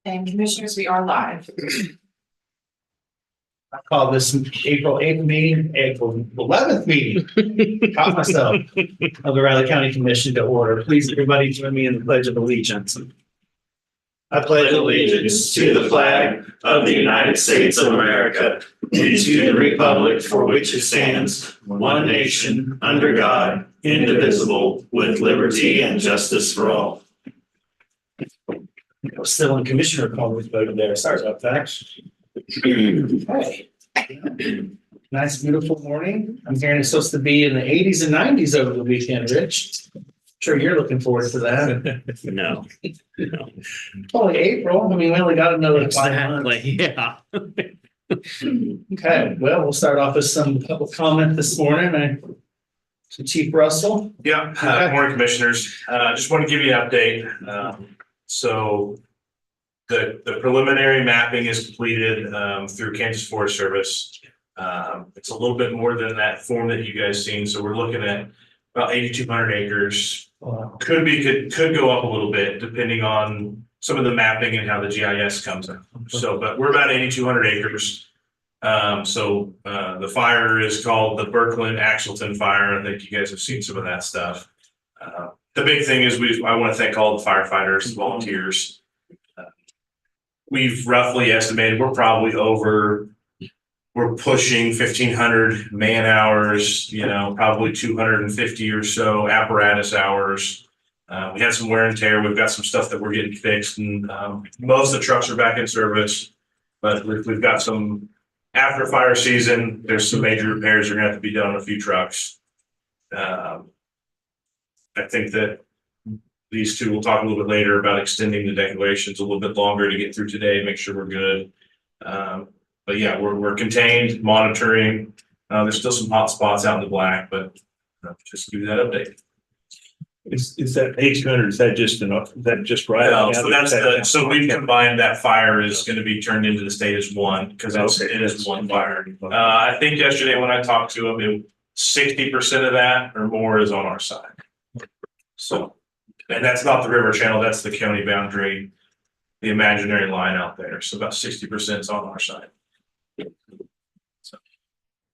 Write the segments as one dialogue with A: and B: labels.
A: And commissioners, we are live.
B: I call this April 8th meeting, April 11th meeting. Caught myself of the Riley County Commission to order. Please, everybody, join me in the Pledge of Allegiance. I pledge allegiance to the flag of the United States of America and to the republic for which it stands, one nation, under God, indivisible, with liberty and justice for all. I was still in commissioner comments voted there. Sorry about that. Hey. Nice, beautiful morning. I'm hearing it's supposed to be in the 80s and 90s over the weekend, Rich. Sure you're looking forward to that.
C: No.
B: Only April. I mean, we only got another 5 months.
C: Yeah.
B: Okay, well, we'll start off with some public comment this morning. So Chief Russell.
D: Yeah, good morning, commissioners. Just want to give you an update. So the preliminary mapping is completed through Kansas Forest Service. It's a little bit more than that form that you guys seen. So we're looking at about 8,200 acres. Could go up a little bit depending on some of the mapping and how the GIS comes in. So, but we're about 8,200 acres. The fire is called the Birkeland Axleton fire. I think you guys have seen some of that stuff. The big thing is I want to thank all the firefighters, volunteers. We've roughly estimated we're probably we're pushing 1,500 man hours, probably 250 or so apparatus hours. We had some wear and tear. We've got some stuff that we're getting fixed, and most of the trucks are back in service, but we've got some after fire season. There's some major repairs that are going to have to be done on a few trucks. I think that these two will talk a little bit later about extending the declarations a little bit longer to get through today, make sure we're good. But yeah, we're contained, monitoring. There's still some hot spots out in the black, but just give you that update.
C: Is that 800? Is that just right?
D: No, so we've combined that fire is going to be turned into the state as one because it is one fire. I think yesterday when I talked to him, 60% of that or more is on our side. So, and that's not the river channel, that's the county boundary, the imaginary line out there. So about 60% is on our side.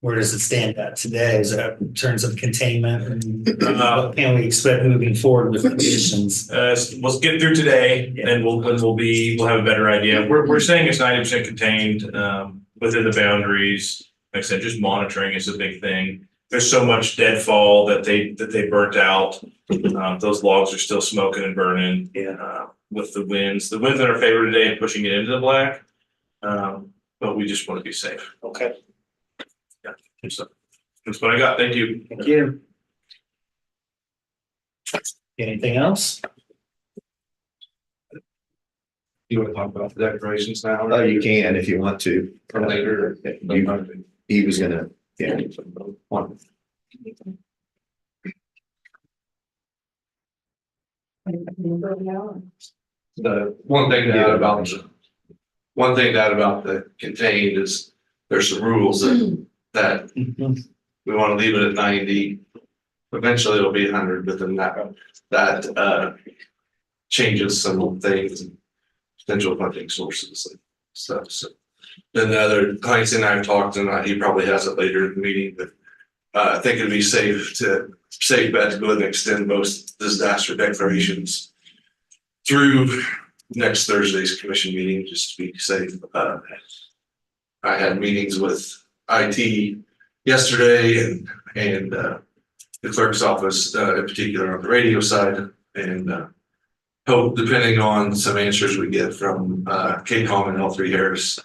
B: Where does it stand at today? Is that in terms of containment? And what can we expect moving forward with conditions?
D: Let's get through today, and we'll have a better idea. We're saying it's 90% contained within the boundaries. Like I said, just monitoring is a big thing. There's so much deadfall that they burnt out. Those logs are still smoking and burning. With the winds in our favor today and pushing it into the black. But we just want to be safe.
B: Okay.
D: Yeah. So that's what I got. Thank you.
B: Thank you. Anything else?
E: You want to talk about the declarations now?
F: Oh, you can if you want to.
E: Or later.
F: He was gonna, yeah.
E: The one thing to add about the contained is there's some rules that we want to leave it at 90. Eventually it'll be 100, but then that changes some things and potential funding sources and stuff. So then the other Clancy and I have talked, and he probably has it later in the meeting, but I think it'd be safe bet to go ahead and extend both disaster declarations through next Thursday's commission meeting, just to be safe. I had meetings with IT yesterday and the clerk's office in particular on the radio side, and hope, depending on some answers we get from KCOM and L3 Harris,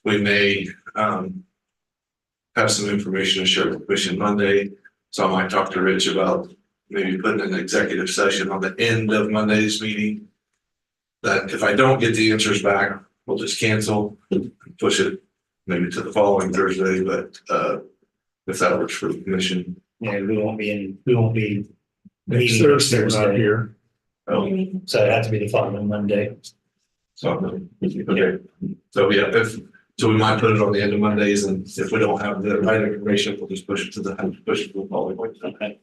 E: we may have some information to share with the commission Monday. So I might talk to Rich about maybe putting an executive session on the end of Monday's meeting. That if I don't get the answers back, we'll just cancel, push it maybe to the following Thursday. But if that works for the commission,
B: Yeah, we won't be meeting
C: Next Thursday, we're not here.
B: So it has to be the following Monday.
E: so okay. So yeah, so we might put it on the end of Mondays, and if we don't have the right information, we'll just push it to the following week.
B: Okay.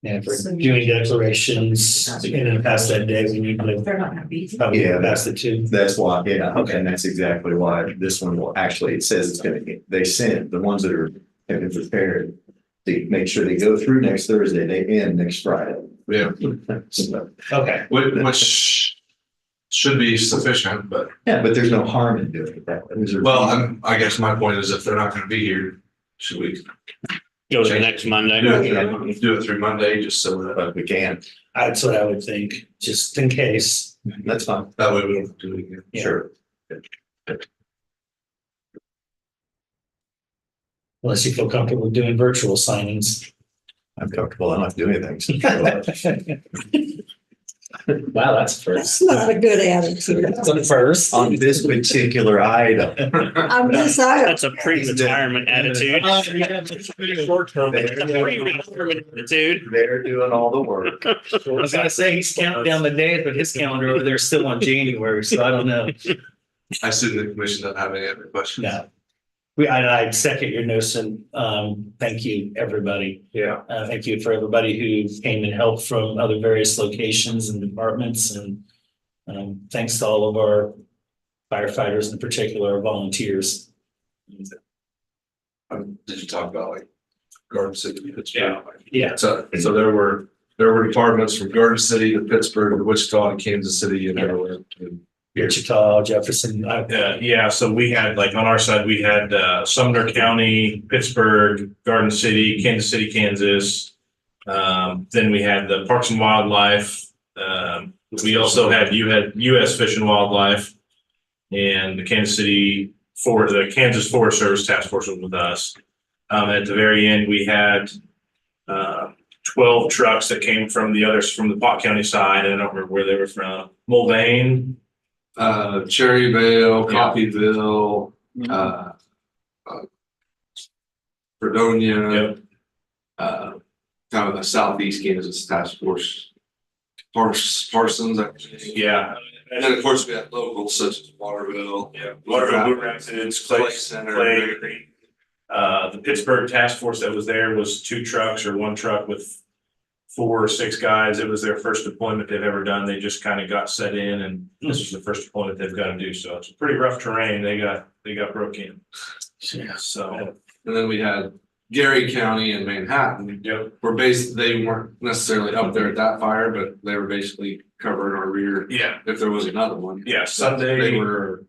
B: And for doing declarations, and past that day, we need to
A: They're not gonna be.
B: probably
F: Yeah.
B: pass it to.
F: That's why, yeah,
B: Okay.
F: and that's exactly why this one will actually, it says it's gonna, they sent the ones that are, have been prepared. They make sure they go through next Thursday, they end next Friday.
E: Yeah,
F: So,
B: Okay.
E: which should be sufficient, but,
F: yeah, but there's no harm in doing it that way.
E: well, I guess my point is if they're not gonna be here, should we
G: Go to the next Monday.
E: do it through Monday, just so that,
F: But we can,
B: That's what I would think, just in case.
F: that's fine,
E: that way we don't do it again.
B: Yeah.
F: sure.
B: Unless you feel comfortable doing virtual signings.
F: I'm comfortable, I don't have to do anything.
B: Wow, that's
H: That's not a good attitude.
B: the first.
F: On this particular item.
H: I'm just, I,
G: That's a pre-retirement attitude.
B: Short-term.
G: That's a pre-retirement attitude.
F: They're doing all the work.
B: I was gonna say, he's counting down the days, but his calendar over there is still on January, so I don't know.
E: I assume the commission doesn't have any other questions.
B: No. I'd second your notion. Thank you, everybody.
E: Yeah.
B: Thank you for everybody who came and helped from other various locations and departments, and thanks to all of our firefighters, in particular, our volunteers.
E: Did you talk about like Garden City?
D: Yeah.
B: Yeah.
E: So there were departments from Garden City to Pittsburgh to Wichita to Kansas City and everywhere.
B: Wichita, Jefferson.
D: Yeah, so we had, like, on our side, we had Sumner County, Pittsburgh, Garden City, Kansas. Then we had the Parks and Wildlife. We also had, you had US Fish and Wildlife, and the Kansas Forest Service Task Force was with us. At the very end, we had 12 trucks that came from the Pot County side. I don't remember where they were from. Mulvane.
E: Cherryvale, Coffeyville, Fredonia.
D: Yep.
E: Kind of the southeast Kansas task force. Parsons, actually.
D: Yeah.
E: And then, of course, we have locals such as Waterville.
D: Yeah, Waterville, Blue Rapids, Clay
E: Center.
D: Clay. The Pittsburgh task force that was there was 2 trucks or 1 truck with 4 or 6 guys. It was their first deployment they've ever done. They just kind of got set in, and this was the first deployment they've got to do. So it's pretty rough terrain. They got broke in.
B: Yeah.
D: So
E: And then we had Gary County and Manhattan.
D: yep.
E: They weren't necessarily up there at that fire, but they were basically covering our rear
D: Yeah.
E: if there was another one.
D: Yeah.
E: They
D: Sunday.
E: were,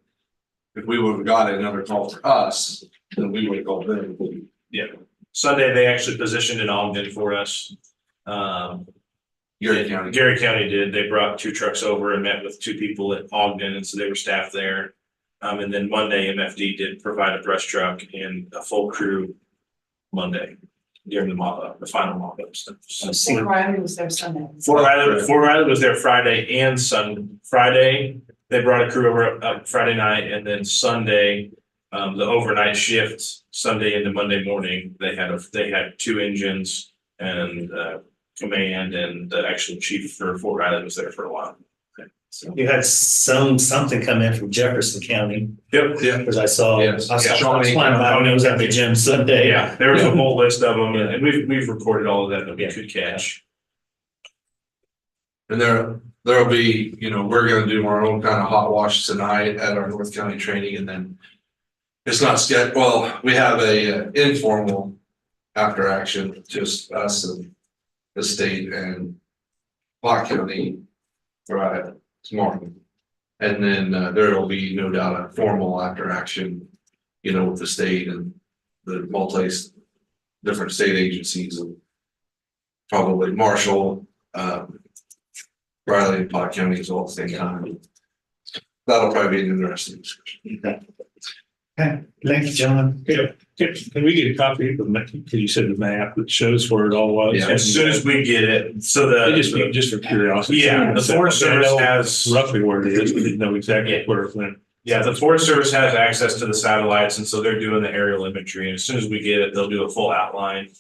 E: if we would have got another call for us, then we would have called them.
D: Yeah. Sunday they actually positioned in Ogden for us.
E: Gary County.
D: Gary County did. They brought 2 trucks over and met with 2 people at Ogden, and so they were staffed there. And then Monday, MFD did provide a brush truck and a full crew Monday during the final mock-up stuff. So
A: Fort Riley was there Sunday.
D: Fort Riley was there Friday and Friday, they brought a crew over up Friday night, and then Sunday, the overnight shift, Sunday into Monday morning, they had 2 engines and command, and the actual chief for Fort Riley was there for a while. So,
B: You had something come in from Jefferson County,
D: yep,
E: Yeah.
B: because I saw
E: Yes.
B: flying by when I was at the gym Sunday.
D: yeah, there was a whole list of them, and we've recorded all of that we could catch.
E: And there'll be, we're gonna do our own kind of hot wash tonight at our North County training, and then it's not scheduled, well, we have a informal after action, just us and the state and Pot County right tomorrow. And then there will be no doubt a formal after action, with the state and the different state agencies and probably Marshall, Riley and Pot Counties all at the same time. That'll probably be an interesting discussion.
B: Okay, thank you, gentlemen.
C: Can we get a copy of the map? Because you said the map that shows where it all was.
E: Yeah.
D: As soon as we get it, so
C: Just for curiosity.
D: Yeah, the Forest
C: I know
D: Service has.
C: roughly where it is, we didn't know exactly where it went.
D: Yeah, the Forest Service has access to the satellites, and so they're doing the aerial imagery, and as soon as we get it, they'll do a full outline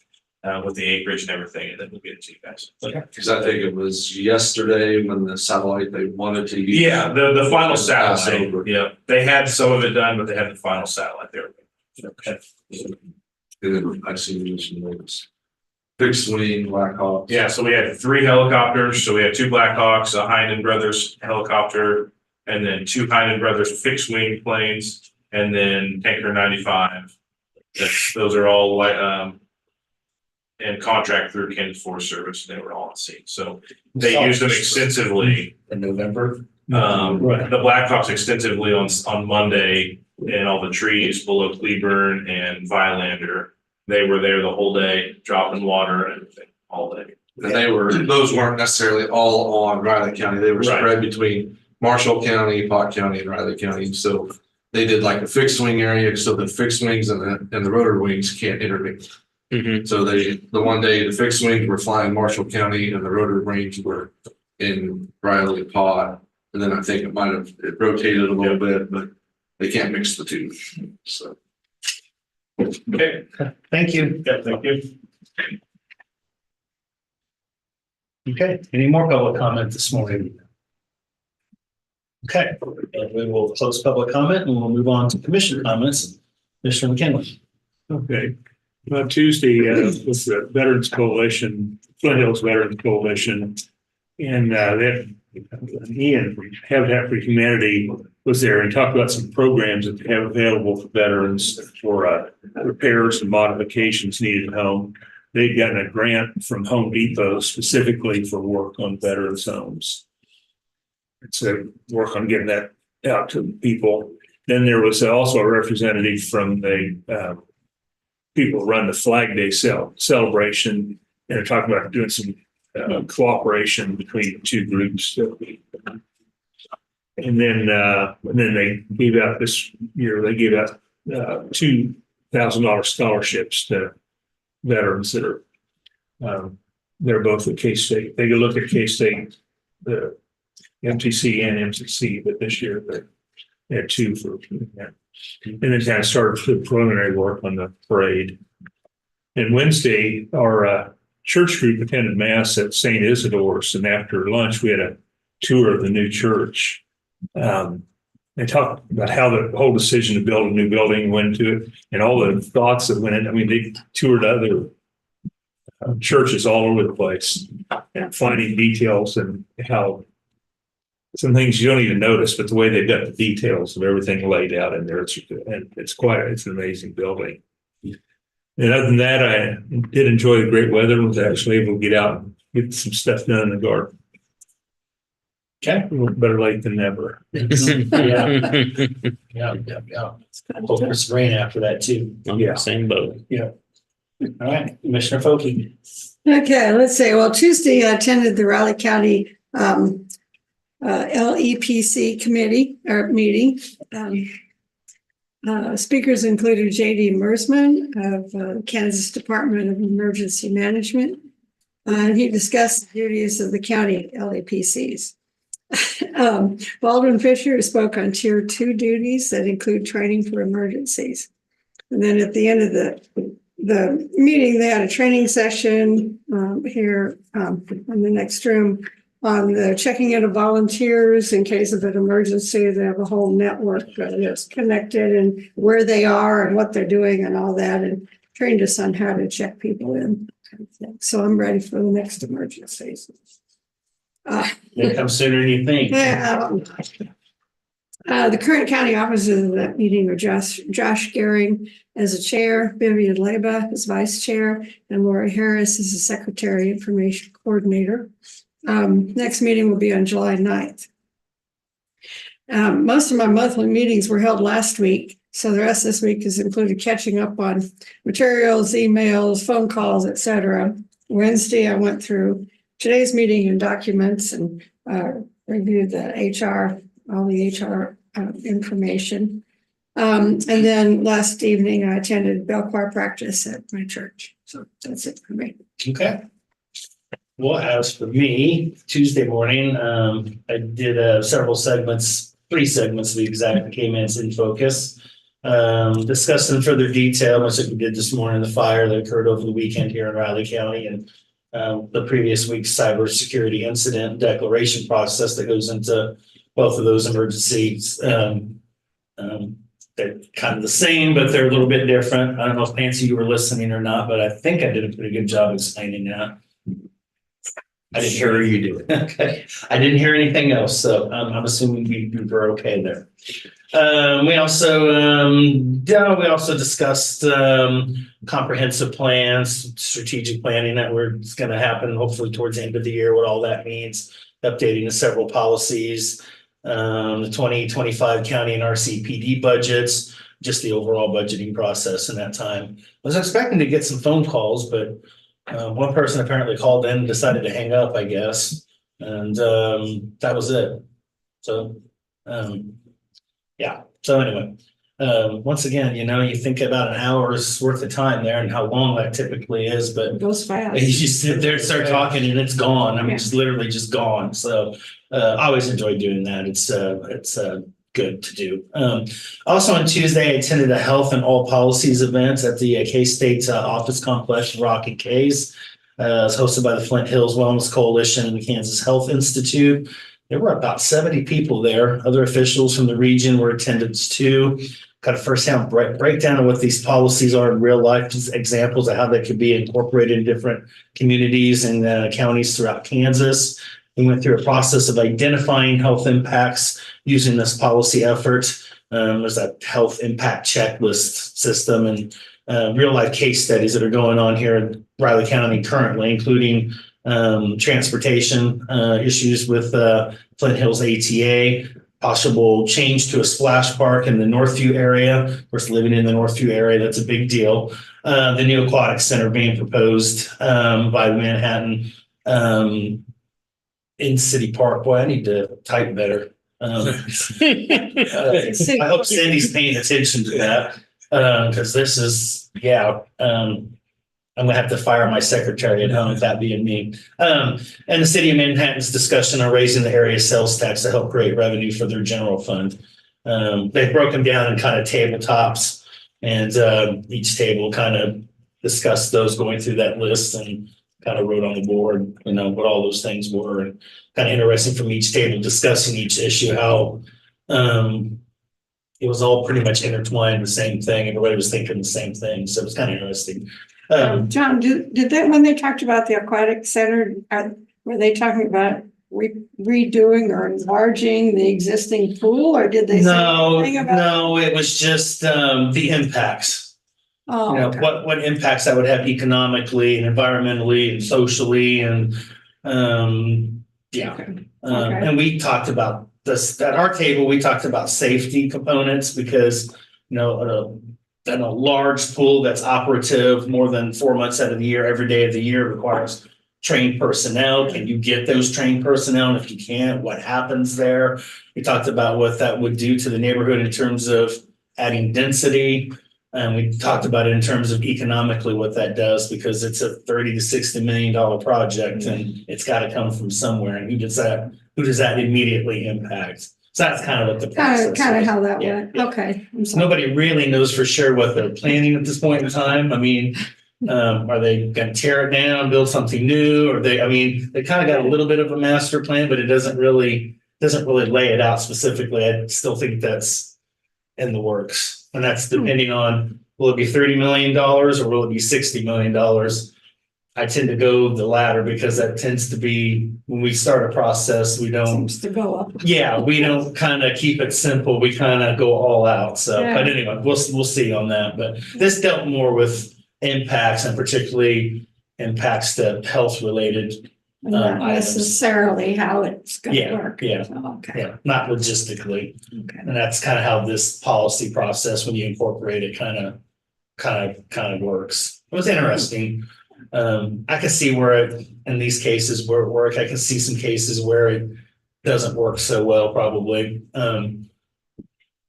D: with the acreage and everything, and then we'll get it to you guys.
E: Cause I think it was yesterday when the satellite they wanted to use.
D: Yeah, the final
E: Pass
D: satellite,
E: over.
D: yeah, they had some of it done, but they had the final satellite there. Okay.
E: And then I see you mentioned those. fixed wing, Black Hawk.
D: Yeah, so we had 3 helicopters. So we had 2 Blackhawks, a Hyndon Brothers helicopter, and then 2 Hyndon Brothers fixed wing planes, and then Tanker 95. Those are all in contract through Kansas Forest Service. They were all at sea. So they used them extensively.
B: In November.
D: The Blackhawks extensively on Monday, and all the trees below Cleburne and Violander. They were there the whole day, dropping water and everything all day.
E: And those weren't necessarily all on Riley County. They were
D: Right.
E: spread between Marshall County, Pot County, and Riley County. So they did like a fixed wing area, so the fixed wings and the rotor wings can't intervene.
G: Mhm.
E: So the one day the fixed wings were flying Marshall County and the rotor wings were in Riley Pot. And then I think it rotated a little bit, but they can't mix the two. So.
B: Okay, thank you.
D: Yeah, thank you.
B: Okay, any more public comment this morning? Okay, we will close public comment and we'll move on to commission comments. Mr. McKinley.
C: Okay. Tuesday, with the Veterans Coalition, Flint Hills Veterans Coalition, and Ian from Habitat for Humanity was there and talked about some programs that they have available for veterans for repairs and modifications needed at home. They'd gotten a grant from Home Depot specifically for work on veterans' homes. It's a work on getting that out to people. Then there was also a representative from the people who run the Flag Day celebration, and they're talking about doing some cooperation between the 2 groups. And then they gave out this year, they gave out $2,000 scholarships to veterans that are they're both at K-State. They could look at K-State, the MTC and MCC, but this year they had 2 for that. And then kind of started the preliminary work on the parade. And Wednesday, our church group attended mass at St. Isidore's, and after lunch we had a tour of the new church. They talked about how the whole decision to build a new building went into it, and all the thoughts that went in. I mean, they toured other churches all over the place and finding details and how some things you don't even notice, but the way they've got the details of everything laid out in there, it's an amazing building. And other than that, I did enjoy the great weather and was actually able to get out and get some stuff done in the garden.
B: Okay.
C: Better late than never.
B: Yeah. Hope there's rain after that too.
G: Yeah, same boat.
B: All right, Commissioner Folke.
H: Okay, let's say, well, Tuesday I attended the Raleigh County LEPC committee or meeting. Speakers included J.D. Mersman of Kansas Department of Emergency Management. And he discussed the duties of the county LEPCs. Baldwin Fisher spoke on Tier 2 duties that include training for emergencies. And then at the end of the meeting, they had a training session here in the next room on the checking in of volunteers in case of an emergency. They have a whole network that's connected and where they are and what they're doing and all that, and trained us on how to check people in. So I'm ready for the next emergency.
B: They come sooner than you think.
H: The current county officers of that meeting are Josh Gehring as a chair, Vivian Leba as vice chair, and Laura Harris as the secretary information coordinator. Next meeting will be on July 9th. Most of my monthly meetings were held last week, so the rest of this week is included catching up on materials, emails, phone calls, etc. Wednesday, I went through today's meeting and documents and reviewed the all the HR information. And then last evening, I attended bell choir practice at my church. So that's it for me.
B: Okay. Well, as for me, Tuesday morning, I did several segments, 3 segments to be exact, that came in focus. Discussed in further detail, much like we did this morning, the fire that occurred over the weekend here in Riley County and the previous week's cybersecurity incident declaration process that goes into both of those emergencies. they're kind of the same, but they're a little bit different. I don't know if Nancy, you were listening or not, but I think I did a pretty good job explaining that. I didn't hear
F: you did.
B: Okay, I didn't hear anything else, so I'm assuming we were okay there. We also discussed comprehensive plans, strategic planning that it's going to happen hopefully towards the end of the year. What all that means, updating the several policies, the 2025 county and RCPD budgets, just the overall budgeting process in that time. I was expecting to get some phone calls, but one person apparently called in and decided to hang up, I guess. And that was it. So, yeah. So anyway, once again, you think about an hour's worth of time there and how long that typically is, but
H: It goes fast.
B: you just sit there, start talking and it's gone. I mean, it's literally just gone. So I always enjoy doing that. It's good to do. Also on Tuesday, I attended a health and all policies event at the K-State office complex in Rocky Cays. It was hosted by the Flint Hills Wellness Coalition and the Kansas Health Institute. There were about 70 people there. Other officials from the region were attendance too. Got a first-hand breakdown of what these policies are in real life, just examples of how they could be incorporated in different communities and counties throughout Kansas. We went through a process of identifying health impacts using this policy effort. There's a health impact checklist system and real life case studies that are going on here in Riley County currently, including transportation issues with Flint Hills ATA, possible change to a splash park in the Northview area. Of course, living in the Northview area, that's a big deal. The new aquatic center being proposed by Manhattan in City Park. Boy, I need to type better. I hope Cindy's paying attention to that because this is, I'm gonna have to fire my secretary at home, that being me. And the city of Manhattan's discussion on raising the area sales tax to help create revenue for their general fund. They've broken down in kind of tabletops, and each table kind of discussed those going through that list and kind of wrote on the board, what all those things were, and kind of interesting from each table discussing each issue, how it was all pretty much intertwined, the same thing. Everybody was thinking the same thing. So it was kind of interesting.
H: John, did that, when they talked about the aquatic center, were they talking about redoing or enlarging the existing pool, or did they say anything about?
B: No, it was just the impacts.
H: Oh, okay.
B: What impacts that would have economically and environmentally and socially and
H: Okay.
B: and we talked about this at our table. We talked about safety components because in a large pool that's operative more than 4 months out of the year, every day of the year requires trained personnel. Can you get those trained personnel? And if you can't, what happens there? We talked about what that would do to the neighborhood in terms of adding density. And we talked about it in terms of economically what that does, because it's a $30 to $60 million project and it's got to come from somewhere. And who does that immediately impact? So that's kind of what the process
H: Kind of
B: is.
H: how that
B: Yeah,
H: went.
B: yeah.
H: Okay. I'm sorry.
B: Nobody really knows for sure what they're planning at this point in time. I mean, are they going to tear it down, build something new? Or they kind of got a little bit of a master plan, but it doesn't really lay it out specifically. I still think that's in the works. And that's depending on, will it be $30 million or will it be $60 million? I tend to go the latter because that tends to be when we start a process, we don't.
H: Seems to go up.
B: Yeah, we don't kind of keep it simple. We kind of go all out. So,
H: Yeah.
B: but anyway, we'll see on that. But this dealt more with impacts and particularly impacts to health related.
H: Not
B: items.
H: necessarily how it's going to
B: Yeah,
H: work.
B: yeah.
H: Oh, okay.
B: Yeah, not logistically.
H: Okay.
B: And that's kind of how this policy process, when you incorporate it, kind of works. It was interesting. I can see where in these cases where it worked. I can see some cases where it doesn't work so well, probably.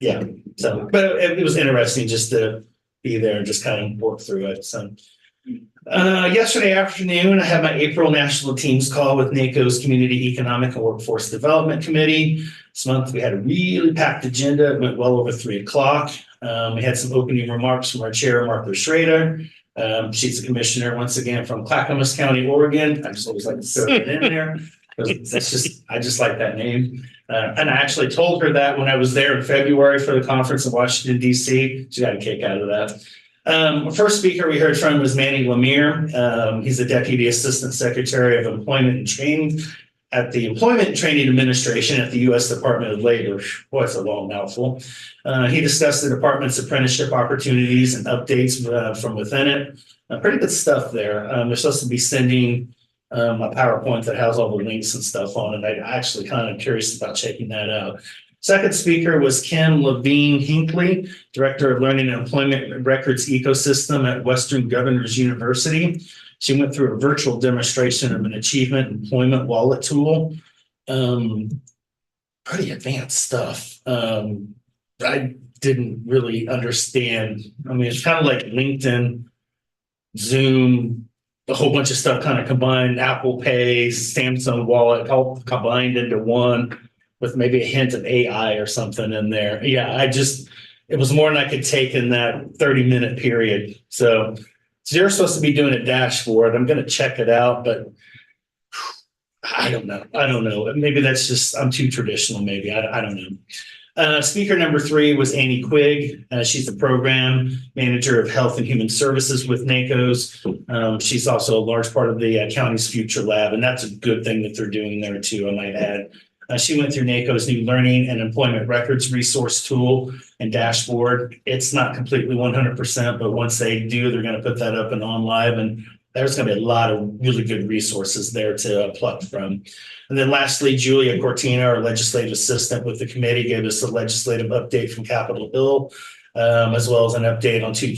B: Yeah. So, but it was interesting just to be there and just kind of work through it. So, yesterday afternoon, I had my April national teams call with NACO's Community Economic and Workforce Development Committee. This month, we had a really packed agenda. It went well over 3:00. We had some opening remarks from our chair, Martha Schrader. She's a commissioner, once again, from Clackamas County, Oregon. I just always like to throw it in there. I just like that name. And I actually told her that when I was there in February for the conference in Washington DC. She got a kick out of that. First speaker we heard from was Manny Lemire. He's the Deputy Assistant Secretary of Employment and Training at the Employment and Training Administration at the U.S. Department of Labor. Boy, it's a long mouthful. He discussed the department's apprenticeship opportunities and updates from within it. Pretty good stuff there. They're supposed to be sending a PowerPoint that has all the links and stuff on it. I'm actually kind of curious about checking that out. Second speaker was Kim Levine Hinckley, Director of Learning and Employment Records Ecosystem at Western Governors University. She went through a virtual demonstration of an achievement employment wallet tool. Pretty advanced stuff. I didn't really understand. I mean, it's kind of like LinkedIn, Zoom, a whole bunch of stuff kind of combined, Apple Pay, Samsung Wallet, all combined into one with maybe a hint of AI or something in there. Yeah, it was more than I could take in that 30-minute period. So they're supposed to be doing a dashboard. I'm going to check it out, but I don't know. Maybe that's just, I'm too traditional. Maybe I don't know. Speaker number 3 was Annie Quigg. She's the program manager of health and human services with NACOS. She's also a large part of the county's future lab, and that's a good thing that they're doing there too, I might add. She went through NACO's new learning and employment records resource tool and dashboard. It's not completely 100%, but once they do, they're going to put that up and on live, and there's going to be a lot of really good resources there to pluck from. And then lastly, Julia Cortina, our legislative assistant with the committee, gave us a legislative update from Capitol Hill, as well as an update on two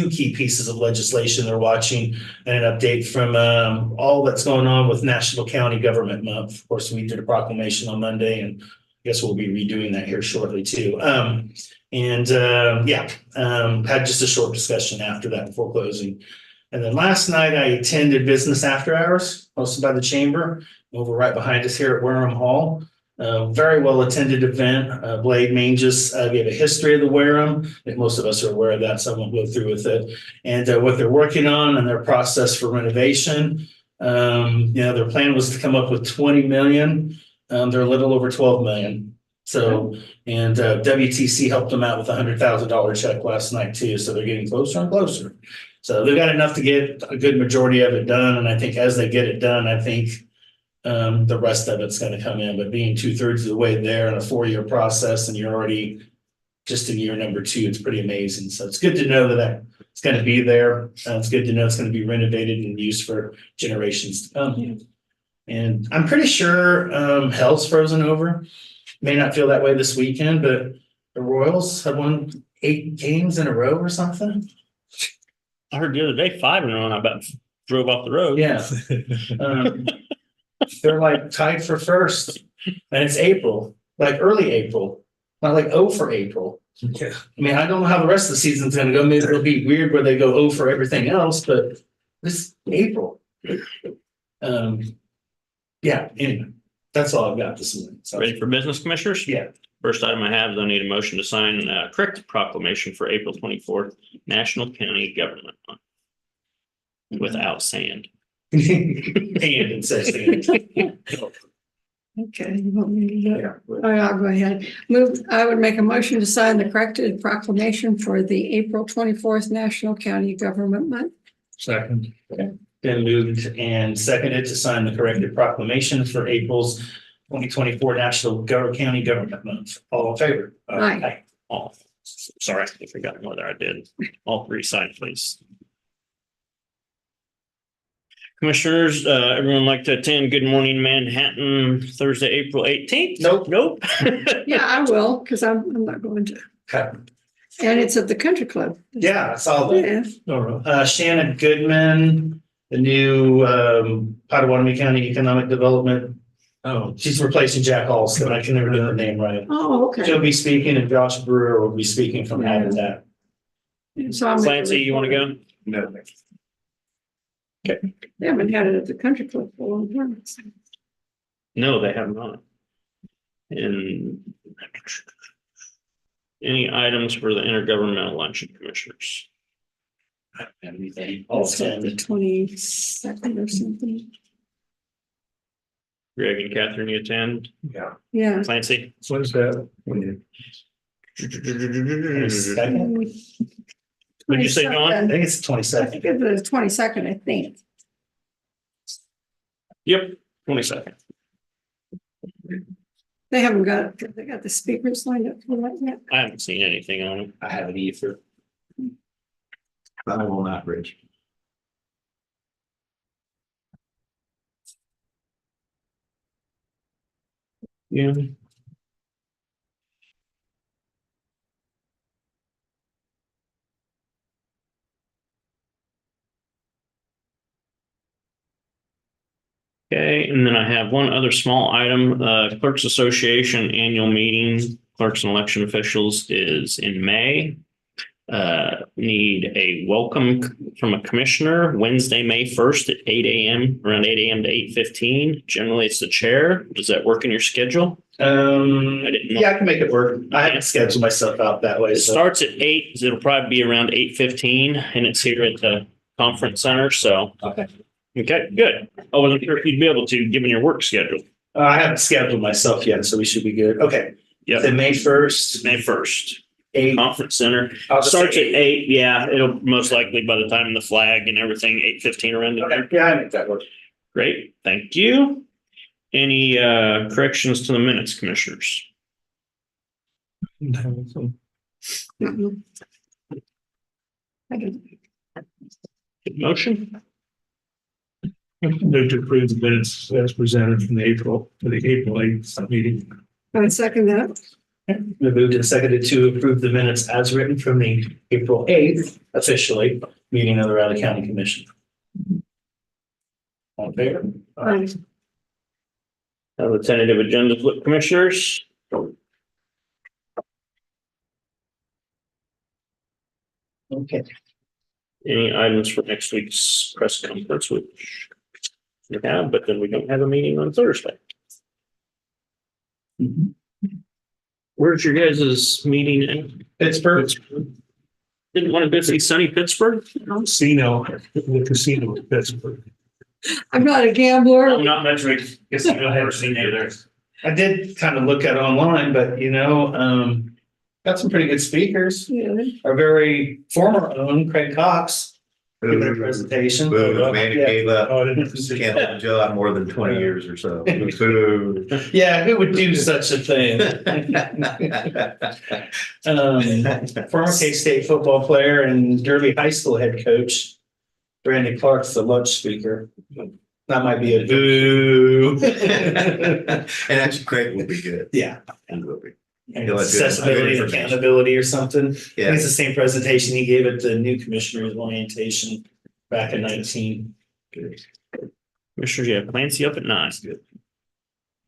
B: key pieces of legislation they're watching, and an update from all that's going on with National County Government Month. Of course, we did a proclamation on Monday, and I guess we'll be redoing that here shortly too. Had just a short discussion after that before closing. And then last night I attended Business After Hours, hosted by the Chamber, over right behind us here at Wareham Hall. Very well attended event. Blade Manges gave a history of the Wareham. I think most of us are aware of that, so I won't go through with it. And what they're working on and their process for renovation. Their plan was to come up with 20 million. They're a little over 12 million. So, and WTC helped them out with a $100,000 check last night too. So they're getting closer and closer. So they've got enough to get a good majority of it done. And I think as they get it done, I think the rest of it's going to come in. But being 2/3 of the way there in a 4-year process, and you're already just in year number 2, it's pretty amazing. So it's good to know that it's going to be there. It's good to know it's going to be renovated and used for generations to come. And I'm pretty sure hell's frozen over. May not feel that way this weekend, but the Royals have won 8 games in a row or something.
G: I heard the other day 5 in a row, and I about drove off the road.
B: Yeah. They're like tied for first, and it's April, like early April, not like 0 for April.
C: Yeah.
B: I mean, I don't know how the rest of the season's going to go. Maybe it'll be weird where they go 0 for everything else, but this April. Anyway, that's all I've got this morning. So,
G: Ready for business, commissioners?
B: Yeah.
G: First item I have is I need a motion to sign a corrected proclamation for April 24th, National County Government Month. Without sand.
B: and it says the
H: Okay, you want me to do it? All right, I'll go ahead. I would make a motion to sign the corrected proclamation for the April 24th National County Government Month.
C: Second.
B: Been moved and seconded to sign the corrected proclamation for April's 2024 National County Government Month. All in favor?
H: Aye.
G: All. Sorry, I forgot whether I did. All 3 signed, please. Commissioners, everyone like to attend Good Morning Manhattan Thursday, April 18th? Nope.
H: Yeah, I will, because I'm not going to.
B: Okay.
H: And it's at the country club.
B: Yeah, I saw that.
H: Yeah.
C: All right.
B: Shannon Goodman, the new Potawatomi County Economic Development. Oh, she's replacing Jack Alston. I can never get her name right.
H: Oh, okay.
B: She'll be speaking, and Josh Brewer will be speaking from Habitat.
H: So I'll make a
G: Clancy, you want to
H: report.
G: go?
B: No.
H: They haven't had it at the country club for a long time.
G: No, they have not. And any items for the intergovernmental luncheon, commissioners?
B: Everything. All
H: It's like the
B: 10.
H: 22nd or something.
G: Greg and Catherine, you attend.
H: Yeah.
G: Clancy?
C: What is that?
B: Second?
G: What'd you say, John?
B: I think it's the
H: I
B: 22nd.
H: think it was 22nd, I think.
G: Yep, 22nd.
H: They haven't got, they got the speakers lined up for that yet.
G: I haven't seen anything on it.
B: I haven't either.
F: I will not, Rich.
G: Yeah. Okay, and then I have one other small item, Clerks Association Annual Meeting, Clerks and Election Officials is in May. Need a welcome from a commissioner Wednesday, May 1st at 8 a.m., around 8 a.m. to 8:15. Generally, it's the chair. Does that work in your schedule? I didn't know.
B: Yeah, I can make it work. I haven't scheduled myself out that way.
G: It
B: So
G: starts at 8, it'll probably be around 8:15, and it's here at the conference center, so.
B: Okay.
G: Okay, good. I wasn't sure if you'd be able to, given your work schedule.
B: I haven't scheduled myself yet, so we should be good. Okay.
G: Yep.
B: Then May 1st,
G: May 1st,
B: 8.
G: conference center.
B: I'll just
G: Starts
B: say
G: at 8, yeah, it'll most likely by the time the flag and everything, 8:15 around in there.
B: Okay. Yeah, I make that work.
G: Great, thank you. Any corrections to the minutes, commissioners?
H: Mhm. I don't-
G: Good motion?
C: Move to approve the minutes as presented from the April 8th meeting.
H: I would second that.
B: We moved and seconded to approve the minutes as written from the April 8th officially meeting of the Riley County Commission. All in favor?
H: Aye.
G: Have a tentative agenda, flip commissioners.
B: Okay.
G: Any items for next week's press conference, which we have, but then we don't have a meeting on Thursday. Where's your guys' meeting in?
B: Pittsburgh.
G: Didn't want to go see sunny Pittsburgh?
C: Casino, the casino in Pittsburgh.
H: I'm not a gambler.
G: I'm not much of a casino, I've never seen either.
B: I did kind of look at it online, but got some pretty good speakers.
H: Yeah.
B: Our very former own Craig Cox giving a presentation.
F: Boo, man, he
B: Yeah.
F: gave up.
C: Oh, I didn't see
F: Can't live a job more than 20 years or so. Boo.
B: Yeah, who would do such a thing? Former K-State football player and Derby High School head coach, Brandon Clark's the lunch speaker. That might be a boo.
F: And actually Craig will be good.
B: Yeah.
F: He will be.
B: And
F: He'll have good-
B: accessibility
F: good
B: and
F: information.
B: accountability or something. I think
F: Yeah.
B: it's the same presentation he gave at the new commissioner's orientation back in 19.
G: Commissioners, you have Clancy up at 9.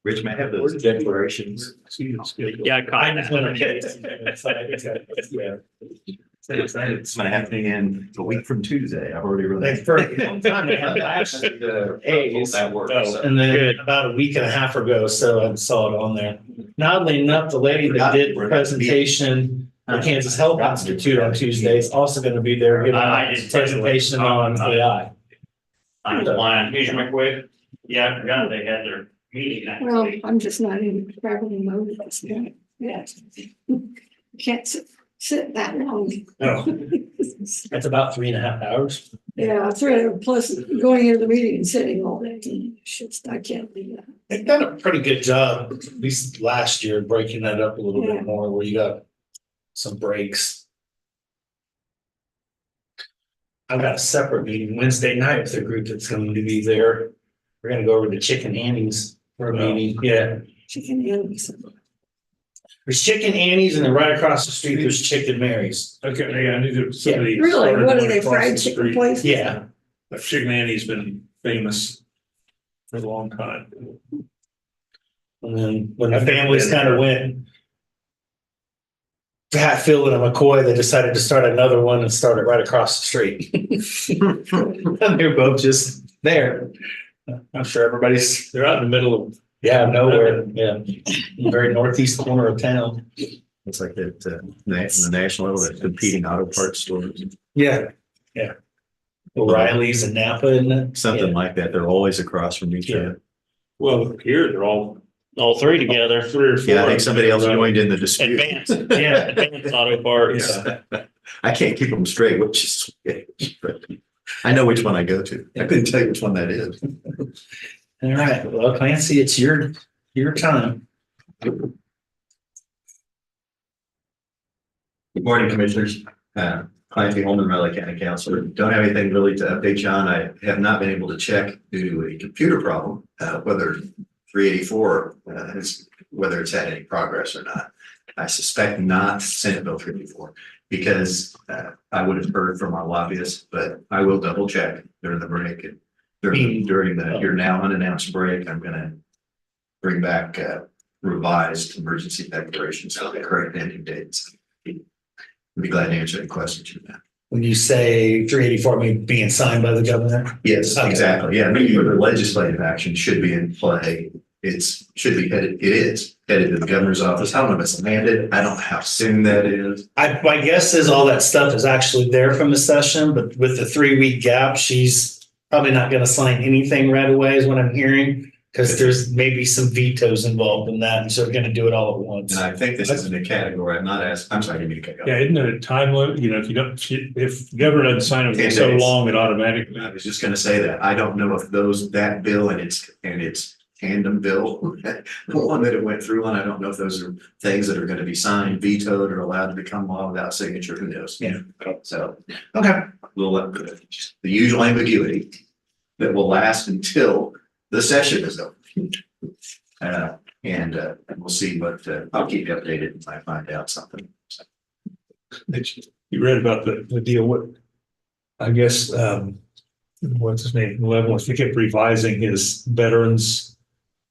F: Rich may have those declarations.
G: Yeah, I caught that.
B: Yeah.
F: It's gonna happen again a week from Tuesday. I've already
B: Like
F: released.
B: for a long time, they had last A's.
F: That works.
G: Oh.
B: And then
G: Good.
B: about a week and a half ago, so I saw it on there. And oddly enough, the lady that did the presentation at Kansas Health Institute on Tuesday is also going to be there giving
G: I
B: a
G: didn't-
B: presentation on AI.
G: I'm lying. Here's your microwave. Yeah, I forgot they had their meeting next
H: Well,
G: week.
H: I'm just not in traveling mode at this point. Yeah. Can't sit that long.
B: No, it's about 3.5 hours.
H: Yeah, it's really plus going into the meeting and sitting all day. Shit, I can't do that.
B: They've done a pretty good job, at least last year, breaking that up a little
H: Yeah.
B: bit more where you got some breaks. I've got a separate meeting Wednesday night with a group that's going to be there. We're gonna go over to Chicken Annie's for a meeting. Yeah.
H: Chicken and
B: There's Chicken Annie's and then right across the street, there's Chicken Mary's.
C: Okay, yeah, I knew there was somebody.
H: Really?
C: started
H: What are
C: one
H: they,
C: across
H: fried
C: the
H: chicken
C: street.
H: places?
B: Yeah.
C: Chicken Annie's been famous for a long time.
B: And then when the families kind of went Hatfield and McCoy, they decided to start another one and start it right across the street. And they're both just there. I'm sure everybody's,
C: They're out in the middle of.
B: nowhere. Yeah. Very northeast corner of town.
F: It's like that, on the national level, that competing auto parts stores,
B: Yeah. O'Reilly's and Napa and
F: something like that. They're always across from each other.
C: Well, here, they're all
G: All three together.
C: 3 or 4.
F: Yeah, I think somebody else joined in the dispute.
G: Advanced, yeah, advanced auto parts.
C: Yeah.
F: I can't keep them straight, which is, but I know which one I go to. I couldn't tell you which one that is.
B: All right, well, Clancy, it's your time.
F: Good morning, Commissioners. Clancy Holman, Raleigh County Councilor. Don't have anything really to update you on. I have not been able to check due to a computer problem, whether 384, whether it's had any progress or not. I suspect not Senate Bill 384 because I would have heard from our lobbyists, but I will double check during the break and during the your now unannounced break. I'm going to bring back revised emergency declarations on the correct ending dates. I'd be glad to answer any questions you have.
B: When you say 384, being signed by the governor?
F: Yes,
B: Okay.
F: exactly. Yeah, maybe the legislative action should be in play. Should be headed, it is headed to the governor's office. I don't know if it's landed. I don't know how soon that is.
B: My guess is all that stuff is actually there from the session, but with the 3-week gap, she's probably not going to sign anything right away is what I'm hearing. Because there's maybe some vetoes involved in that, and so they're going to do it all at once.
F: And I think this is in a category. I'm not asked. I'm sorry, I didn't mean to cut you off.
C: Yeah, isn't there a time limit? You know, if you don't, if the governor doesn't sign it for
F: 10
C: so
F: days.
C: long, it automatically.
F: I was just gonna say that. I don't know if that bill and its tandem bill, the one that it went through on, I don't know if those are things that are gonna be signed, vetoed, or allowed to become law without signature. Who knows?
B: Yeah.
F: So
B: Okay.
F: the usual ambiguity that will last until the session is over. And we'll see, but I'll keep you updated if I find out something. So,
C: You read about the deal with, I guess, what's his name, Leavenworth, he kept revising his veterans,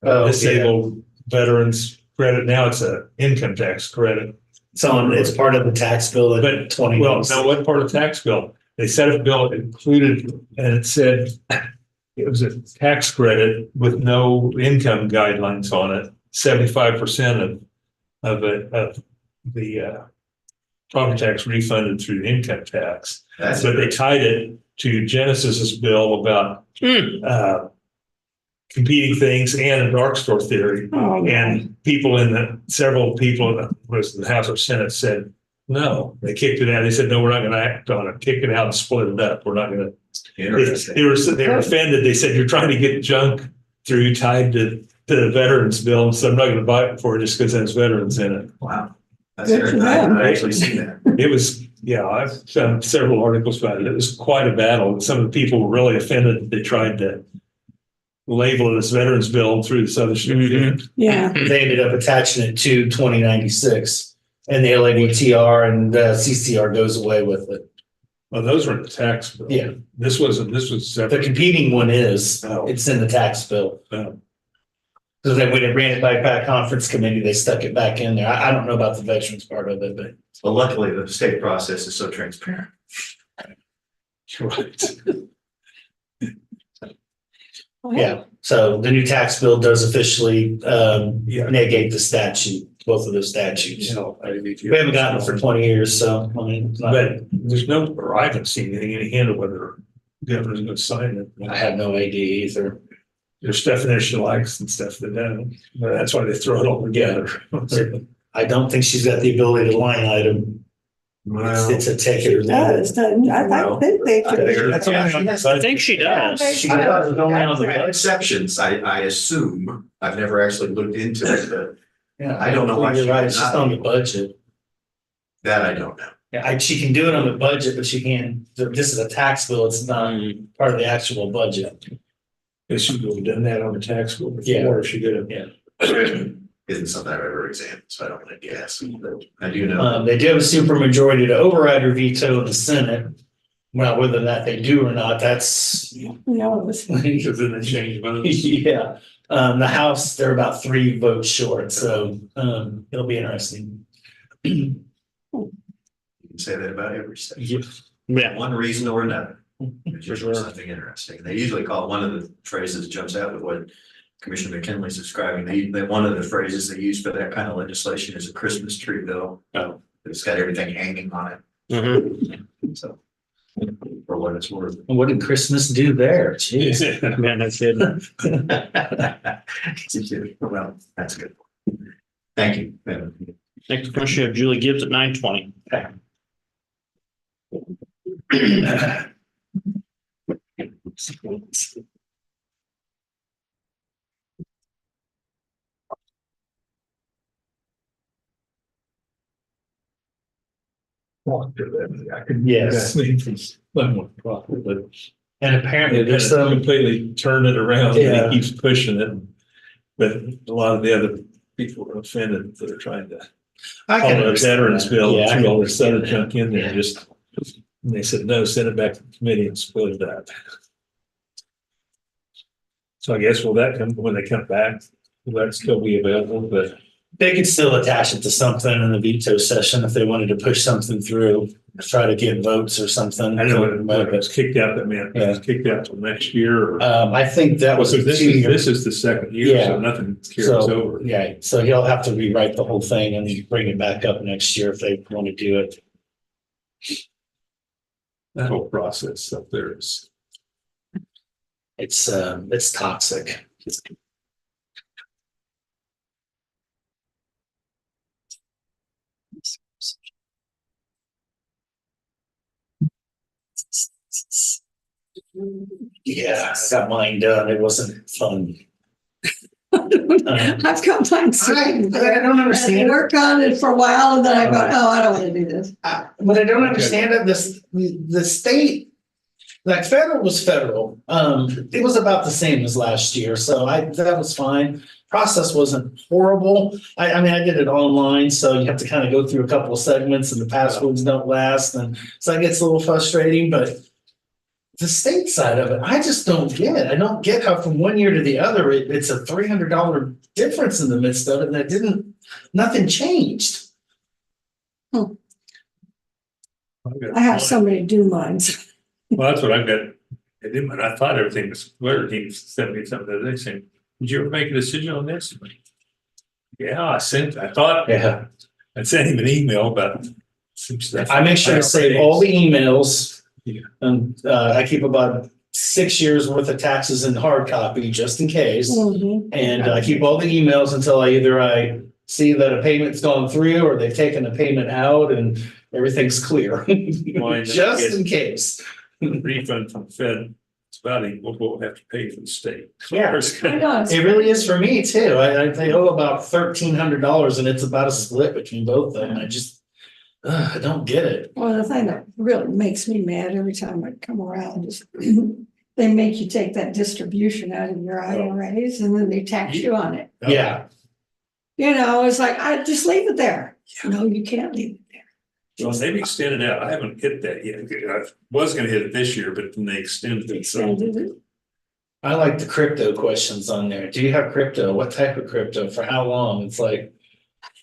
C: disabled veterans credit. Now it's a income tax credit.
B: So it's part of the tax bill
C: But
B: at 20.
C: Well, now what part of the tax bill? They set up a bill included, and it said it was a tax credit with no income guidelines on it. 75% of the property tax refunded through income tax.
F: that's
C: But they tied it to Genesis's bill about competing things and a dark store theory.
H: Oh,
C: And several people in the House or Senate said, no, they kicked it out. They said, no, we're not going to act on it. Kick it out and split it up. We're not going to.
F: interesting.
C: They were offended. They said, you're trying to get junk tied to the veterans bill. So I'm not going to buy it for it just because it has veterans in it.
F: Wow. That's
H: Good for
F: interesting. I
H: them.
F: haven't actually seen that.
C: It was, yeah, I've done several articles about it. It was quite a battle. Some of the people were really offended that they tried to label it as veterans bill through this other stuff.
H: Yeah,
B: They ended up attaching it to 2096 and the LADTR and CCR goes away with it.
C: Well, those were in the tax bill.
B: Yeah.
C: This was
B: The
C: separate.
B: competing one is,
C: Oh.
B: it's in the tax bill.
C: Oh.
B: So then when it ran it by Pat Conference Committee, they stuck it back in there. I don't know about the veterans part of it, but
F: Well, luckily the state process is so transparent.
C: Right.
B: yeah. So the new tax bill does officially
C: Yeah.
B: negate the statute, both of those statutes.
C: You know,
B: We haven't gotten it for 20 years, so I mean, it's not-
C: But there's no, or I haven't seen anything, any hint of whether the governor's going to sign it.
B: I have no idea either.
C: There's stuff in there she likes and stuff that don't. But that's why they throw it all together.
B: I don't think she's got the ability to line item. It's a take it or leave
H: does,
B: it.
H: doesn't, I think they should.
C: That's only on-
G: I think she does.
B: She does, it only on the
F: There are
B: budget.
F: exceptions, I assume. I've never actually looked into it, but
B: Yeah,
F: I don't know why
B: You're
F: she
B: right,
F: would
B: it's just
F: not.
B: on the budget.
F: that I don't know.
B: Yeah, she can do it on the budget, but she can't, this is a tax bill, it's not part of the actual budget.
C: They should have done that on the tax bill
B: Yeah.
C: before. She could have.
B: Yeah.
F: Isn't something I've ever examined, so I don't want to guess. But I do know.
B: They do have a supermajority to override or veto in the Senate. Well, whether that they do or not, that's.
H: No, it was-
C: Because then they change votes.
B: Yeah, the House, they're about 3 votes short, so it'll be interesting.
F: You can say that about every state.
G: Yeah.
F: One reason or another. It's
C: For
F: usually
C: sure.
F: something interesting. They usually call one of the phrases jumps out with what Commissioner McKinley's describing. One of the phrases they use for that kind of legislation is a Christmas tree bill.
C: Oh.
F: It's got everything hanging on it.
G: Mhm.
F: So For what it's worth.
B: And what did Christmas do there? Jeez.
G: Man, that's it.
F: Well, that's good. Thank you.
G: Next question, we have Julie Gibbs at 9:20.
C: I could.
B: Yes.
C: But
B: And apparently
C: it
B: there's
C: has
B: some,
C: completely turned it around,
B: Yeah.
C: and he keeps pushing it. But a lot of the other people are offended that are trying to
B: I
C: follow
B: can
C: the
B: understand
C: veterans
B: that.
C: bill
B: Yeah,
C: and
B: I
C: threw
B: can
C: all this other
B: understand
C: junk in there,
B: that.
C: just, and they said, no, send it back to the committee and split it up. So I guess will that come, when they come back, will that still be available, but
B: They could still attach it to something in the veto session if they wanted to push something through, try to get votes or something.
C: I know when it was kicked out, that meant it was kicked out till next year or.
B: I think that was
C: So
B: a
C: this
B: 2
C: is,
B: year.
C: this is the second year, so
B: Yeah.
C: nothing carries
B: So,
C: over.
B: yeah, so he'll have to rewrite the whole thing and bring it back up next year if they want to do it.
C: That whole process up there is.
B: It's toxic. Yeah, I got mine done. It wasn't fun.
H: I've got mine
B: I
H: sitting
B: don't
H: there. I
B: understand.
H: worked on it for a while and then I thought, oh, I don't want to do this.
B: But I don't understand it. The state, like federal was federal. It was about the same as last year, so that was fine. Process wasn't horrible. I mean, I did it online, so you have to kind of go through a couple of segments and the passwords don't last, and so it gets a little frustrating, but the state side of it, I just don't get it. I don't get how from one year to the other, it's a $300 difference in the midst of it, and nothing changed.
H: I have somebody do mine.
C: Well, that's what I've got. I didn't, and I thought everything was, whatever he sent me something the other day saying, did you ever make a decision on this? Yeah, I sent, I thought,
B: Yeah.
C: I sent him an email about some stuff.
B: I make sure to save all the emails.
C: Yeah.
B: And I keep about 6 years worth of taxes in hard copy, just in case.
H: Mhm.
B: And I keep all the emails until I see that a payment's gone through or they've taken a payment out and everything's clear.
C: Mine
B: Just
C: is-
B: in case.
C: Refund from Fed, it's about equal to what we have to pay for the state.
B: Yeah.
H: I know, it's-
B: It really is for me too. I owe about $1,300 and it's about a split between both of them. I don't get it.
H: Well, the thing that really makes me mad every time I come around is they make you take that distribution out of your IRAs and then they tax you on it.
B: Yeah.
H: You know, it's like, I just leave it there. No, you can't leave it there.
C: Well, they've extended out. I haven't hit that yet. I was gonna hit it this year, but then they extended it. So
H: Extended it.
B: I like the crypto questions on there. Do you have crypto? What type of crypto? For how long? It's like,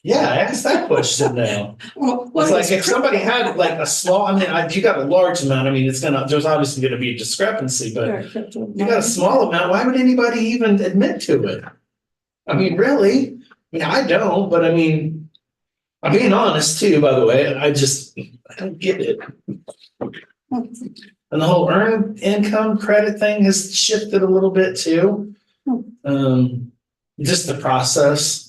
B: yeah, ask that question now.
H: Well, what
B: It's like
H: is
B: if somebody
H: crypto?
B: had like a small, I mean, you got a large amount, I mean, there's obviously gonna be a discrepancy, but
H: Or crypto.
B: you got a small amount, why would anybody even admit to it? I mean, really? I mean, I don't, but I mean, I'm being honest too, by the way, I don't get it. And the whole earned income credit thing has shifted a little bit too. Just the process.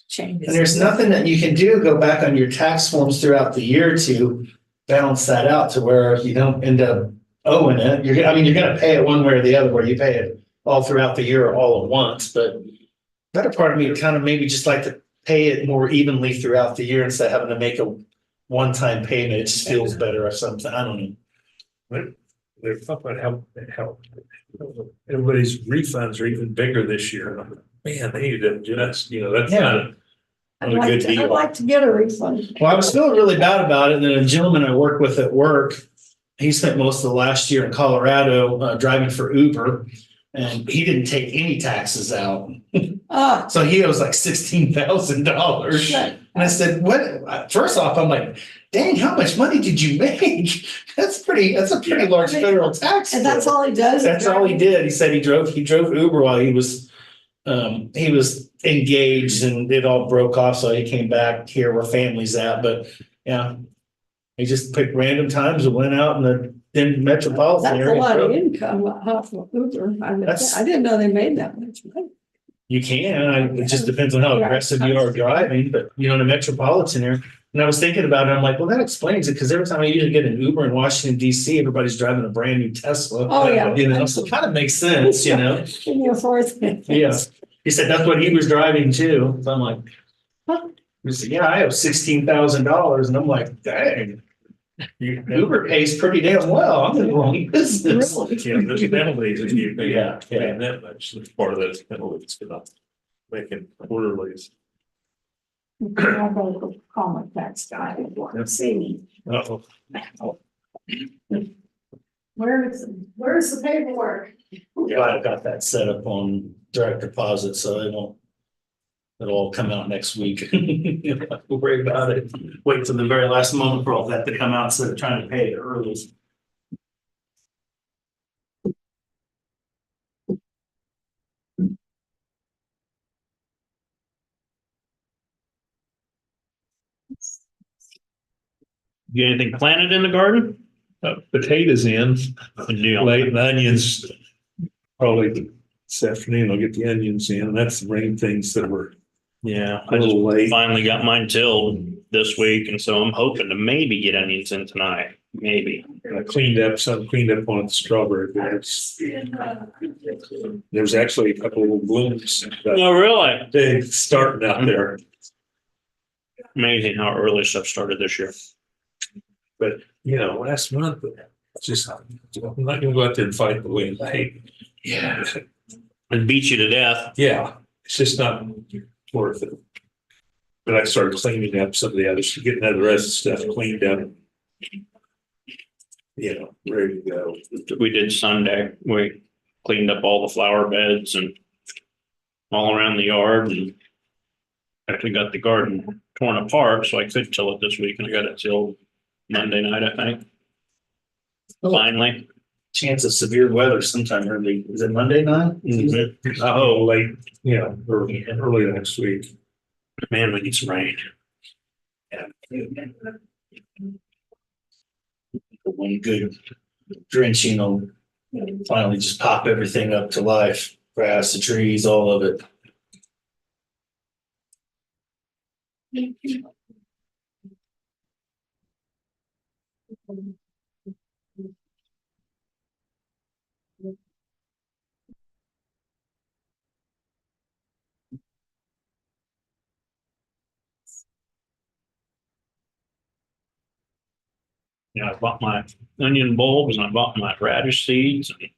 H: Changes.
B: And there's nothing that you can do, go back on your tax forms throughout the year to balance that out to where you don't end up owing it. You're gonna pay it one way or the other, where you pay it all throughout the year or all at once, but better part of me would kind of maybe just like to pay it more evenly throughout the year instead of having to make a one-time payment. It just feels better or something. I don't know.
C: they're talking about how everybody's refunds are even bigger this year. Man, they need to adjust, that's
B: Yeah.
C: not a good
H: I'd
C: deal.
H: like to get a refund.
B: Well, I was feeling really bad about it. And then a gentleman I work with at work, he spent most of the last year in Colorado driving for Uber, and he didn't take any taxes out.
H: Ah,
B: So he owes like $16,000.
H: right.
B: And I said, what? First off, I'm like, dang, how much money did you make? That's a pretty large federal tax.
H: And that's
B: bill.
H: all he does?
B: That's all he did. He said he drove Uber while he was engaged, and it all broke off. So he came back here where family's at. But yeah, They just picked random times and went out in metropolitan
H: That's a
B: area.
H: lot of income off of Uber. I didn't know they made that much money.
B: You can, it just depends on how aggressive you are driving, but you know, in a metropolitan area. And I was thinking about it, I'm like, well, that explains it, because every time I usually get an Uber in Washington DC, everybody's driving a brand new Tesla.
H: Oh, yeah.
B: You know, so it kind of makes sense, you know?
H: Give me a fourth.
B: Yeah. He said that's what he was driving too. So I'm like, huh? He said, yeah, I have $16,000. And I'm like, dang. Uber pays pretty damn well. I'm in the wrong business.
C: Yeah, there's penalties if you pay,
B: Yeah, yeah.
C: paying that much. That's part of those penalties for not making quarterlies.
H: I gotta go call my tax guy and want to see me.
C: Uh-oh.
H: Where's the paperwork?
B: Yeah, I've got that set up on direct deposit, so it'll all come out next week. You don't have to worry about it. Wait till the very last moment for all that to come out instead of trying to pay it early.
G: You got anything planted in the garden?
C: Potatoes in,
G: Yeah.
C: late, the onions, probably this afternoon I'll get the onions in. That's the main things that were
G: Yeah,
C: a
G: I just
C: little late.
G: finally got mine tilled this week, and so I'm hoping to maybe get onions in tonight. Maybe.
C: I cleaned up on the strawberry beds. There's actually a couple of blooms.
G: Oh, really?
C: They starting out there.
G: Amazing how early stuff started this year.
C: But, you know, last month, just, I'm not gonna go out there and fight the wind. Yeah.
G: It beat you to death.
C: Yeah, it's just not worth it. But I started cleaning up some of the others, getting the rest of the stuff cleaned up. You know, ready to go.
G: We did Sunday. We cleaned up all the flower beds and all around the yard, and actually got the garden torn apart so I could till it this week, and I got it tilled Monday night, I think. Finally.
B: Chance of severe weather sometime early. Is it Monday night?
C: Oh, late, yeah, early next week.
G: Man, we need some rain.
B: One good drenching will finally just pop everything up to life. Grass, the trees, all of it.
G: Yeah, I bought my onion bulbs and I bought my radish seeds and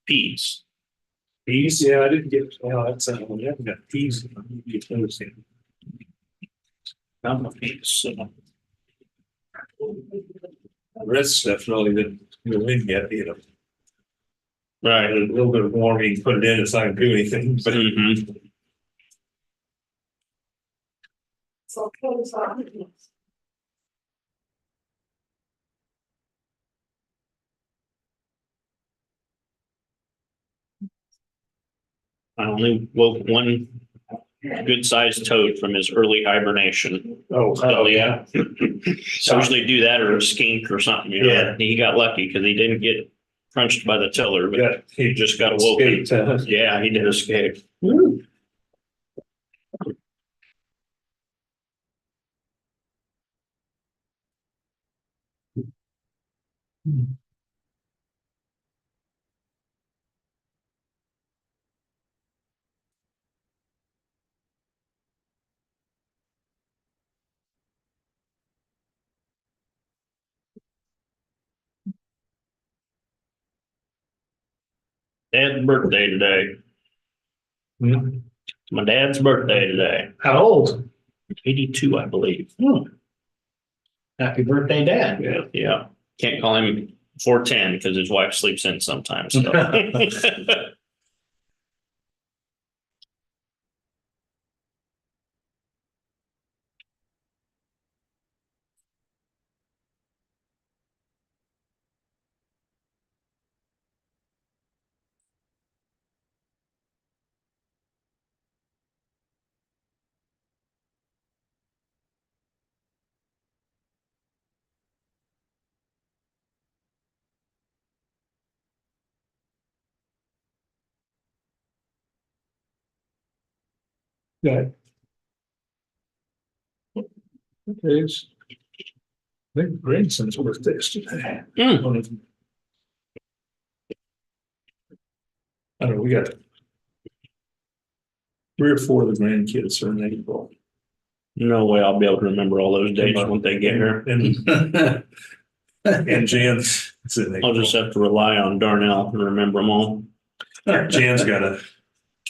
G: peas.
C: Peas, yeah, I didn't get, well, that's, we haven't got peas. Get those in.
G: Found my peas. So,
C: The rest stuff really didn't go in yet, you know.
G: right.
C: A little bit of warming, put it in, it's not gonna do anything, but
G: Mhm.
H: So close on.
G: I only woke one good sized toad from his early hibernation.
C: oh,
G: yeah. So usually do that or a skink or something, you know.
B: Yeah.
G: He got lucky because he didn't get crunched by the tiller, but
C: yeah,
G: he just got awoken.
C: escaped, huh?
G: Yeah, he did escape. Dad's birthday today.
C: Hmm.
G: My dad's birthday today.
B: How old?
G: 82, I believe.
B: Happy birthday, Dad.
G: Yeah, yeah. Can't call him 410 because his wife sleeps in sometimes. So.
C: Yeah. Okay. It's I think grandson's birthday is today.
G: Hmm.
C: One of them. I don't know, we got 3 or 4 of the grandkids are in April.
G: No way I'll be able to remember all those dates when they get here.
C: And Jan's, it's in
G: I'll
C: April.
G: just have to rely on Darnell to remember them all.
C: Jan's got a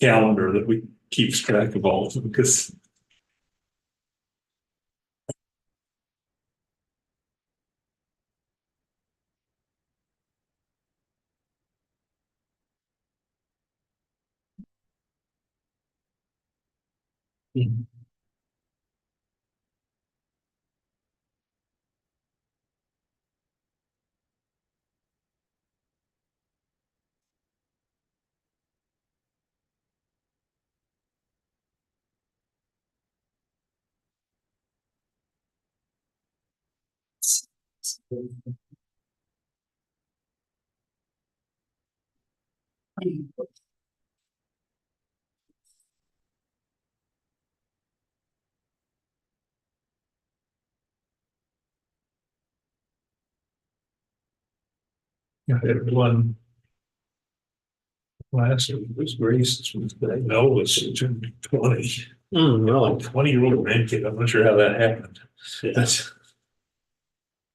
C: calendar that we keeps track of all of them because I had one last year, it was Grace's birthday. No, she turned 20.
G: Really?
C: 20-year-old grandkid. I'm not sure how that happened. That's,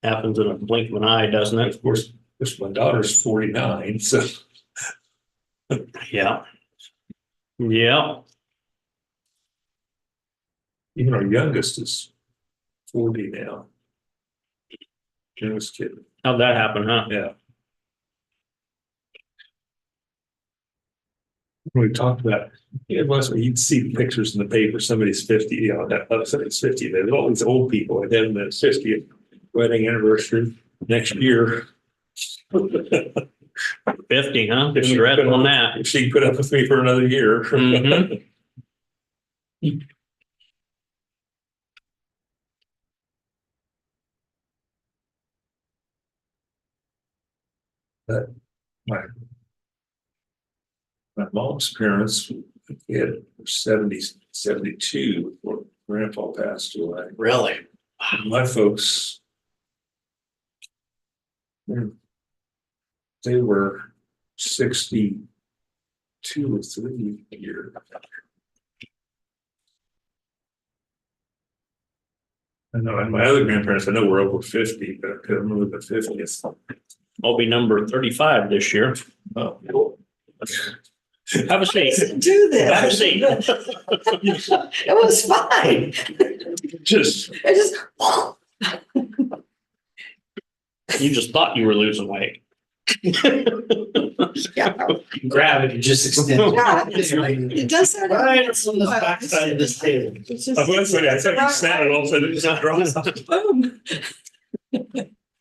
G: Happens in a blink of an eye, doesn't it?
C: of course, my daughter's 49, so
G: Yeah. Yeah.
C: even our youngest is 40 now. Youngest kid,
G: How'd that happen, huh?
C: yeah. We talked about, once you'd see pictures in the paper, somebody's 50, somebody's 50, there's all these old people, and then the 50th wedding anniversary next year.
G: 50, huh? You're right on that.
C: If she put up with me for another year.
G: Mhm.
C: My mom's parents, they had 70, 72 before grandpa passed away.
G: Really?
C: My folks, they were 62 or 3 years. I know, and my other grandparents, I know were over 50, but I couldn't remember the 50th.
G: I'll be number 35 this year.
C: Oh,
G: Have a seat.
H: Do
G: Have a
H: this.
G: seat.
H: It was fine.
C: just,
H: I just.
G: You just thought you were losing weight.
H: Yeah.
B: Gravity just extended.
H: Yeah, it does that.
B: Right on the backside of this table.
H: It's
C: I
H: just-
C: was saying, I thought you sounded all of a sudden, it just drops.
H: Boom.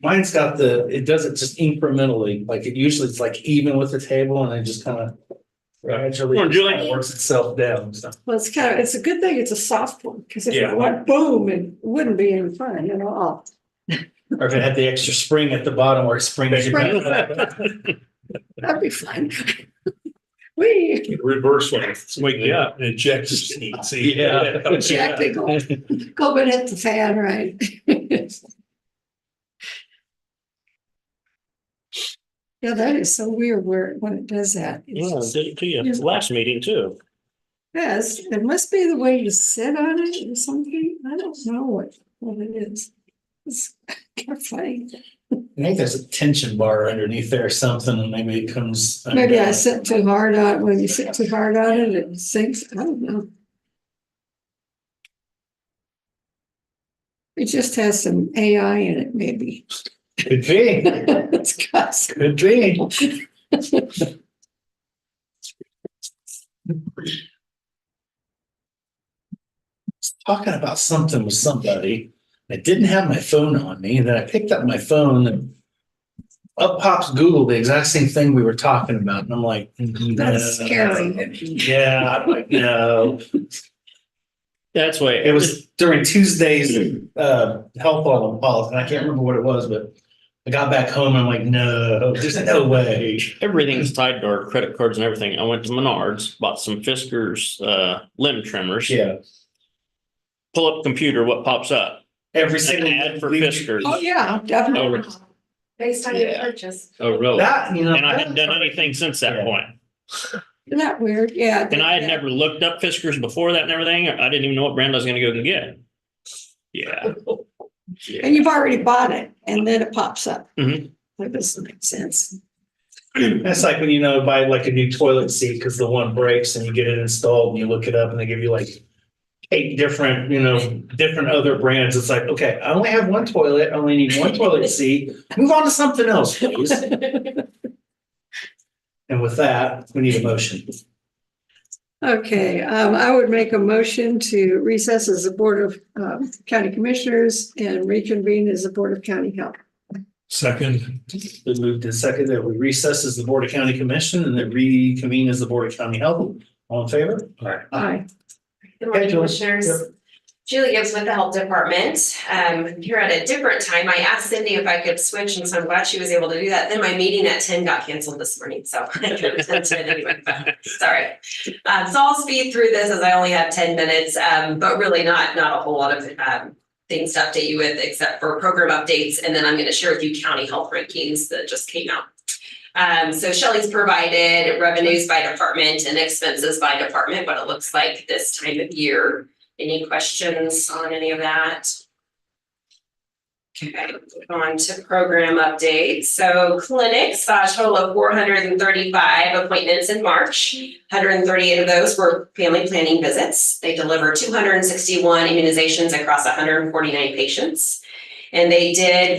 B: Mine's got it does it just incrementally, like it usually it's like even with the table and then just kind of gradually
G: Come on, Julie.
B: works itself down. So.
H: Well, it's a good thing it's a soft one, because if
C: Yeah.
H: it went boom, it wouldn't be any fun at all.
B: Or if it had the extra spring at the bottom where it springs you
H: Spring.
B: back.
H: That'd be fun. We.
C: Reverse one, wake you up and eject the seat, see?
B: Yeah.
H: Exactly. Go and hit the fan, right? Yeah, that is so weird when it does that.
G: Yeah, I did it to you. Last meeting too.
H: Yes, it must be the way you sit on it or something. I don't know what it is. It's kind of funny.
B: I think there's a tension bar underneath there or something, and maybe it comes.
H: Maybe I sit too hard on it. When you sit too hard on it, it sinks. I don't know. It just has some AI in it, maybe.
B: Could be.
H: It's got some-
B: Could be. Talking about something with somebody. I didn't have my phone on me. Then I picked up my phone and up pops Google, the exact same thing we were talking about. And I'm like,
H: That's scary.
B: Yeah, I'm like, no.
G: That's why
B: It was during Tuesday's health policy, and I can't remember what it was, but I got back home and I'm like, no, there's no way.
G: Everything's tied to our credit cards and everything. I went to Menards, bought some Fiskars, limb trimmers.
B: Yeah,
G: Pull up computer, what pops up?
B: every
G: An
B: single.
G: ad for
B: week.
G: Fiskars.
H: Oh, yeah, definitely.
A: Based on your
G: Yeah.
A: purchase.
G: Oh, really?
B: That, you know.
G: And I hadn't done anything since that
B: Yeah.
G: point.
H: Isn't that weird? Yeah.
G: And I had never looked up Fiskars before that and everything. I didn't even know what brand I was gonna go and get. Yeah.
H: And you've already bought it and then it pops up.
G: Mhm.
H: That doesn't make sense.
B: That's like when, you know, buy like a new toilet seat because the one breaks and you get it installed and you look it up and they give you like 8 different, you know, different other brands. It's like, okay, I only have one toilet, I only need one toilet seat. Move on to something else, please. And with that, we need a motion.
H: Okay, I would make a motion to recess as a Board of County Commissioners and reconvene as a Board of County Health.
C: Second,
B: Been moved to second that we recess as the Board of County Commission and that reconvene as the Board of County Health. All in favor? All right.
H: Aye.
A: Good morning,
B: Okay, Julie.
A: Commissioners. Julie Gibbs with the Health Department. Here at a different time. I asked Cindy if I could switch, and so I'm glad she was able to do that. Then my meeting at 10 got canceled this morning, so I couldn't attend to it anyway. But sorry. So I'll speed through this as I only have 10 minutes, but really not a whole lot of things to update you with, except for program updates. And then I'm going to share with you county health rankings that just came out. So Shelley's provided revenues by department and expenses by department, what it looks like this time of year. Any questions on any of that? Okay, on to program updates. So clinics saw a total of 435 appointments in March. 138 of those were family planning visits. They delivered 261 immunizations across 149 patients. And they did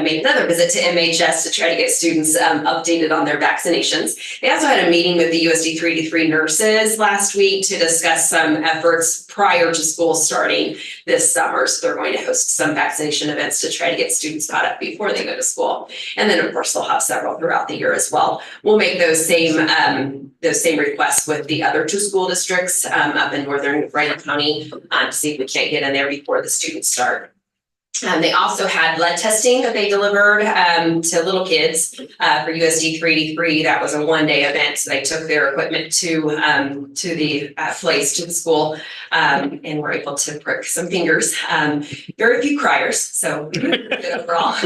A: make another visit to MHS to try to get students updated on their vaccinations. They also had a meeting with the USD 3-3 nurses last week to discuss some efforts prior to school starting this summer. So they're going to host some vaccination events to try to get students caught up before they go to school. And then of course they'll have several throughout the year as well. We'll make those same requests with the other 2 school districts up in northern Riley County to see if we can't get in there before the students start. They also had blood testing that they delivered to little kids for USD 3-3. That was a 1-day event. So they took their equipment to the place, to the school, and were able to prick some fingers. Very few criers, so good overall.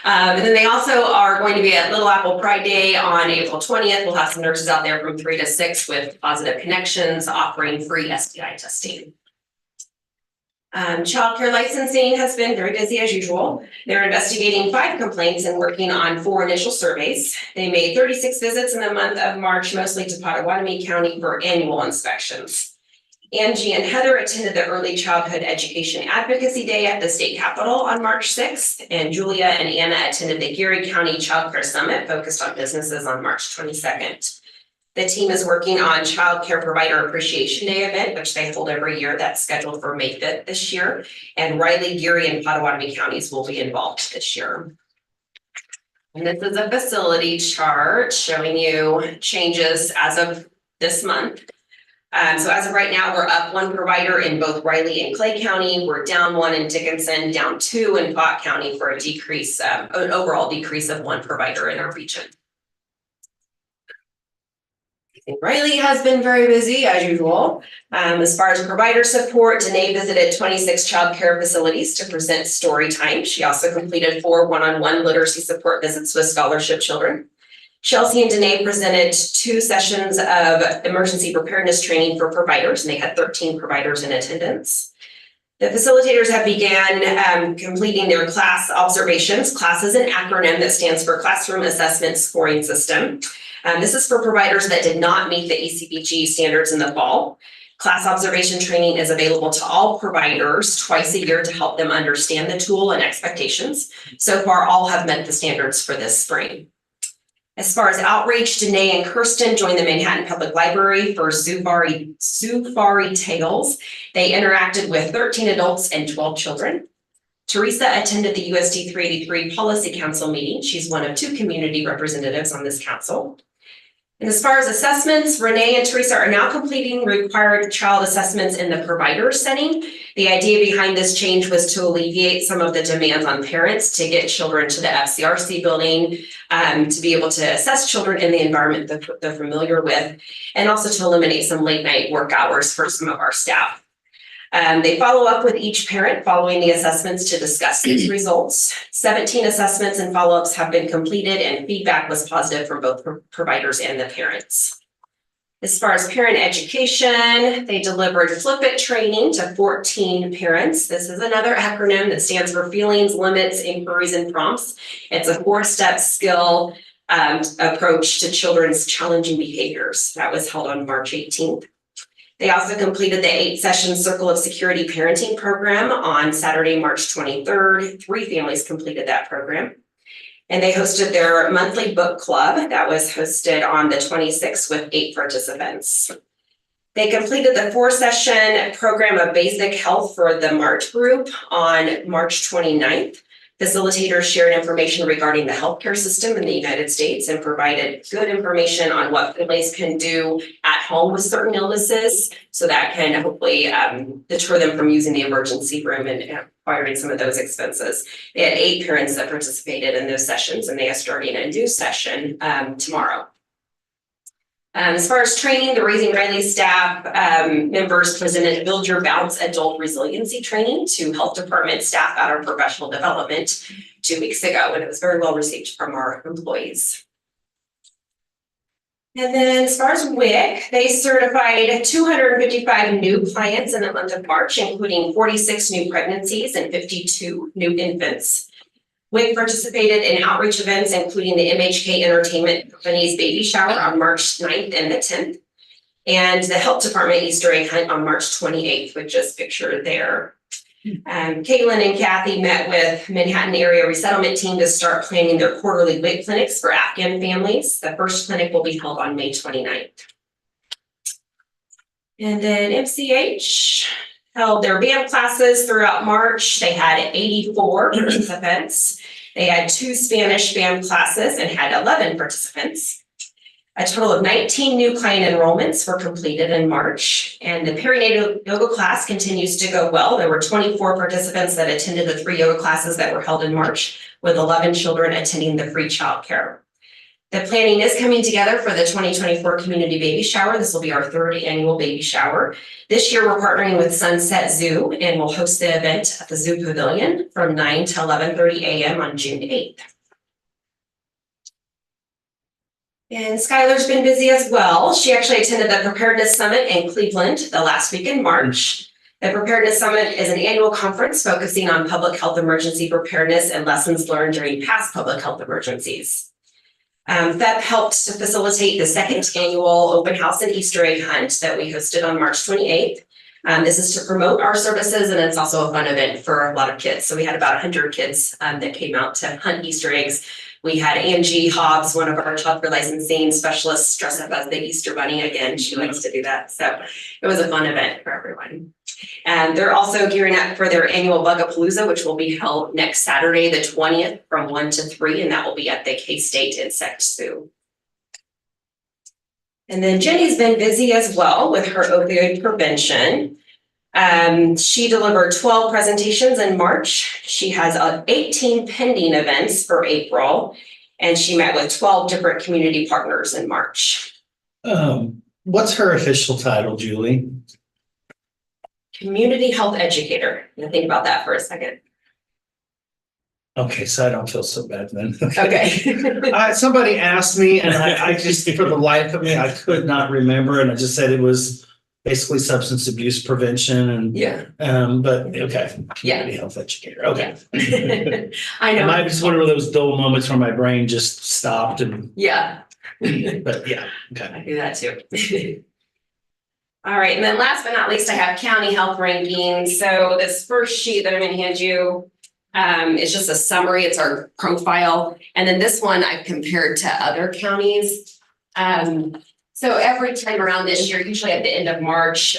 A: And then they also are going to be at Little Apple Pride Day on April 20th. We'll have some nurses out there from 3 to 6 with Positive Connections offering free STI testing. Childcare licensing has been very busy as usual. They're investigating 5 complaints and working on 4 initial surveys. They made 36 visits in the month of March, mostly to Pottawatomie County for annual inspections. Angie and Heather attended the Early Childhood Education Advocacy Day at the state capitol on March 6th, and Julia and Anna attended the Geary County Child Care Summit focused on businesses on March 22nd. The team is working on Child Care Provider Appreciation Day event, which they hold every year. That's scheduled for May 5th this year. And Riley, Geary, and Pottawatomie counties will be involved this year. And this is a facility chart showing you changes as of this month. So as of right now, we're up 1 provider in both Riley and Clay County. We're down 1 in Dickinson, down 2 in Fott County for a decrease, an overall decrease of 1 provider in our region. Riley has been very busy as usual. As far as provider support, Danae visited 26 child care facilities to present story time. She also completed 4 one-on-one literacy support visits with scholarship children. Chelsea and Danae presented 2 sessions of emergency preparedness training for providers, and they had 13 providers in attendance. The facilitators have began completing their class observations. CLASS is an acronym that stands for Classroom Assessment Scoring System. This is for providers that did not meet the ECBG standards in the fall. Class observation training is available to all providers twice a year to help them understand the tool and expectations. So far, all have met the standards for this spring. As far as outreach, Danae and Kirsten joined the Manhattan Public Library for Safari Tales. They interacted with 13 adults and 12 children. Teresa attended the USD 383 Policy Council meeting. She's one of 2 community representatives on this council. And as far as assessments, Renee and Teresa are now completing required child assessments in the provider setting. The idea behind this change was to alleviate some of the demands on parents to get children to the FCRC building, to be able to assess children in the environment that they're familiar with, and also to eliminate some late night work hours for some of our staff. They follow up with each parent following the assessments to discuss these results. 17 assessments and follow-ups have been completed, and feedback was positive from both providers and the parents. As far as parent education, they delivered Flip It training to 14 parents. This is another acronym that stands for Feelings, Limits, Inquiries, and Prompts. It's a 4-step skill approach to children's challenging behaviors. That was held on March 18th. They also completed the 8-session Circle of Security parenting program on Saturday, March 23rd. 3 families completed that program. And they hosted their monthly book club that was hosted on the 26th with 8 participants. They completed the 4-session program of basic health for the March group on March 29th. Facilitators shared information regarding the healthcare system in the United States and provided good information on what families can do at home with certain illnesses, so that can hopefully deter them from using the emergency room and acquiring some of those expenses. They had 8 parents that participated in those sessions, and they are starting a new session tomorrow. As far as training, the Raising Riley staff members presented Build Your Bounce Adult Resiliency Training to health department staff at our professional development 2 weeks ago, and it was very well received from our employees. And then as far as WIC, they certified 255 new clients in the month of March, including 46 new pregnancies and 52 new infants. WIC participated in outreach events, including the MHK Entertainment Company's baby shower on March 9th and the 10th, and the Health Department Easter egg hunt on March 28th, which is pictured there. Caitlin and Kathy met with Manhattan Area Resettlement Team to start planning their quarterly WIC clinics for Afghan families. The first clinic will be held on May 29th. And then MCH held their band classes throughout March. They had 84 participants. They had 2 Spanish band classes and had 11 participants. A total of 19 new client enrollments were completed in March, and the perinatal yoga class continues to go well. There were 24 participants that attended the 3 yoga classes that were held in March, with 11 children attending the free childcare. The planning is coming together for the 2024 community baby shower. This will be our 3rd annual baby shower. This year, we're partnering with Sunset Zoo, and we'll host the event at the Zoo Pavilion from 9 to 11:30 a.m. on June 8th. And Skylar's been busy as well. She actually attended the Preparedness Summit in Cleveland the last week in March. The Preparedness Summit is an annual conference focusing on public health emergency preparedness and lessons learned during past public health emergencies. That helped to facilitate the 2nd annual open house and Easter egg hunt that we hosted on March 28th. This is to promote our services, and it's also a fun event for a lot of kids. So we had about 100 kids that came out to hunt Easter eggs. We had Angie Hobbs, one of our childcare licensing specialists, dress up as the Easter Bunny again. She likes to do that. So it was a fun event for everyone. And they're also gearing up for their annual Bugapalooza, which will be held next Saturday, the 20th, from 1 to 3, and that will be at the K-State Insect Zoo. And then Jenny's been busy as well with her opioid prevention. She delivered 12 presentations in March. She has 18 pending events for April, and she met with 12 different community partners in March.
B: What's her official title, Julie?
A: Community health educator. I'm gonna think about that for a second.
B: Okay, so I don't feel so bad then.
A: Okay.
B: Somebody asked me, and I just, for the life of me, I could not remember, and I just said it was basically substance abuse prevention and
A: Yeah.
B: But okay.
A: Yeah.
B: Community health educator. Okay.
A: I know.
B: It might be just one of those dull moments where my brain just stopped and
A: Yeah.
B: but yeah,
A: I
B: okay.
A: do that too. All right, and then last but not least, I have county health rankings. So this first sheet that I'm gonna hand you is just a summary. It's our profile. And then this one I've compared to other counties. So every time around this year, usually at the end of March,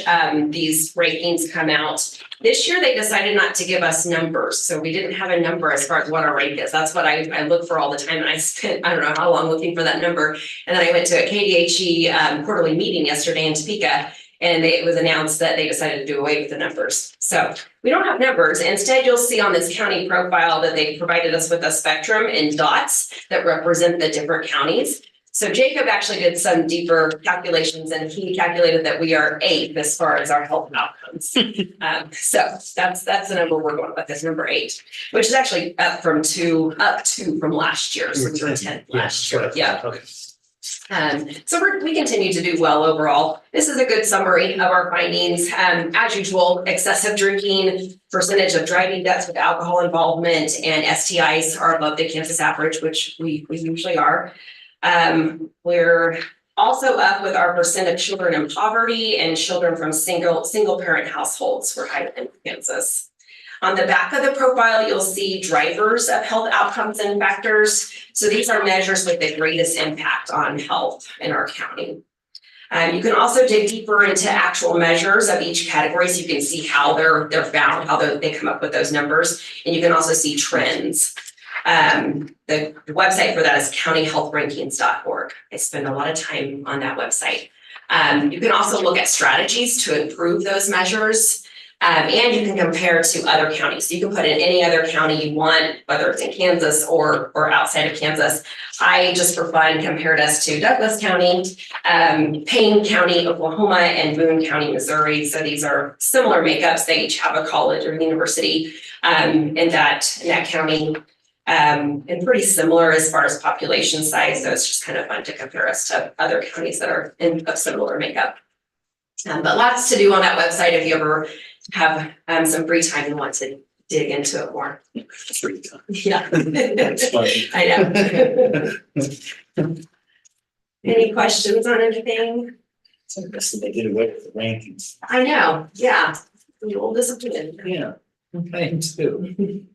A: these rankings come out. This year, they decided not to give us numbers, so we didn't have a number as far as what our rank is. That's what I look for all the time, and I spent, I don't know how long looking for that number. And then I went to a KDHE quarterly meeting yesterday in Topeka, and it was announced that they decided to do away with the numbers. So we don't have numbers. Instead, you'll see on this county profile that they provided us with a spectrum and dots that represent the different counties. So Jacob actually did some deeper calculations, and he calculated that we are 8 as far as our health outcomes. So that's the number we're going with, is number 8, which is actually up 2 from last year. So we were 10th last year. Yeah.
B: Okay.
A: So we continue to do well overall. This is a good summary of our findings. As usual, excessive drinking, percentage of driving deaths with alcohol involvement, and STIs are above the Kansas average, which we usually are. We're also up with our percent of children in poverty and children from single parent households. We're higher in Kansas. On the back of the profile, you'll see drivers of health outcomes and factors. So these are measures with the greatest impact on health in our county. You can also dig deeper into actual measures of each category, so you can see how they're found, how they come up with those numbers, and you can also see trends. The website for that is countyhealthrankings.org. I spend a lot of time on that website. You can also look at strategies to improve those measures. And you can compare to other counties. So you can put in any other county you want, whether it's in Kansas or outside of Kansas. I, just for fun, compared us to Douglas County, Payne County, Oklahoma, and Boone County, Missouri. So these are similar makeups. They each have a college or university in that county. And pretty similar as far as population size. So it's just kind of fun to compare us to other counties that are of similar makeup. But lots to do on that website if you ever have some free time and want to dig into it more.
B: Free time.
A: Yeah.
B: That's funny.
A: I know. Any questions on anything?
B: So I guess they did away with the rankings.
A: I know, yeah. A little disappointed.
B: Yeah, I too.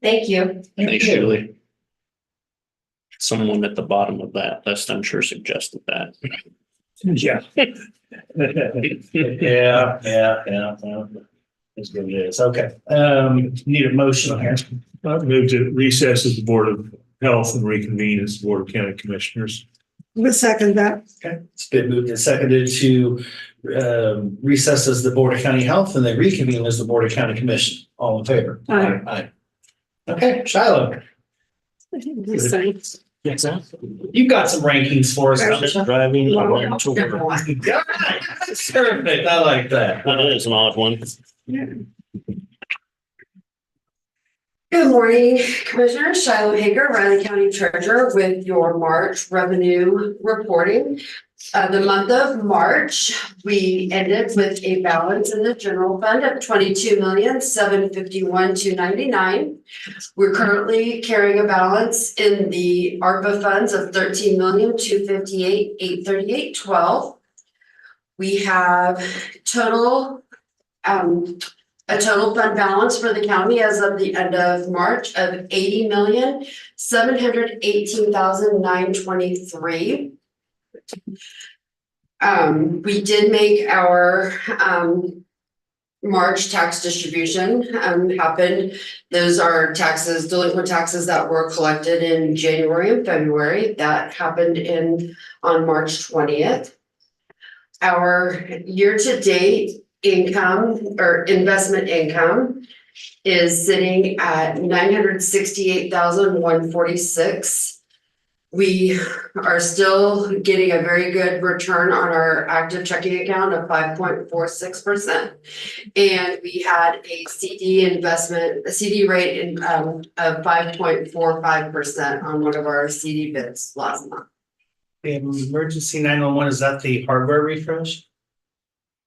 A: Thank you.
G: Thanks, Julie. Someone at the bottom of that list, I'm sure, suggested that.
C: Yeah.
B: Yeah. It's what it is. Okay. Need a motion here.
C: I move to recess as the Board of Health and reconvene as the Board of County Commissioners.
H: We'll second that.
B: Okay. It's been moved and seconded to recess as the Board of County Health and then reconvene as the Board of County Commission. All in favor?
H: Aye.
B: Aye. Okay, Shiloh,
G: Yes,
B: you got some rankings for us. don't you?
G: driving.
H: Wow.
G: around to work.
B: Perfect. I like that.
G: That is an odd one.
I: Good morning, Commissioners. Shiloh Hager, Riley County Treasurer, with your March revenue reporting. The month of March, we ended with a balance in the general fund of $22,751,299. We're currently carrying a balance in the ARPA funds of $13,258,838.12. We have a total fund balance for the county as of the end of March of $80,718,923. We did make our March tax distribution happen. Those are taxes, delinquent taxes that were collected in January and February. That happened on March 20th. Our year-to-date income or investment income is sitting at $968,146. We are still getting a very good return on our active checking account of 5.46%. And we had a CD rate of 5.45% on one of our CD bids last month.
B: The emergency 911, is that the hardware refresh?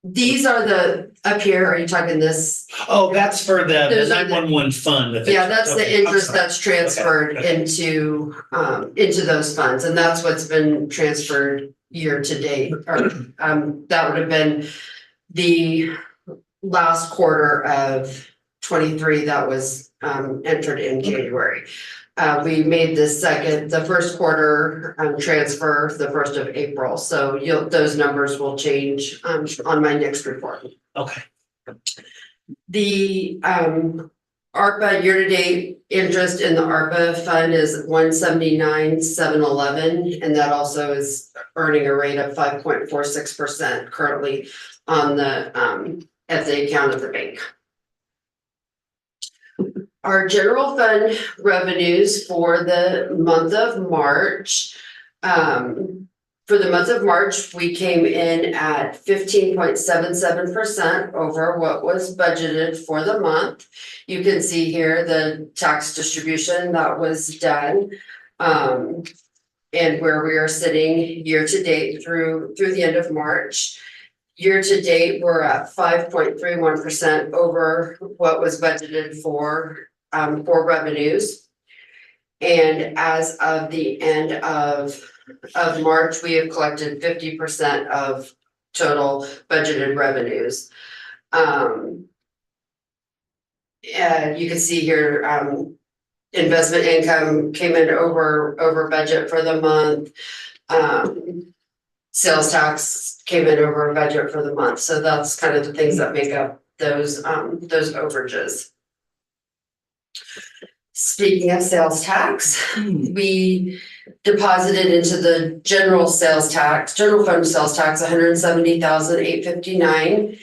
I: These are up here, are you talking this?
B: Oh, that's for the
I: Those are the-
B: 911 fund.
I: Yeah, that's the
B: Okay, I'm
I: interest
B: sorry.
I: that's transferred
B: Okay.
I: into those funds, and that's what's been transferred year to date. Or, that would have been the last quarter of 23 that was entered in January. We made the first quarter transfer the 1st of April, so those numbers will change on my next report.
B: Okay.
I: The ARPA year-to-date interest in the ARPA fund is 179,711, and that also is earning a rate of 5.46% currently on the at the account of the bank. Our general fund revenues for the month of March. We came in at 15.77% over what was budgeted for the month. You can see here the tax distribution that was done. And where we are sitting year to date through the end of March. Year to date, we're at 5.31% over what was budgeted for revenues. And as of the end of March, we have collected 50% of total budgeted revenues. And you can see here, investment income came in over budget for the month. Sales tax came in over budget for the month. So that's kind of the things that make up those overages. Speaking of sales tax, we deposited into the general fund sales tax, $170,859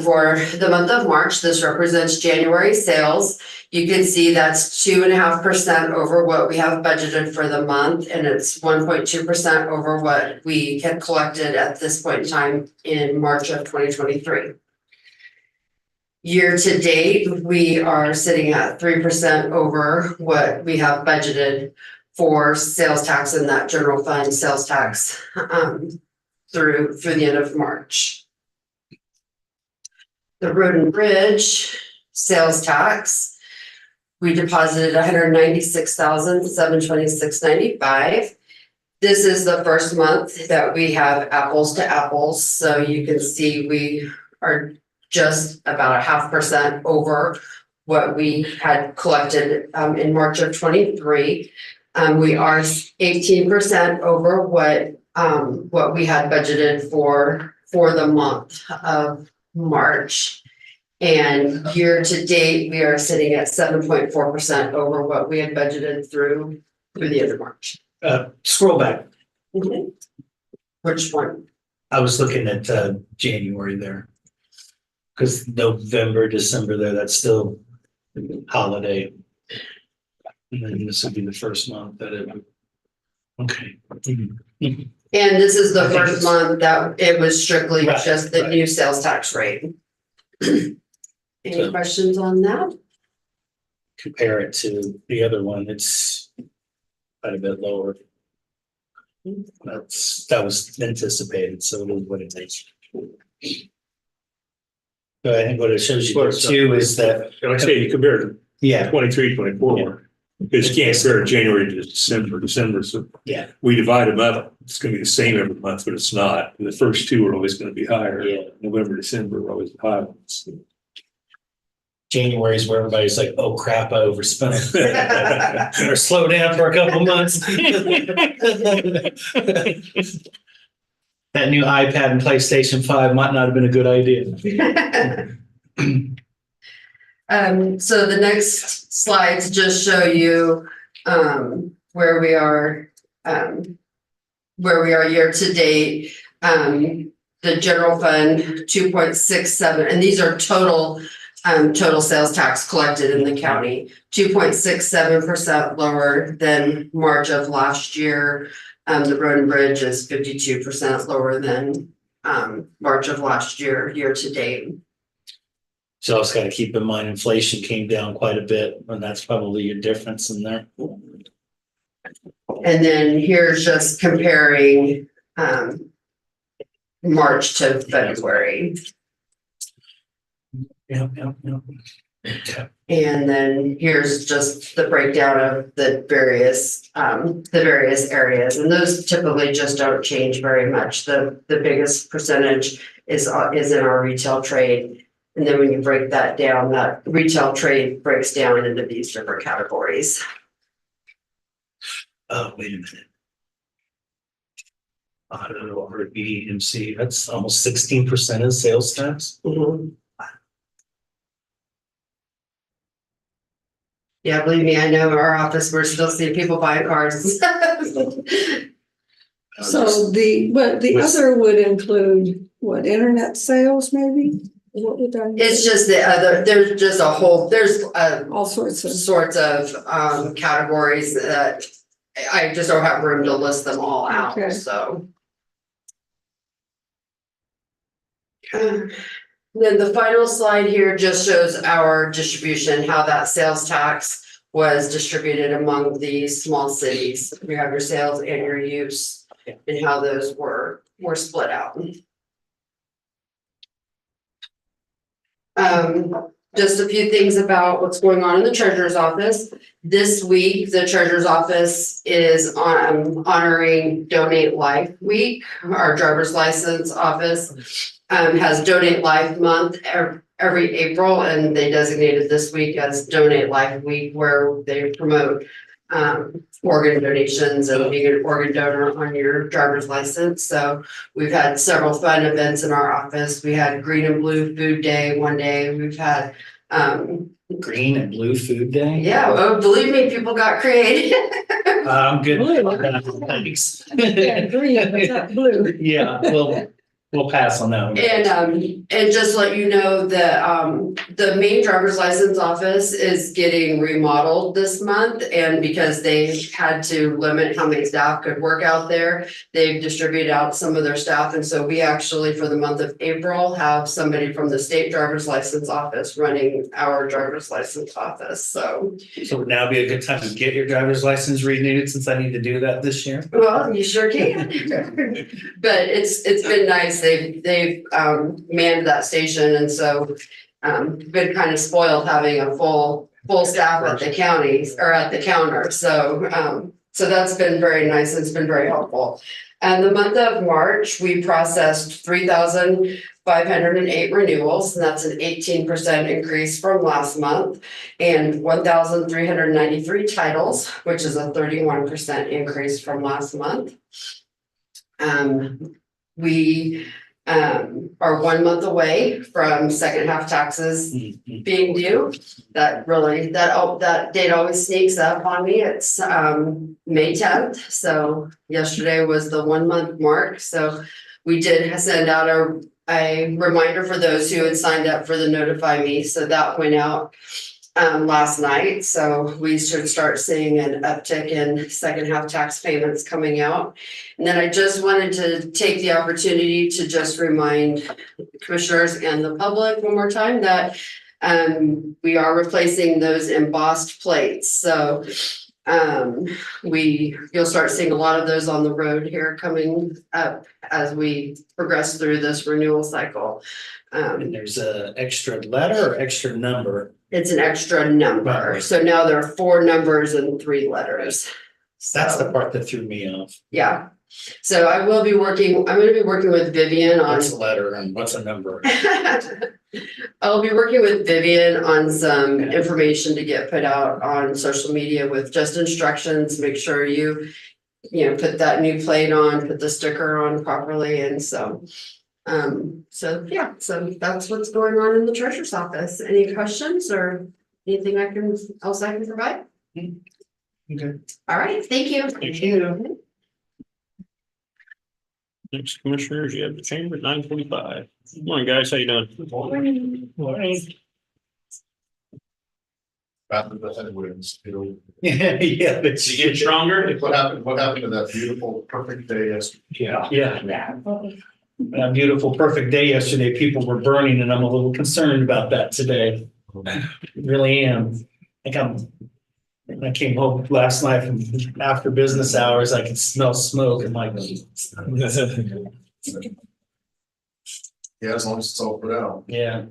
I: for the month of March. This represents January sales. You can see that's 2.5% over what we have budgeted for the month, and it's 1.2% over what we had collected at this point in time in March of 2023. Year to date, we are sitting at 3% over what we have budgeted for sales tax in that general fund sales tax through the end of March. The road and bridge sales tax, we deposited $196,726.95. This is the first month that we have apples to apples, so you can see we are just about 0.5% over what we had collected in March of 23. We are 18% over what we had budgeted for the month of March. And year to date, we are sitting at 7.4% over what we had budgeted through the end of March.
B: Scroll back.
I: Which one?
B: I was looking at January there. Because November, December there, that's still holiday. And then this would be the first month that it would. Okay.
I: And this is the first month that it was strictly
B: Right,
I: just the
B: right.
I: new sales tax rate. Any questions on that?
B: Compare it to the other one, it's quite a bit lower. That was anticipated, so it is what it is. But I think what it shows you there too is that,
C: Like I say, you compare it
B: yeah,
C: to 23, 24. Because you can't compare January to December. So
B: yeah,
C: we divide them up. It's going to be the same every month, but it's not. The first two are always going to be higher.
B: Yeah.
C: November, December are always the high ones.
B: January is where everybody's like, oh crap, I overspent. Better slow down for a couple months. That new iPad and PlayStation 5 might not have been a good idea.
I: So the next slides just show you where we are year to date. The general fund 2.67, and these are total sales tax collected in the county, 2.67% lower than March of last year. The road and bridge is 52% lower than March of last year, year to date.
B: So also got to keep in mind inflation came down quite a bit, and that's probably your difference in there.
I: And then here's just comparing March to February.
B: Yeah.
I: And then here's just the breakdown of the various areas, and those typically just don't change very much. The biggest percentage is in our retail trade, And then when you break that down, that retail trade breaks down into these different categories.
B: Oh, wait a minute. I don't know, BMC, that's almost 16% of sales tax.
I: Yeah, believe me, I know our office, we're still seeing people buying cars.
H: So the other would include what, internet sales maybe? What would that?
I: It's just the other, there's just a whole, there's
H: All sorts of.
I: categories that I just don't have room to list them all
H: Okay.
I: out, so. Then the final slide here just shows our distribution, how that sales tax was distributed among these small cities. You have your sales and your use and how those were split out. Just a few things about what's going on in the treasurer's office. This week, the treasurer's office is honoring Donate Life Week. Our driver's license office has Donate Life Month every April, and they designated this week as Donate Life Week, where they promote organ donations and being an organ donor on your driver's license. So we've had several fun events in our office. We had Green and Blue Food Day one day. We've had
B: Green and Blue Food Day?
I: yeah, oh, believe me, people got creative.
B: I'm good.
H: Blue.
B: Thanks.
H: Yeah, green, but not blue.
B: Yeah, we'll pass on that one.
I: And just let you know that the main driver's license office is getting remodeled this month. And because they had to limit how many staff could work out there, they've distributed out some of their staff. And so we actually, for the month of April, have somebody from the state driver's license office running our driver's license office, so.
B: So would now be a good time to get your driver's license renewed, since I need to do that this year?
I: Well, you sure can. But it's been nice. They've manned that station, and so been kind of spoiled having a full staff at the counties or at the counter. So that's been very nice. It's been very helpful. And the month of March, we processed 3,508 renewals, and that's an 18% increase from last month, and 1,393 titles, which is a 31% increase from last month. We are 1 month away from second half taxes being due. That date always sneaks up on me. It's May 10th. So yesterday was the 1 month mark. So we did send out a reminder for those who had signed up for the notify me. So that went out last night. So we should start seeing an uptick in second half tax payments coming out. And then I just wanted to take the opportunity to just remind commissioners and the public one more time that we are replacing those embossed plates. So you'll start seeing a lot of those on the road here coming up as we progress through this renewal cycle.
B: And there's a extra letter or extra number?
I: It's an extra number.
B: Right.
I: So now there are 4 numbers and 3 letters.
B: That's
I: So,
B: the part that threw me off.
I: yeah. So I'm going to be working with Vivian on.
B: What's a letter and what's a number?
I: I'll be working with Vivian on some information to get put out on social media with just instructions. Make sure you put that new plate on, put the sticker on properly, and so so that's what's going on in the treasurer's office. Any questions or anything else I can provide?
B: Okay.
I: All right, thank you.
B: Thank you.
G: Next commissioners, you have the chamber at 9:45. Good morning, guys. How you doing?
B: Morning.
J: Rather the headwinds,
B: Yeah, but
G: Did you get stronger?
J: what happened to that beautiful, perfect day yesterday?
B: Yeah. A beautiful, perfect day yesterday. People were burning, and I'm a little concerned about that today. Really am. When I came home last night from after business hours, I could smell smoke and like.
J: Yeah, as long as it's all put out.
B: Yeah.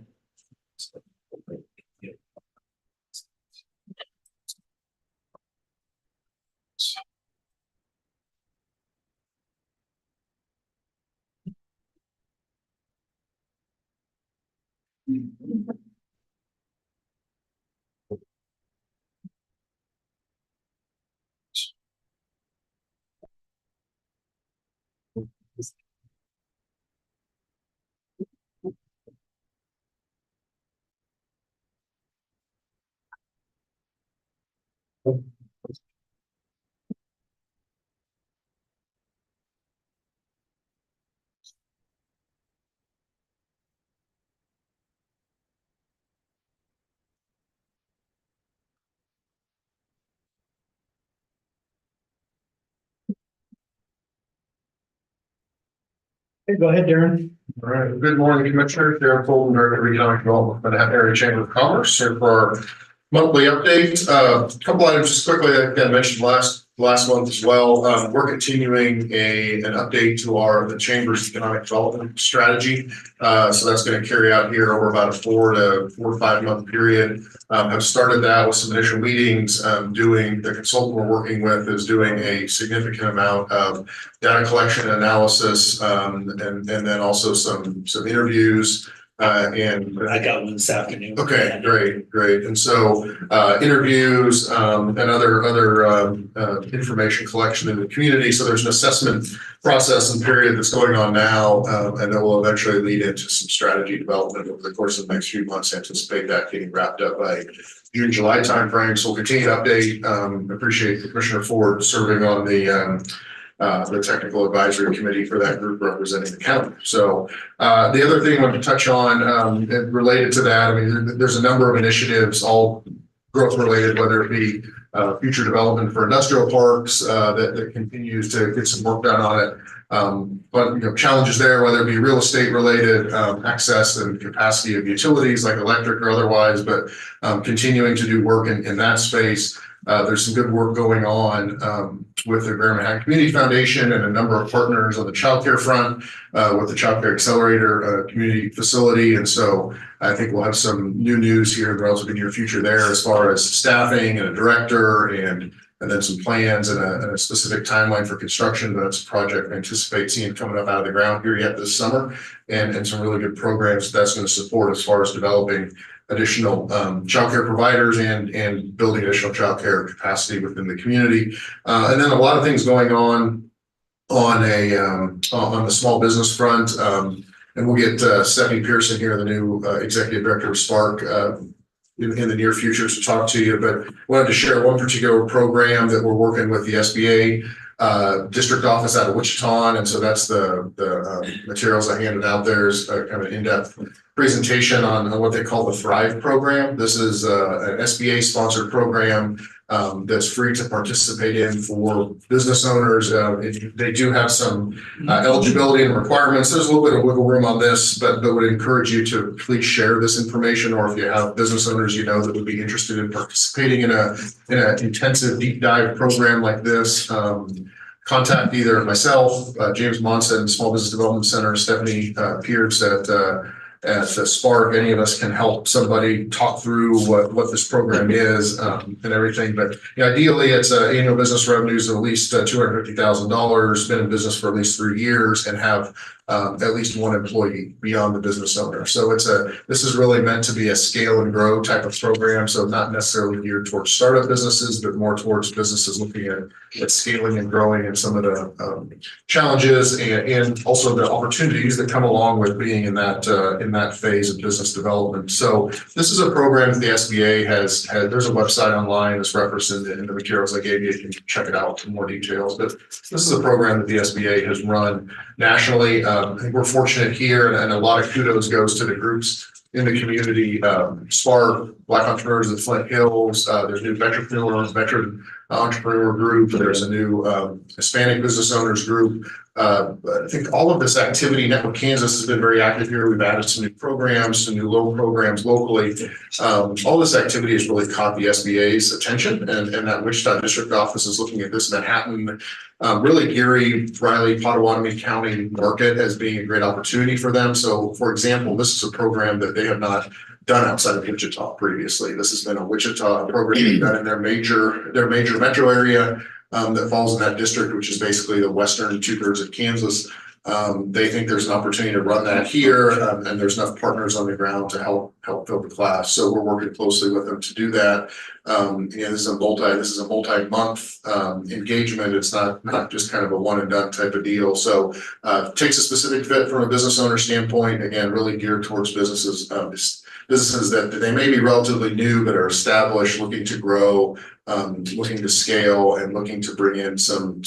B: Okay, go ahead, Darren.
J: All right, good morning, Commissioner. Darren Fulton, Director of Economic Development, Manhattan Area Chamber of Commerce, here for our monthly update. A couple items just quickly, I mentioned last month as well. We're continuing an update to the Chamber's economic development strategy. So that's going to carry out here over about a 4 to 5 month period. I've started that with some initial meetings. The consultant we're working with is doing a significant amount of data collection and analysis, and then also some interviews. And
B: I got one this afternoon.
J: okay, great. And so interviews and other information collection in the community. So there's an assessment process and period that's going on now, and that will eventually lead into some strategy development over the course of the next few months. I anticipate that getting wrapped up by June, July timeframe. So we'll continue to update. Appreciate Commissioner Ford serving on the technical advisory committee for that group representing the county. So the other thing I want to touch on related to that, I mean, there's a number of initiatives, all growth related, whether it be future development for industrial parks that continues to get some work done on it. But challenges there, whether it be real estate related, access and capacity of utilities like electric or otherwise, but continuing to do work in that space. There's some good work going on with the Grand Manhattan Community Foundation and a number of partners on the childcare front with the Childcare Accelerator community facility. And so I think we'll have some new news here in the relatively near future there as far as staffing and a director and then some plans and a specific timeline for construction. That's a project I anticipate seeing coming up out of the ground here yet this summer, and some really good programs that's going to support as far as developing additional childcare providers and building additional childcare capacity within the community. And then a lot of things going on the small business front. And we'll get Stephanie Pearson here, the new executive director of Spark, in the near future to talk to you. But wanted to share one particular program that we're working with the SBA district office out of Wichita. And so that's the materials I handed out there is kind of an in-depth presentation on what they call the Thrive program. This is an SBA sponsored program that's free to participate in for business owners. They do have some eligibility and requirements. There's a little bit of wiggle room on this, but would encourage you to please share this information, or if you have business owners that would be interested in participating in an intensive deep dive program like this. Contact either myself, James Monson, Small Business Development Center, Stephanie Pierce at Spark. Any of us can help somebody talk through what this program is and everything. But ideally, it's annual business revenues of at least $250,000, been in business for at least 3 years, and have at least one employee beyond the business owner. So this is really meant to be a scale and grow type of program. So not necessarily geared towards startup businesses, but more towards businesses looking at scaling and growing, and some of the challenges and also the opportunities that come along with being in that phase of business development. So this is a program that the SBA has had. There's a website online that's referenced in the materials I gave you. You can check it out for more details. But this is a program that the SBA has run nationally. I think we're fortunate here, and a lot of kudos goes to the groups in the community. Spark, Black Entrepreneurs of the Flint Hills. There's new veteran entrepreneur group. There's a new Hispanic business owners group. I think all of this activity, Network Kansas has been very active here. We've added some new programs, some new local programs locally. All this activity has really caught the SBA's attention, and that Wichita district office is looking at this Manhattan, really Erie, Riley, Potawatomi County market as being a great opportunity for them. So, for example, this is a program that they have not done outside of Wichita previously. This has been a Wichita program done in their major metro area that falls in that district, which is basically the western 2/3 of Kansas. They think there's an opportunity to run that here, and there's enough partners on the ground to help fill the class. So we're working closely with them to do that. This is a multi-month engagement. It's not just kind of a one and done type of deal. So takes a specific fit from a business owner standpoint. Again, really geared towards businesses that they may be relatively new but are established, looking to grow, looking to scale, and looking to bring in some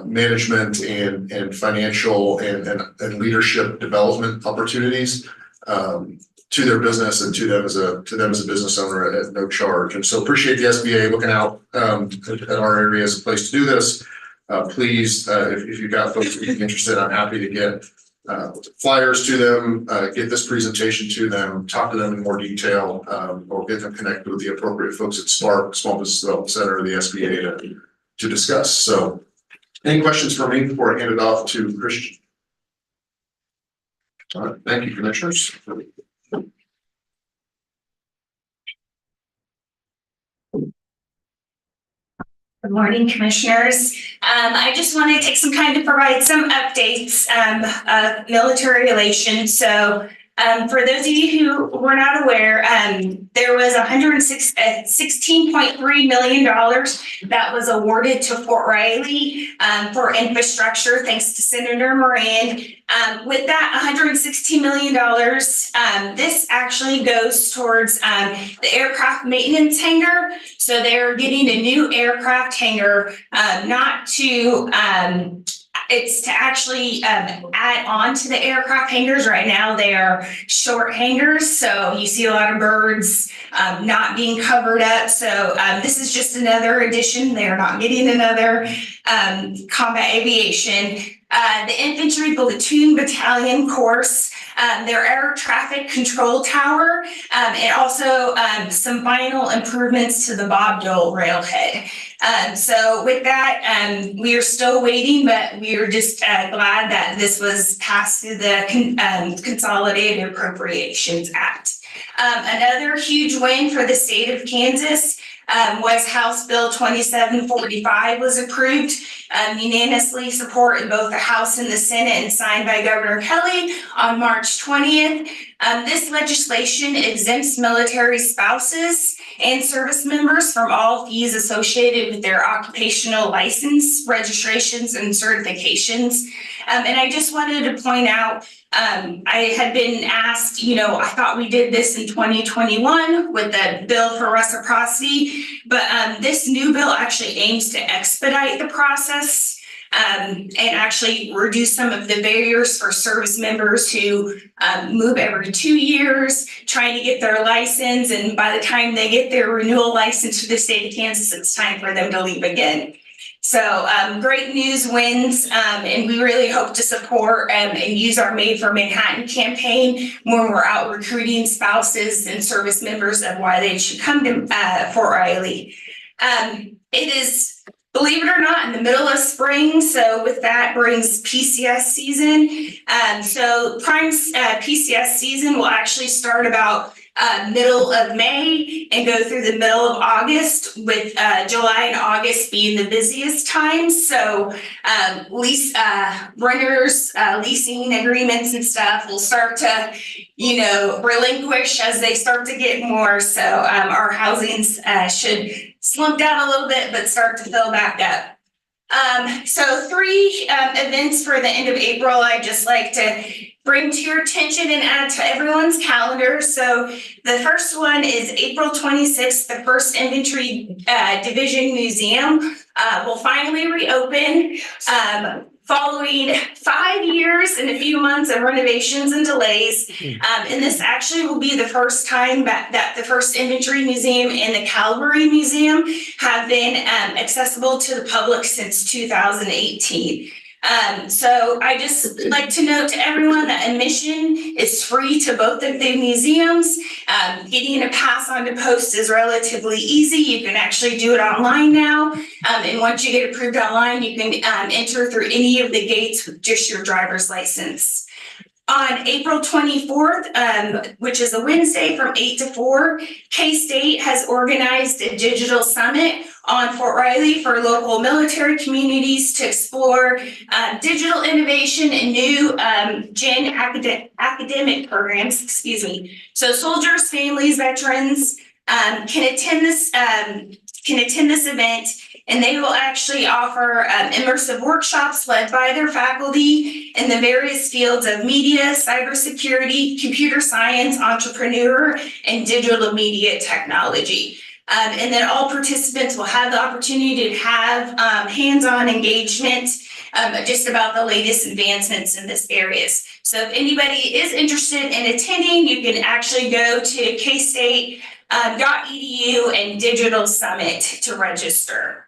J: management and financial and leadership development opportunities to their business and to them as a business owner at no charge. And so appreciate the SBA looking out at our area as a place to do this. Please, if you've got folks that are interested, I'm happy to get flyers to them, get this presentation to them, talk to them in more detail, or get them connected with the appropriate folks at Spark, Small Business Development Center, or the SBA to discuss. So any questions for me before I hand it off to Christian? All right, thank you, commissioners.
K: Good morning, commissioners. I just want to take some time to provide some updates of military relations. So for those of you who were not aware, there was $16.3 million that was awarded to Fort Riley for infrastructure, thanks to Senator Moran. With that $116 million, this actually goes towards the aircraft maintenance hangar. So they're getting a new aircraft hangar, it's to actually add on to the aircraft hangars. Right now they are short hangars, so you see a lot of birds not being covered up. So this is just another addition. They're not getting another combat aviation. The infantry platoon battalion course, their air traffic control tower, and also some final improvements to the Bob Dole railhead. So with that, we are still waiting, but we are just glad that this was passed through the Consolidated Appropriations Act. Another huge win for the state of Kansas was House Bill 2745 was approved, unanimously support in both the House and the Senate, and signed by Governor Kelly on March 20th. This legislation exempts military spouses and service members from all fees associated with their occupational license, registrations, and certifications. And I just wanted to point out, I had been asked, I thought we did this in 2021 with the bill for reciprocity, but this new bill actually aims to expedite the process and actually reduce some of the barriers for service members who move every 2 years, trying to get their license. And by the time they get their renewal license for the state of Kansas, it's time for them to leave again. So great news wins, and we really hope to support and use our Made for Manhattan campaign when we're out recruiting spouses and service members of why they should come to Fort Riley. It is, believe it or not, in the middle of spring, so with that brings PCS season. So prime PCS season will actually start about middle of May and go through the middle of August, with July and August being the busiest times. So renters, leasing agreements and stuff will start to, relinquish as they start to get more. So our housings should slump down a little bit, but start to fill back up. So 3 events for the end of April I'd just like to bring to your attention and add to everyone's calendar. So the first one is April 26th, the 1st Infantry Division Museum will finally reopen following 5 years and a few months of renovations and delays. And this actually will be the first time that the 1st Infantry Museum and the Cavalry Museum have been accessible to the public since 2018. So I just like to note to everyone that admission is free to both of the museums. Getting a pass on to post is relatively easy. You can actually do it online now. And once you get approved online, you can enter through any of the gates with just your driver's license. On April 24th, which is a Wednesday from 8 to 4, K-State has organized a digital summit on Fort Riley for local military communities to explore digital innovation and new academic programs, excuse me. So soldiers, families, veterans can attend this event, and they will actually offer immersive workshops led by their faculty in the various fields of media, cybersecurity, computer science, entrepreneur, and digital media technology. And then all participants will have the opportunity to have hands-on engagement just about the latest advancements in this areas. So if anybody is interested in attending, you can actually go to kstate.edu and Digital Summit to register.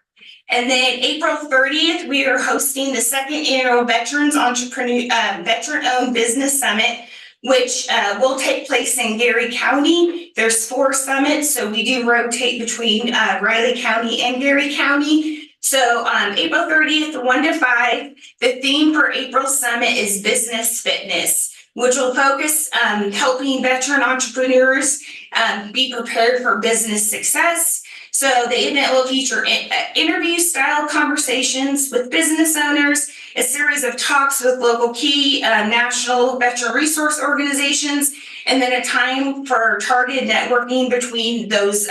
K: And then April 30th, we are hosting the second annual Veteran-Owned Business Summit, which will take place in Gary County. There's 4 summits, so we do rotate between Riley County and Gary County. So April 30th, 1 to 5, the theme for April Summit is Business Fitness, which will focus helping veteran entrepreneurs be prepared for business success. So the event will feature interview-style conversations with business owners, a series of talks with local key national veteran resource organizations, and then a time for targeted networking between those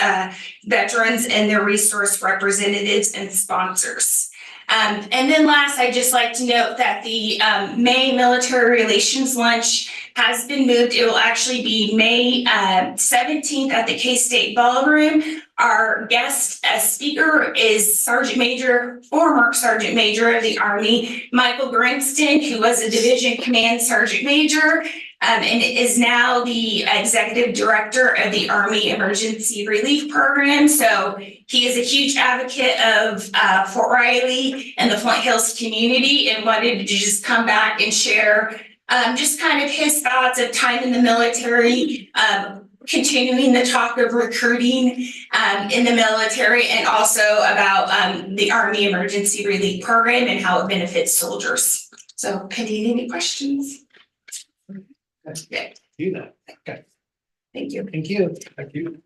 K: veterans and their resource representatives and sponsors. And then last, I'd just like to note that the May Military Relations Lunch has been moved. It will actually be May 17th at the K-State Ballroom. Our guest speaker is former Sergeant Major of the Army, Michael Grimston, who was a Division Command Sergeant Major and is now the Executive Director of the Army Emergency Relief Program. So he is a huge advocate of Fort Riley and the Flint Hills community, and wanted to just come back and share just kind of his thoughts of time in the military, continuing the talk of recruiting in the military, and also about the Army Emergency Relief Program and how it benefits soldiers. So, any questions?
B: Okay. Do that. Okay.
K: Thank you.
B: Thank you. Thank you.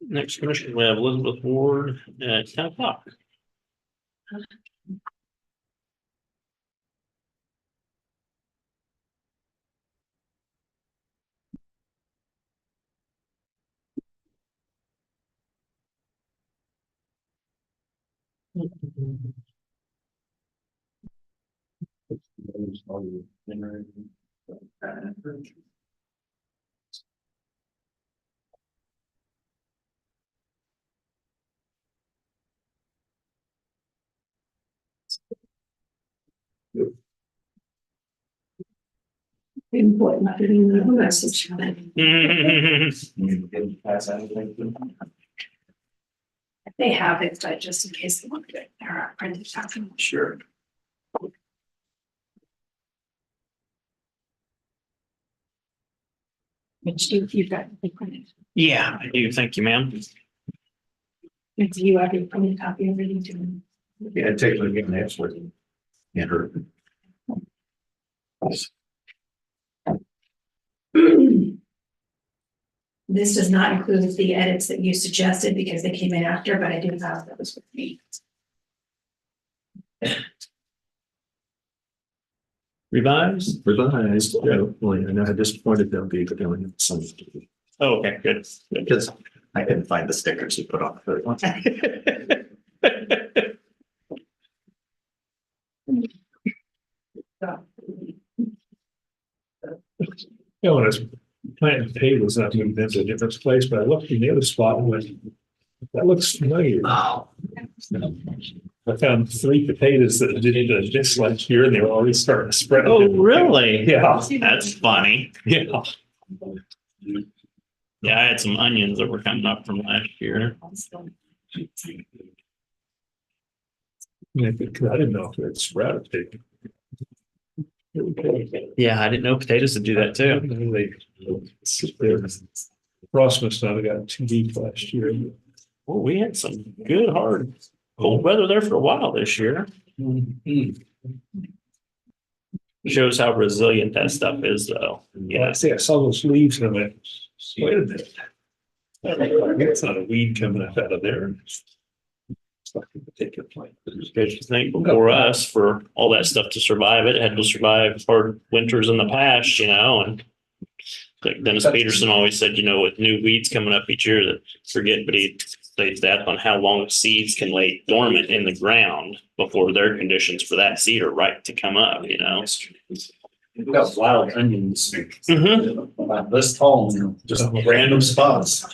G: Next commission, we have Elizabeth Ward at 10 o'clock.
H: Important, getting the message. They have it, but just in case they want to get their printed out.
B: Sure.
H: Which you've got the printed.
G: Yeah, I do. Thank you, ma'am.
H: Do you have a printed copy of it? Doing?
F: Yeah, take a look at that for you. And her.
L: This does not include the edits that you suggested because they came in after, but I do have those with me.
G: Revised?
C: Revised, yeah, well, I know how disappointed they'll be, but they only have some.
G: Oh, okay, good.
F: Because I couldn't find the stickers you put on the third one.
C: Yeah, when I was planting potatoes, I moved into a different place, but I looked in the other spot and went, that looks familiar.
F: Oh.
C: I found 3 potatoes that did this last year and they were already starting to spread.
G: Oh, really?
C: Yeah.
G: That's funny.
C: Yeah.
G: Yeah, I had some onions that were coming up from last year.
C: Yeah, because I didn't know if it sprouted big.
G: Yeah, I didn't know potatoes would do that too.
C: Frost must not have gotten too deep last year.
G: Well, we had some good, hard, cold weather there for a while this year. Shows how resilient that stuff is though.
C: Yeah, I see, I saw those leaves and I went, wait a minute. It's not a weed coming up out of there. It's like a particular plant.
G: Because you think before us, for all that stuff to survive, it had to survive hard winters in the past, and like Dennis Peterson always said, with new weeds coming up each year that forget, but he states that on how long seeds can lay dormant in the ground before their conditions for that seed are right to come up,
B: We've got wild onions.
G: Mhm.
B: About this tall, just random spots.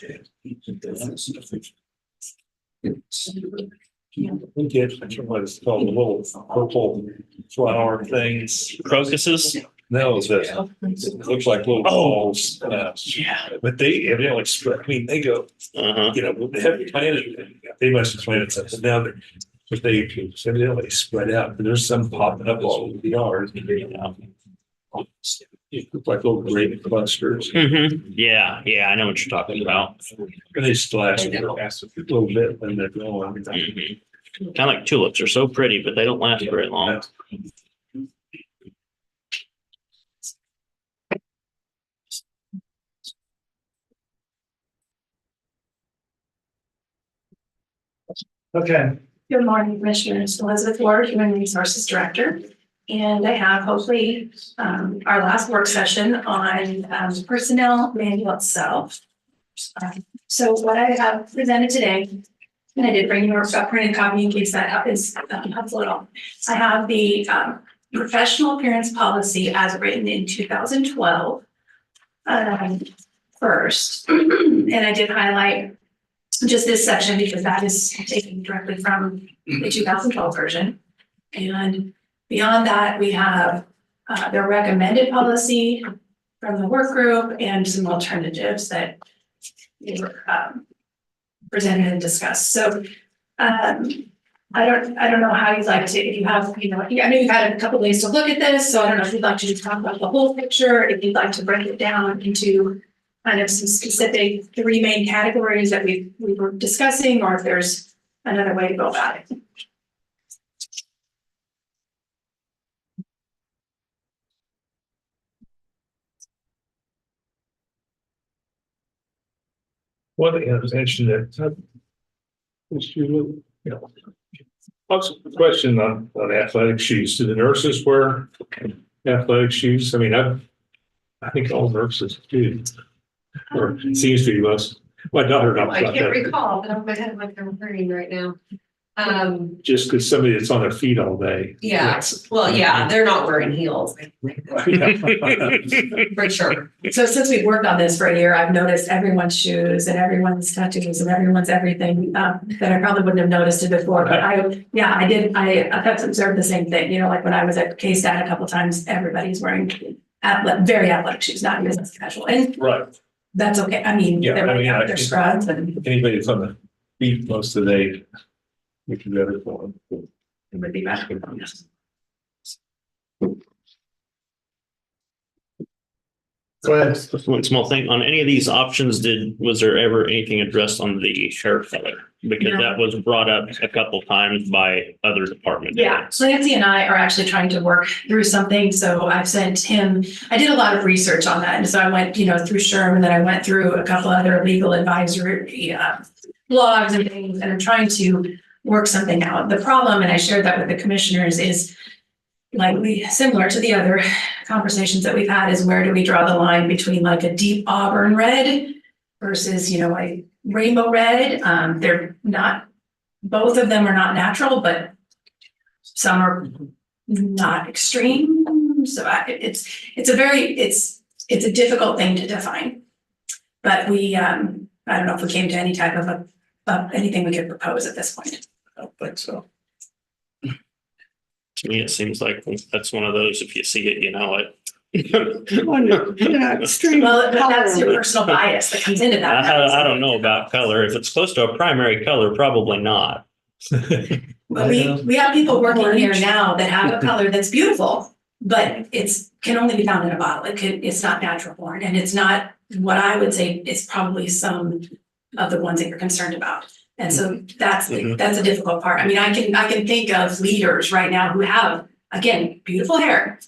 C: We get, what it's called, the little purple flower things.
G: Crocuses.
C: No, it looks like little balls.
G: Yeah.
C: But they evidently spread, they go,
G: Uh-huh.
C: they have planted, they must have planted something now, but they evidently spread out, but there's some popping up all over the yard. It look like little grape clusters,
G: Yeah, I know what you're talking about.
C: and they splash a little bit when they're growing.
G: Kind of like tulips. They're so pretty, but they don't last very long.
B: Okay.
L: Good morning, Commissioners. Elizabeth Ward, Human Resources Director. And I have hopefully our last work session on personnel manual itself. So what I have presented today, and I did bring you a printed copy in case that is helpful at all. I have the professional appearance policy as written in 2012 first. And I did highlight just this section because that is taken directly from the 2012 version. And beyond that, we have the recommended policy from the work group and some alternatives that were presented and discussed. So I don't know how you'd like to, if you have, I know you've had a couple days to look at this, so I don't know if you'd like to just talk about the whole picture, if you'd like to break it down into kind of some specific three main categories that we were discussing, or if there's another way to go about it.
C: One thing I was mentioned that, lots of question on athletic shoes. Do the nurses wear athletic shoes? I mean, I think all nurses do. Or it seems to be most, my daughter.
M: I can't recall, but I'm my head like I'm hurting right now.
C: Just because somebody that's on their feet all day.
A: Well, yeah, they're not wearing heels. For sure.
L: So since we've worked on this for a year, I've noticed everyone's shoes and everyone's tattoos and everyone's everything that I probably wouldn't have noticed it before. But I have observed the same thing. Like when I was at K-Stat a couple times, everybody's wearing very athletic shoes, not business casual. And
C: right.
L: That's okay. I mean, they're scrubs and
C: anybody that's on the feet most of the day, we can better for them.
L: it would be better.
B: Go ahead.
G: Just one small thing on any of these options, was there ever anything addressed on the hair color? Because that was brought up a couple times by other departments.
L: Yeah, so Nancy and I are actually trying to work through something. So I've sent him, I did a lot of research on that. And so I went, through SHRM, and then I went through a couple other legal advisory blogs and things, and I'm trying to work something out. The problem, and I shared that with the commissioners, is similar to the other conversations that we've had, is where do we draw the line between like a deep auburn red versus, a rainbow red. They're not, both of them are not natural, but some are not extreme. So it's a difficult thing to define. But we, I don't know if we came to any type of anything we could propose at this point.
C: I don't think so.
G: To me, it seems like that's one of those, if you see it, you know it.
H: Extreme.
L: Well, that's your personal bias that comes into that.
G: I don't know about color. If it's close to a primary color, probably not.
L: But we have people working here now that have a color that's beautiful, but can only be found in a bottle. It's not natural born, and it's not what I would say is probably some of the ones that you're concerned about. And so that's a difficult part. I mean, I can think of leaders right now who have, again, beautiful hair,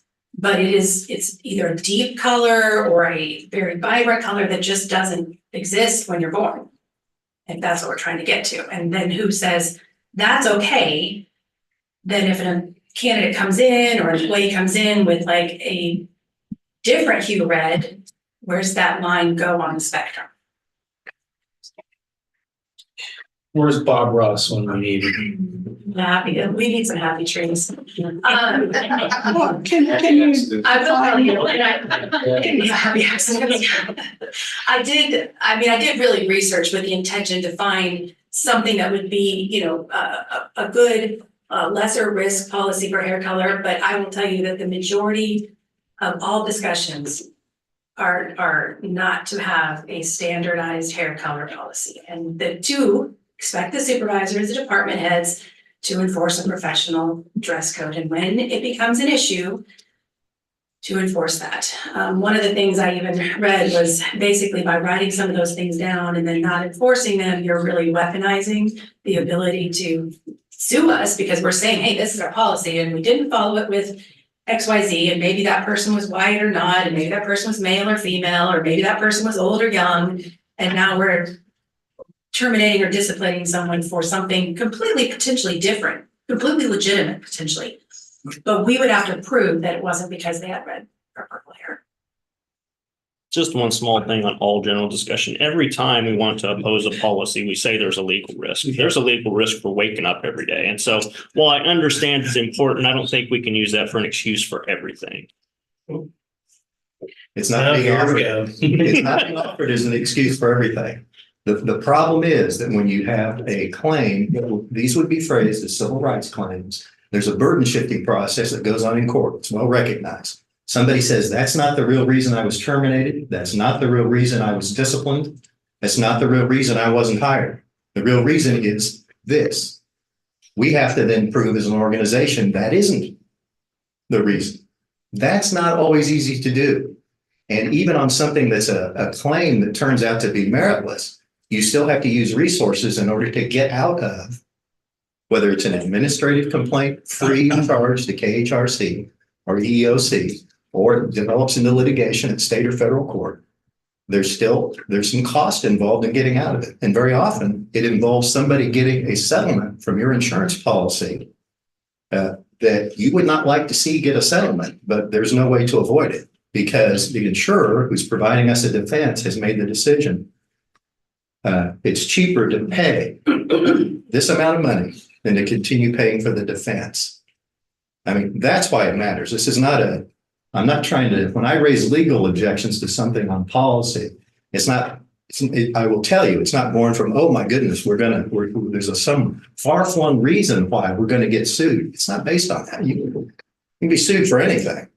L: But it's either a deep color or a very vibrant color that just doesn't exist when you're born. If that's what we're trying to get to. And then who says that's okay? Then if a candidate comes in or an employee comes in with like a different hue red, where's that line go on the spectrum?
B: Where's Bob Ross when we need him?
L: Happy, we need some happy trees.
H: Well, can you?
L: I will tell you, and I did really research with the intention to find something that would be, a good, lesser risk policy for hair color, but I will tell you that the majority of all discussions are not to have a standardized hair color policy, and the two expect the supervisors, the department heads to enforce a professional dress code, and when it becomes an issue, to enforce that. One of the things I even read was basically by writing some of those things down and then not enforcing them, you're really weaponizing the ability to sue us because we're saying, hey, this is our policy and we didn't follow it with XYZ, and maybe that person was white or not, and maybe that person was male or female, or maybe that person was old or young, and now we're terminating or disciplining someone for something completely potentially different, completely legitimate potentially. But we would have to prove that it wasn't because they had red or purple hair.
G: Just one small thing on all general discussion. Every time we want to oppose a policy, we say there's a legal risk. There's a legal risk for waking up every day. And so while I understand it's important, I don't think we can use that for an excuse for everything.
F: It's not being offered. It's not being offered as an excuse for everything. The problem is that when you have a claim, these would be phrased as civil rights claims. There's a burden shifting process that goes on in court. It's well recognized. Somebody says, that's not the real reason I was terminated. That's not the real reason I was disciplined. That's not the real reason I wasn't hired. The real reason is this. We have to then prove as an organization that isn't the reason. That's not always easy to do. And even on something that's a claim that turns out to be meritless, you still have to use resources in order to get out of, whether it's an administrative complaint free of charge to KHRC or EEOC, or it develops into litigation at state or federal court. There's some cost involved in getting out of it. And very often it involves somebody getting a settlement from your insurance policy that you would not like to see get a settlement, but there's no way to avoid it because the insurer who's providing us a defense has made the decision. It's cheaper to pay this amount of money than to continue paying for the defense. I mean, that's why it matters. This is not I'm not trying to, when I raise legal objections to something on policy, I will tell you, it's not born from, oh my goodness, there's some far-flung reason why we're going to get sued. It's not based on that. You can be sued for anything.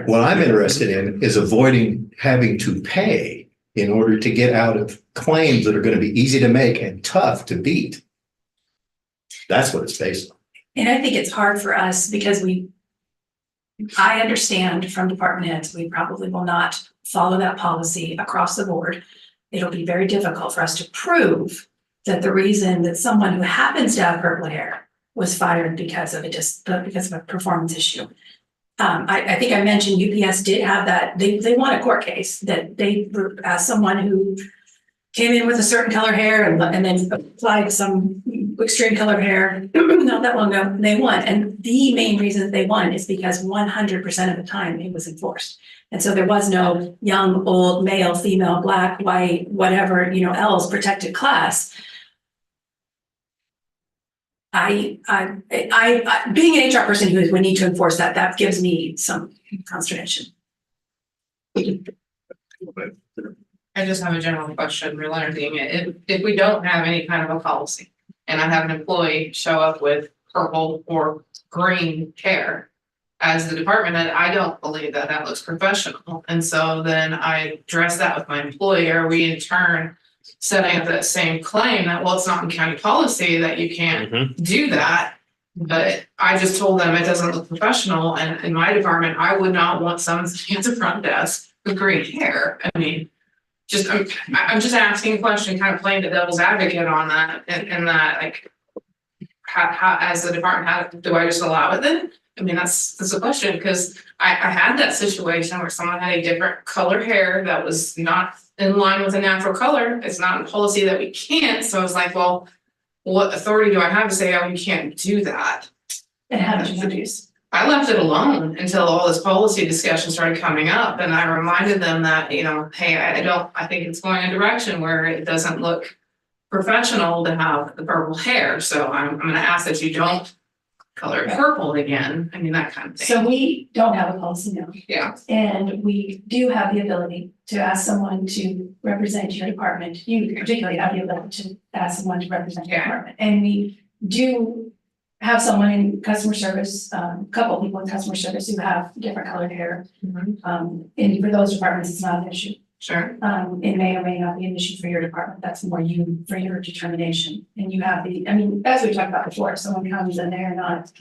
F: What I'm interested in is avoiding having to pay in order to get out of claims that are going to be easy to make and tough to beat. That's what it's based on.
L: And I think it's hard for us because I understand from department heads, we probably will not follow that policy across the board. It'll be very difficult for us to prove that the reason that someone who happens to have purple hair was fired because of a performance issue. I think I mentioned UPS did have that. They won a court case that they were someone who came in with a certain color hair and then applied some extreme color hair not that long ago. They won. And the main reason they won is because 100% of the time it was enforced. And so there was no young, old, male, female, black, white, whatever, else protected class. I being an HR person who would need to enforce that gives me some consternation.
M: I just have a general question relating it. If we don't have any kind of a policy and I have an employee show up with purple or green hair as the department head, I don't believe that looks professional. And so then I address that with my employer. We in turn setting up that same claim that, well, it's not in county policy that you can't do that. But I just told them it doesn't look professional. And in my department, I would not want someone sitting at the front desk with green hair. I mean, I'm just asking a question, kind of playing the devil's advocate on that, and that, like, how, as the department, how, do I just allow it then? I mean, that's a question, because I had that situation where someone had a different color hair that was not in line with a natural color. It's not in policy that we can't, so I was like, well, what authority do I have to say, oh, you can't do that?
L: And how did you introduce?
M: I left it alone until all this policy discussion started coming up, and I reminded them that, you know, hey, I think it's going a direction where it doesn't look professional to have the purple hair, so I'm gonna ask that you don't color it purple again, I mean, that kind of thing.
L: So we don't have a policy now.
M: Yeah,
L: And we do have the ability to ask someone to represent your department. You particularly have the ability to ask someone to represent your
M: Yeah.
L: department. And we do have someone in customer service, a couple people in customer service who have different colored hair. And for those departments, it's not an issue.
M: sure,
L: It may or may not be an issue for your department. That's more you, for your determination. And you have the, I mean, as we talked about before, if someone comes and they're not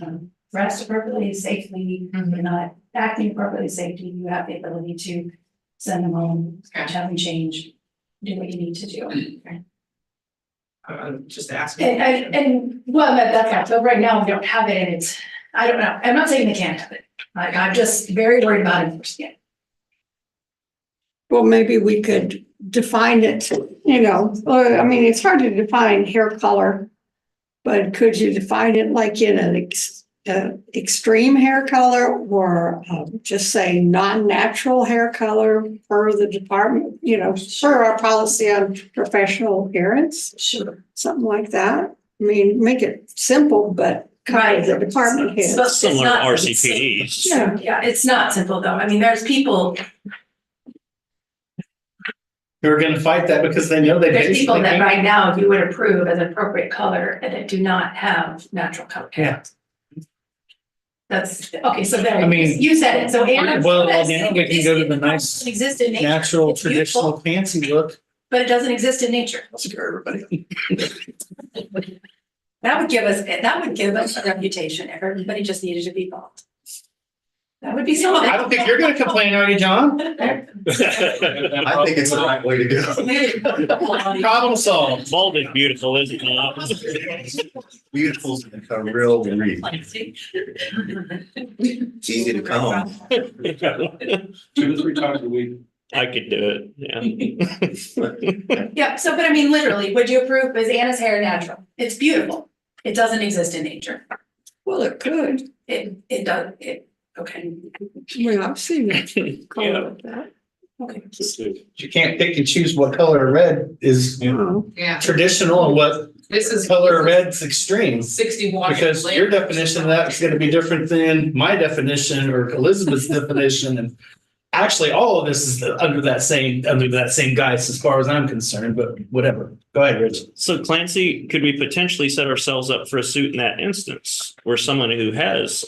L: dressed appropriately, safely, they're not acting appropriately, safety, you have the ability to send them home,
M: Okay.
L: have them change, do what you need to do.
M: I'm just asking.
L: And well, that's not, so right now we don't have it and it's, I don't know, I'm not saying they can't have it. I'm just very worried about enforcing it.
H: Well, maybe we could define it, you know, or, I mean, it's hard to define hair color. But could you define it like in an extreme hair color or just say non-natural hair color per the department, you know, for our policy on professional appearance?
L: Sure.
H: Something like that. I mean, make it simple, but cover the department head.
L: But it's
G: Similar to
L: not-
G: RCPDs.
H: Yeah.
L: Yeah, it's not simple though. I mean, there's people
B: They're gonna fight that because they know they
L: There's people
B: basically
L: that
B: can't.
L: right now you would approve as appropriate color and that do not have natural color.
B: Yeah.
L: That's, okay, so there,
B: I mean-
L: you said it, so Anna.
B: Well, now we can go to the nice,
L: Doesn't exist in nature.
B: natural,
L: It's beautiful,
B: traditional, fancy look.
L: but it doesn't exist in nature.
B: Scare everybody.
L: That would give us a reputation if everybody just needed to be bald. That would be something.
B: I don't think you're gonna complain, are you, John?
F: I think it's the right way to go.
B: Problem solved.
G: Bald is beautiful, isn't it?
F: Beautiful, a real read. It's easy to comb.
C: 2 to 3 times a week.
G: I could do it, yeah.
L: Yeah, so, but I mean, literally, would you approve, is Anna's hair natural? It's beautiful. It doesn't exist in nature.
H: Well, it could.
L: It does, okay.
H: Well, I've seen it. Color like that.
L: Okay.
B: You can't pick and choose what color red is, you know,
M: Yeah,
B: traditional and what
M: this is.
B: color red's extreme.
M: 61.
B: Because your definition of that is gonna be different than my definition or Elizabeth's definition. And actually, all of this is under that same guise as far as I'm concerned, but whatever. Go ahead, Rich.
G: So Clancy, could we potentially set ourselves up for a suit in that instance where someone who has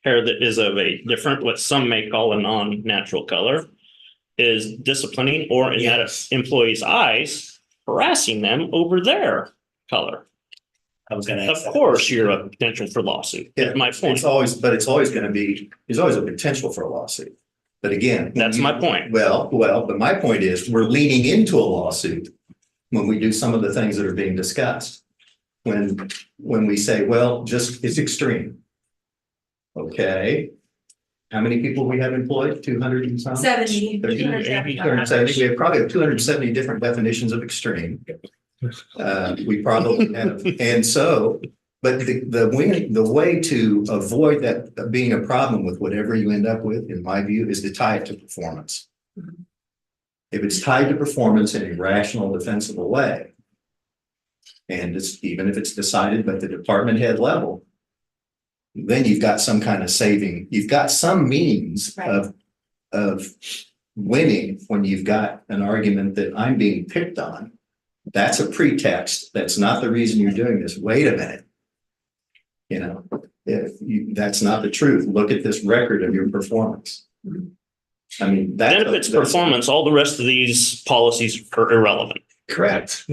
G: hair that is of a different, what some may call a non-natural color, is disciplining or in that employee's eyes, harassing them over their color?
B: I was gonna
G: Of
B: ask that.
G: course, you're a potential for lawsuit.
F: Yeah,
G: That's my point.
F: it's always gonna be, there's always a potential for a lawsuit. But again.
G: That's my point.
F: Well, but my point is, we're leaning into a lawsuit when we do some of the things that are being discussed. When we say, well, just, it's extreme. Okay. How many people we have employed? 200 and some?
L: 70.
F: 270. We have probably 270 different definitions of extreme. We probably have, and so, but the way to avoid that being a problem with whatever you end up with, in my view, is to tie it to performance. If it's tied to performance in a rational, defensible way, and it's even if it's decided by the department head level, then you've got some kind of saving. You've got some means of winning when you've got an argument that I'm being picked on. That's a pretext. That's not the reason you're doing this. Wait a minute. You know, that's not the truth. Look at this record of your performance. I mean,
G: Then if it's performance, all the rest of these policies are irrelevant.
F: Correct.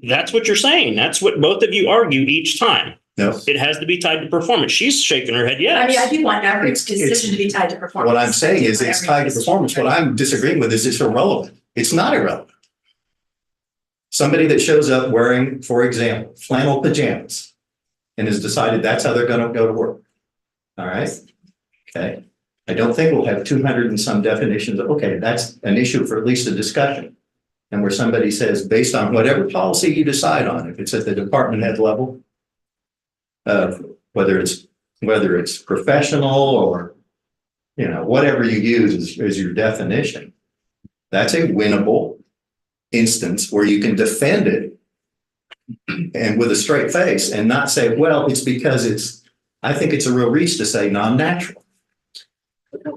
G: That's what you're saying. That's what both of you argue each time.
F: No.
G: It has to be tied to performance. She's shaking her head, yes.
L: I mean, I do want every
F: It's-
L: decision to be tied to performance.
F: What I'm saying is it's tied to performance. What I'm disagreeing with is it's irrelevant. It's not irrelevant. Somebody that shows up wearing, for example, flannel pajamas and has decided that's how they're gonna go to work. All right? Okay, I don't think we'll have 200 and some definitions. Okay, that's an issue for at least a discussion. And where somebody says, based on whatever policy you decide on, if it's at the department head level, whether it's professional or, you know, whatever you use as your definition, that's a winnable instance where you can defend it and with a straight face and not say, well, it's because I think it's a real reach to say non-natural.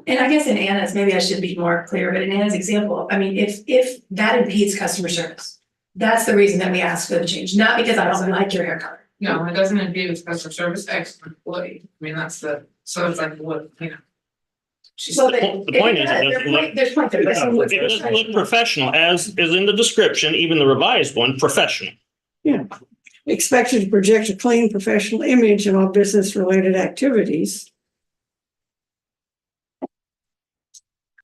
L: And I guess in Anna's, maybe I should be more clear, but in Anna's example, I mean, if that impedes customer service, that's the reason that we ask for the change, not because I don't like your hair color.
M: No, it doesn't impede with customer service, excellent employee. I mean, so it's like, what, you know.
L: Well,
G: The point is,
L: there's point there.
G: it doesn't look professional, as is in the description, even the revised one, professional.
H: Expected to project a clean professional image in all business-related activities.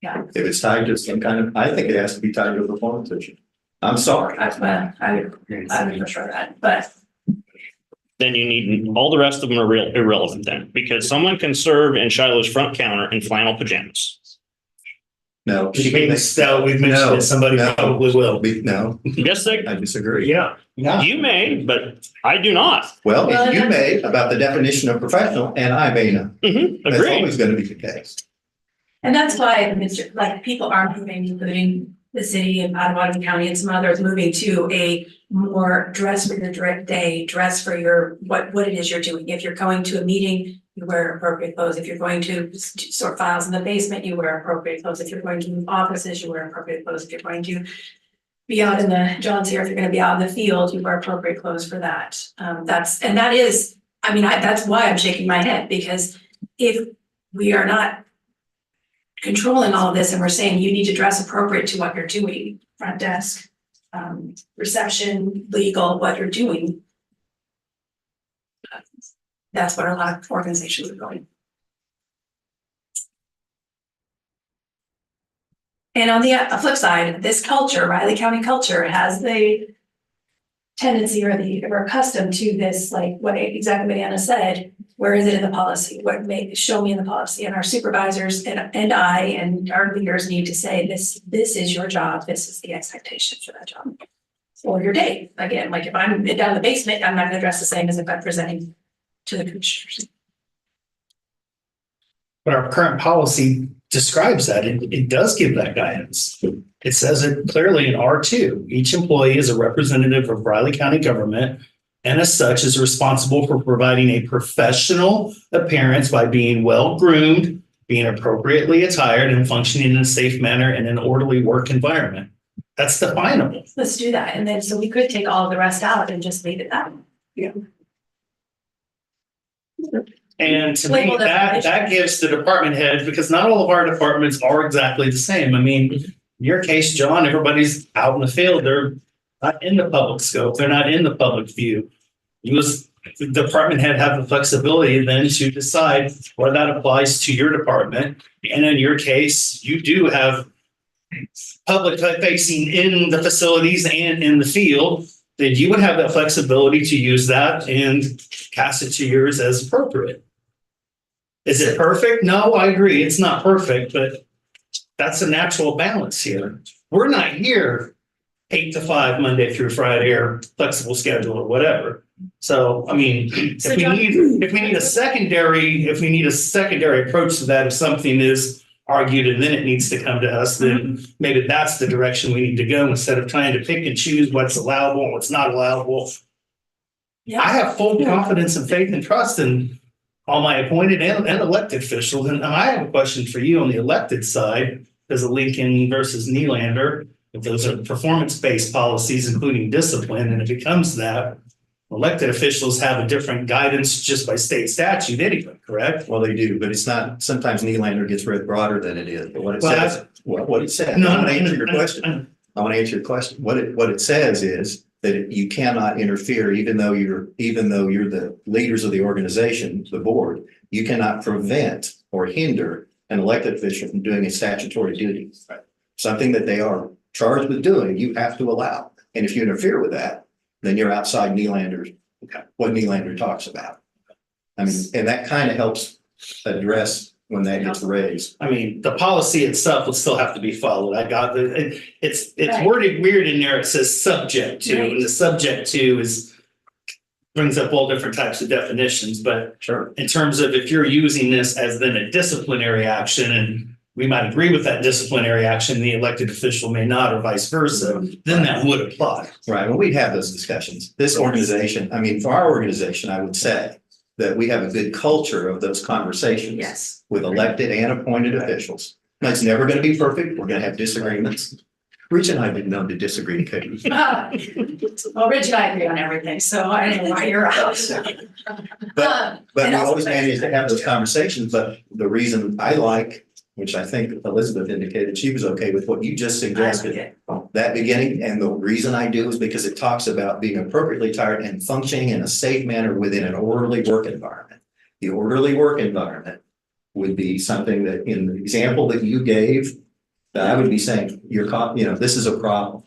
L: Yeah,
F: If it's tied to some kind of, I think it has to be tied to a performance issue. I'm sorry.
L: I would prefer that, but
G: Then you need, all the rest of them are irrelevant then, because someone can serve in Shiloh's front counter in flannel pajamas.
F: No.
B: Which means that we've mentioned that somebody probably will.
F: No,
G: Yes, they,
F: I disagree.
B: Yeah.
G: you may, but I do not.
F: Well, if you may about the definition of professional and I may not. That's
G: Agree.
F: always going to be the case.
L: and that's why, like, people are moving, including the city and Potawatomi County and some others, moving to a more dress for your direct day, dress for your, what it is you're doing. If you're going to a meeting, you wear appropriate clothes. If you're going to sort files in the basement, you wear appropriate clothes. If you're going to offices, you wear appropriate clothes. If you're going to be out in the, John's here, if you're going to be out in the field, you wear appropriate clothes for that. That's why I'm shaking my head, because if we are not controlling all of this and we're saying you need to dress appropriate to what you're doing, front desk, reception, legal, what you're doing. That's what a lot of organizations are going. And on the flip side, this culture, Riley County culture, has the tendency or accustomed to this, like exactly what Anna said. Where is it in the policy? Show me in the policy. And our supervisors and I and our leaders need to say, this is your job. This is the expectation for that job. Or your day. Again, like if I'm down in the basement, I'm not going to dress the same as if I'm presenting to the commissioners.
B: But our current policy describes that. It does give that guidance. It says it clearly in R2. Each employee is a representative of Riley County government and as such is responsible for providing a professional appearance by being well groomed, being appropriately attired, and functioning in a safe manner in an orderly work environment. That's definable.
L: Let's do that. And then, so we could take all of the rest out and just leave it that way.
H: Yeah.
B: And to me, that gives the department head, because not all of our departments are exactly the same. I mean, in your case, John, everybody's out in the field. They're not in the public scope. They're not in the public view. You as the department head have the flexibility then to decide whether that applies to your department. And in your case, you do have public facing in the facilities and in the field, then you would have that flexibility to use that and cast it to yours as appropriate. Is it perfect? No, I agree. It's not perfect, but that's a natural balance here. We're not here 8 to 5, Monday through Friday, or flexible schedule or whatever. So, I mean, if we need a secondary approach to that, if something is argued and then it needs to come to us, then maybe that's the direction we need to go instead of trying to pick and choose what's allowable and what's not allowable.
L: Yeah.
B: I have full confidence and faith and trust in all my appointed and elected officials. And I have a question for you on the elected side, as a Lincoln versus Nylander. If those are performance-based policies, including discipline, and it becomes that, elected officials have a different guidance just by state statute anyway, correct?
F: Well, they do, but it's not, sometimes Nylander gets read broader than it is, but what it says, what it says, I want to answer your question. I want to answer your question. What it says is that you cannot interfere, even though you're the leaders of the organization, the board, you cannot prevent or hinder an elected official from doing a statutory duty. Right? Something that they are charged with doing, you have to allow. And if you interfere with that, then you're outside Nylander's, what Nylander talks about. I mean, and that kind of helps address when that gets raised.
B: I mean, the policy itself will still have to be followed. I got it's
L: Right.
B: worded weird in there. It says subject to,
L: Right.
B: and the subject to brings up all different types of definitions, but
F: Sure.
B: in terms of if you're using this as then a disciplinary action, and we might agree with that disciplinary action, the elected official may not, or vice versa, then that would apply.
F: Right, well, we'd have those discussions. This organization, I mean, for our organization, I would say that we have a good culture of those conversations.
L: Yes.
F: With elected and appointed officials. Now, it's never gonna be perfect. We're gonna have disagreements. Rich and I have been known to disagree occasionally.
L: Well, Rich and I agree on everything, so I don't know why you're out.
F: But
L: And
F: we
L: also-
F: always manage to have those conversations, but the reason I like, which I think Elizabeth indicated, she was okay with what you just suggested. That beginning, and the reason I do is because it talks about being appropriately tired and functioning in a safe manner within an orderly work environment. The orderly work environment would be something that in the example that you gave, that I would be saying, this is a problem.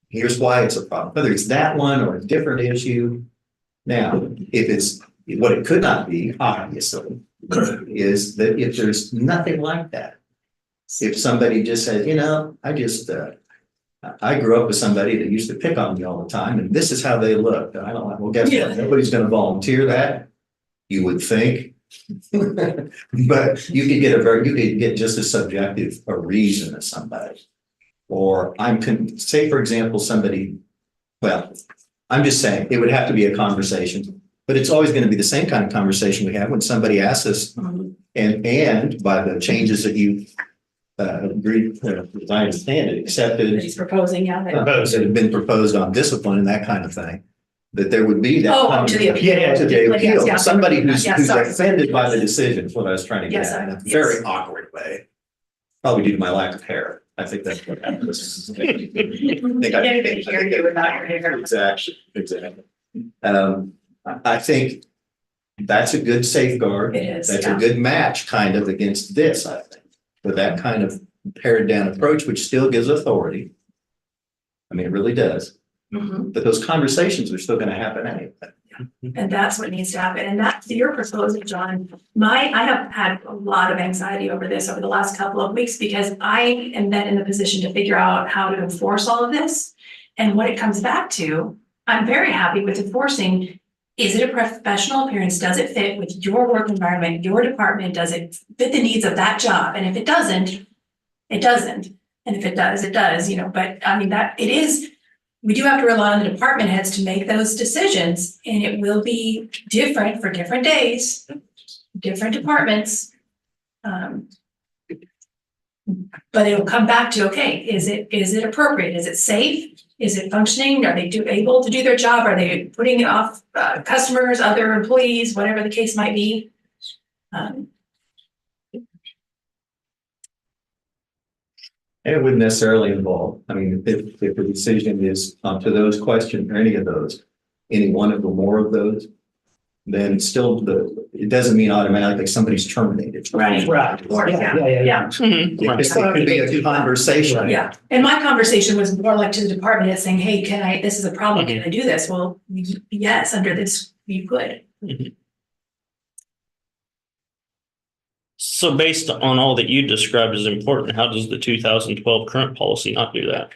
F: Here's why it's a problem, whether it's that one or a different issue. Now, if it's, what it could not be, obviously, is that if there's nothing like that. If somebody just says, I grew up with somebody that used to pick on me all the time, and this is how they look. I don't know, well, guess what? Nobody's gonna volunteer that, you would think. But you could get just as subjective a reason as somebody. Or say, for example, I'm just saying, it would have to be a conversation, but it's always gonna be the same kind of conversation we have when somebody asks us, and by the changes that you agreed, as I understand it, accepted.
L: He's proposing, yeah.
F: That have been proposed on discipline and that kind of thing, that there would be that.
L: Oh, to the appeal.
F: Yeah, to the
L: Yes,
F: appeal,
L: yeah.
F: somebody who's
L: Yes, sorry.
F: offended by the decision, is what I was trying to get
L: Yes,
F: at, in a
L: yes.
F: very awkward way. Probably due to my lack of hair, I think that's what happens. I think
L: Can't hear you without your hair.
F: Exactly. I think that's a good safeguard.
L: It is,
F: That's
L: yeah.
F: a good match kind of against this, I think, with that kind of pared down approach, which still gives authority. I mean, it really does,
L: Mhm.
F: but those conversations are still gonna happen anyway.
L: And that's what needs to happen. And that's your proposal, John. I have had a lot of anxiety over this over the last couple of weeks because I am then in the position to figure out how to enforce all of this. And what it comes back to, I'm very happy with enforcing. Is it a professional appearance? Does it fit with your work environment, your department? Does it fit the needs of that job? And if it doesn't, it doesn't. And if it does, it does, but I mean that it is. We do have to rely on the department heads to make those decisions, and it will be different for different days, different departments. But it'll come back to, okay, is it appropriate? Is it safe? Is it functioning? Are they able to do their job? Are they putting it off customers, other employees, whatever the case might be?
F: And it wouldn't necessarily involve, I mean, if the decision is to those questions, or any of those, any one of the more of those, then still it doesn't mean automatically somebody's terminated.
L: Right. Or, yeah.
G: Mhm.
F: It could be a conversation.
L: Yeah, and my conversation was more like to the department head saying, hey, this is a problem, can I do this? Well, yes, under this, you could.
G: So based on all that you described as important, how does the 2012 current policy not do that?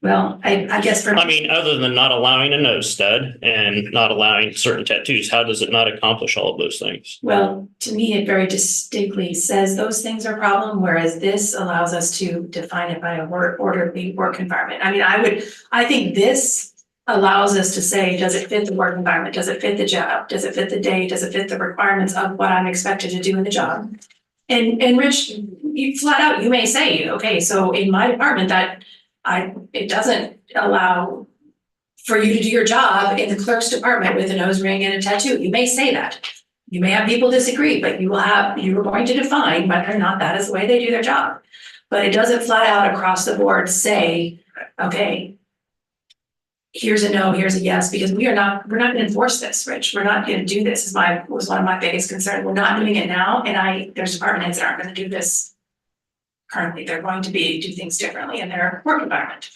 L: Well, I guess for.
G: I mean, other than not allowing a nose stud and not allowing certain tattoos, how does it not accomplish all of those things?
L: Well, to me, it very distinctly says those things are a problem, whereas this allows us to define it by a orderly work environment. I mean, I think this allows us to say, does it fit the work environment? Does it fit the job? Does it fit the day? Does it fit the requirements of what I'm expected to do in the job? And Rich, you flat out, you may say, okay, so in my department it doesn't allow for you to do your job in the clerk's department with a nose ring and a tattoo. You may say that. You may have people disagree, but you are going to define whether or not that is the way they do their job. But it doesn't flat out across the board say, okay, here's a no, here's a yes, because we're not going to enforce this, Rich. We're not going to do this was one of my biggest concerns. We're not doing it now. And there's department heads that aren't going to do this currently. They're going to do things differently in their work environment.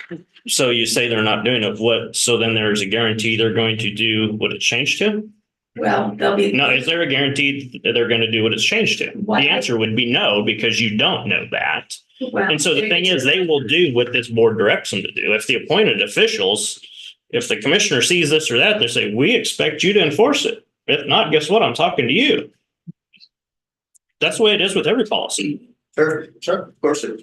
G: So you say they're not doing it, so then there's a guarantee they're going to do what it's changed to?
L: Well, they'll be.
G: No, is there a guarantee that they're going to do what it's changed to?
L: Why?
G: The answer would be no, because you don't know that.
L: Well,
G: And so the thing is, they will do what this board directs them to do. If the appointed officials, if the commissioner sees this or that, they say, we expect you to enforce it. If not, guess what? I'm talking to you. That's the way it is with every policy.
F: Sure, of course it is.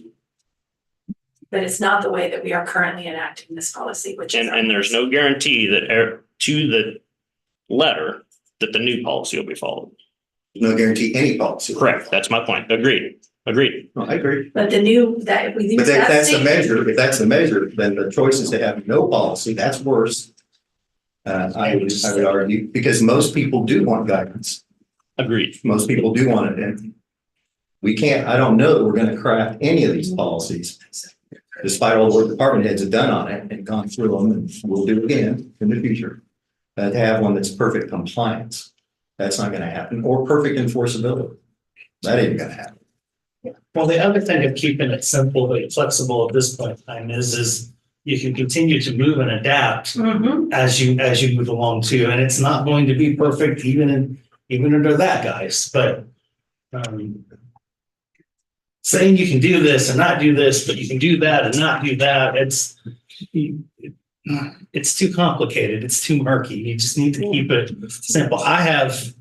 L: But it's not the way that we are currently enacting this policy, which is.
G: And there's no guarantee that to the letter that the new policy will be followed.
F: No guarantee any policy.
G: Correct. That's my point. Agreed.
F: No, I agree.
L: But the new, that if we.
F: But if that's the measure, then the choice is to have no policy. That's worse. I would argue, because most people do want guidance.
G: Agreed.
F: Most people do want it. And we can't, I don't know that we're going to craft any of these policies, despite all the work department heads have done on it and gone through them, and we'll do again in the future. To have one that's perfect compliance. That's not going to happen, or perfect enforceability. That ain't going to happen.
B: Well, the other thing of keeping it simple and flexible at this point in time is you can continue to move and adapt
L: Mhm.
B: as you move along too. And it's not going to be perfect even under that, guys, but saying you can do this and not do this, but you can do that and not do that, it's too complicated. It's too murky. You just need to keep it simple. I have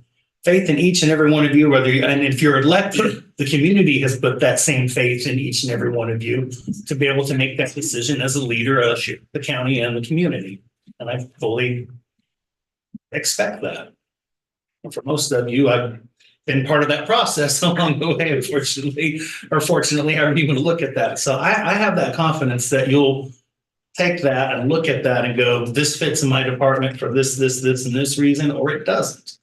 B: faith in each and every one of you, and if you're elected, the community has put that same faith in each and every one of you to be able to make that decision as a leader of the county and the community. And I fully expect that. And for most of you, I've been part of that process along the way, unfortunately, or fortunately, however you want to look at that. So I have that confidence that you'll take that and look at that and go, this fits in my department for this, and this reason, or it doesn't.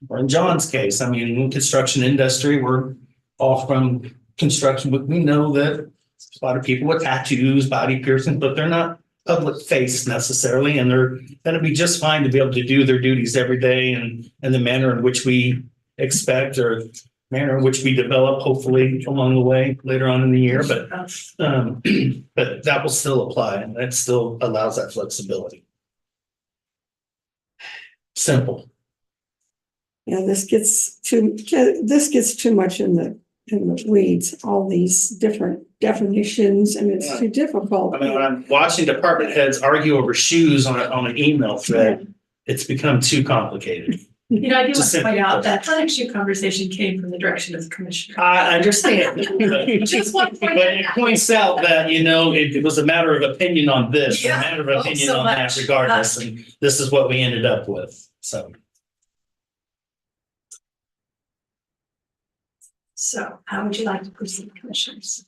B: Or in John's case, I mean, in construction industry, we're all from construction, but we know that a lot of people with tattoos, body piercings, but they're not public face necessarily, and they're going to be just fine to be able to do their duties every day and in the manner in which we expect, or manner in which we develop, hopefully along the way later on in the year. But that will still apply, and that still allows that flexibility. Simple.
H: Yeah, this gets too much in the weeds, all these different definitions, and it's too difficult.
B: I mean, when I'm watching department heads argue over shoes on an email thread, it's become too complicated.
L: You know, I do want
B: Just
L: to point out that issue conversation came from the direction of the commissioner.
B: I understand.
L: Just one point.
B: But it points out that, it was a matter of opinion on this, a
L: Yeah.
B: matter of
L: Oh,
B: opinion
L: so
B: on that
L: much.
B: regardless, and this is what we ended up with, so.
L: So how would you like to proceed, commissioners?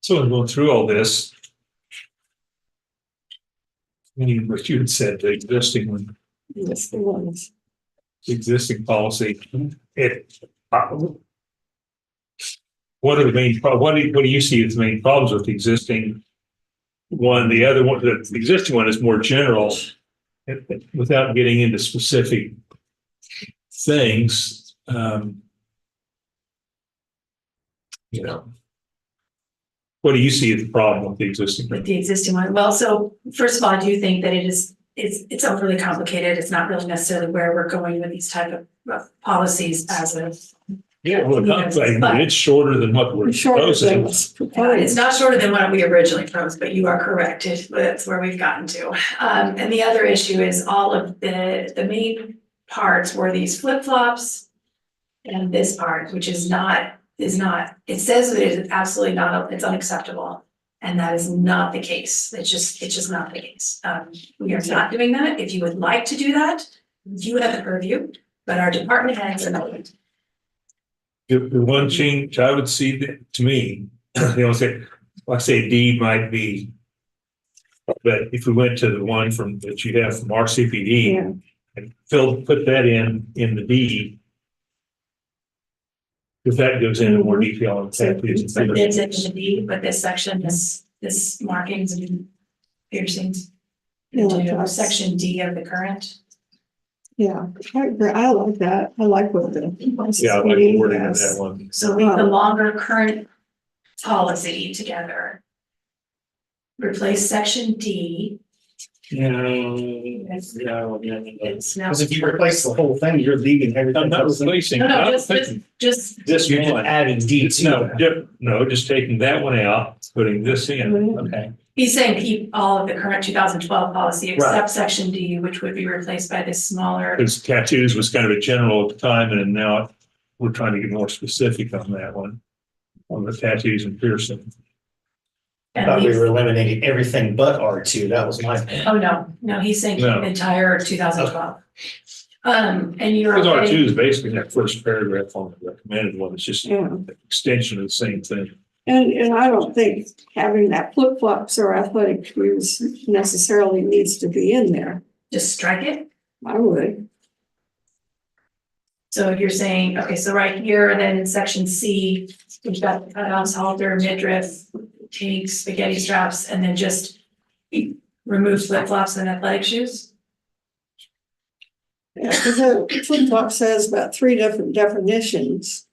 C: So in going through all this, what you had said, the existing one,
H: Yes, the ones.
C: the existing policy, what are the main, what do you see as the main problems with the existing one? The other one, the existing one is more general, without getting into specific things. What do you see as the problem with the existing?
L: With the existing one, well, so first of all, I do think that it's overly complicated. It's not really necessarily where we're going with these type of policies as a.
C: Yeah, well, it's shorter than what we're
H: Shorter than
C: proposing.
H: what's proposed.
L: It's not shorter than what we originally proposed, but you are correct. That's where we've gotten to. And the other issue is all of the main parts were these flip-flops. And this part, which is not, it says that it is absolutely not, it's unacceptable. And that is not the case. It's just not the case. We are not doing that. If you would like to do that, you have the purview, but our department heads are not.
C: The one change I would see to me, I say D might be, but if we went to the one that you have from RCPD
H: Yeah.
C: and put that in the D, because that goes into more detail on tattoos.
L: But it's in the D, but this section, this markings and piercings. Into section D of the current.
H: Yeah, I agree. I like that. I like what the.
C: Yeah, I like the wording of that one.
L: So leave the longer current policy together. Replace section D
C: No,
L: It's now.
B: Because if you replace the whole thing, you're leaving everything.
C: I'm not
B: else in.
C: replacing.
L: No, no,
C: I'm
L: just,
C: thinking
L: just,
B: You're just
C: one.
B: adding D to
C: No,
B: that.
C: no, just taking that one out, putting this in.
B: Okay.
L: he's saying keep all of the current 2012 policy except section D, which would be replaced by this smaller.
C: Because tattoos was kind of a general at the time, and now we're trying to get more specific on that one. On the tattoos and piercing.
B: I thought we were eliminating everything but R2. That was my.
L: Oh, no, he's saying keep
C: No.
L: the entire 2012. And you're.
C: Because
L: okay.
C: R2 is basically that first paragraph on the recommended one. It's just
H: Yeah.
C: an extension of the same thing.
H: And I don't think having that flip flops or athletic shoes necessarily needs to be in there.
L: Just strike it.
H: I would.
L: So you're saying, okay, so right here, then in section C, we've got cutoffs, halter, midriff, tanks, spaghetti straps, and then just remove flip flops and athletic shoes.
H: Yeah, because the flip flop says about 3 different definitions.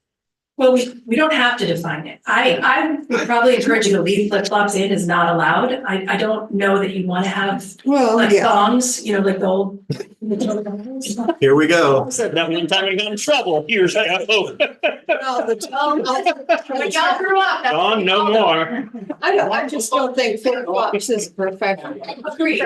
L: Well, we don't have to define it. I would probably encourage you to leave flip flops in as not allowed. I don't know that you want to have
H: Well,
L: like
H: yeah.
L: thongs, like the old.
F: Here we go.
G: That one time I got in trouble years ago.
H: Well, the
L: But y'all grew up. that's-
G: Gone, no more.
H: I just don't think flip flops is perfect.
L: Agreed.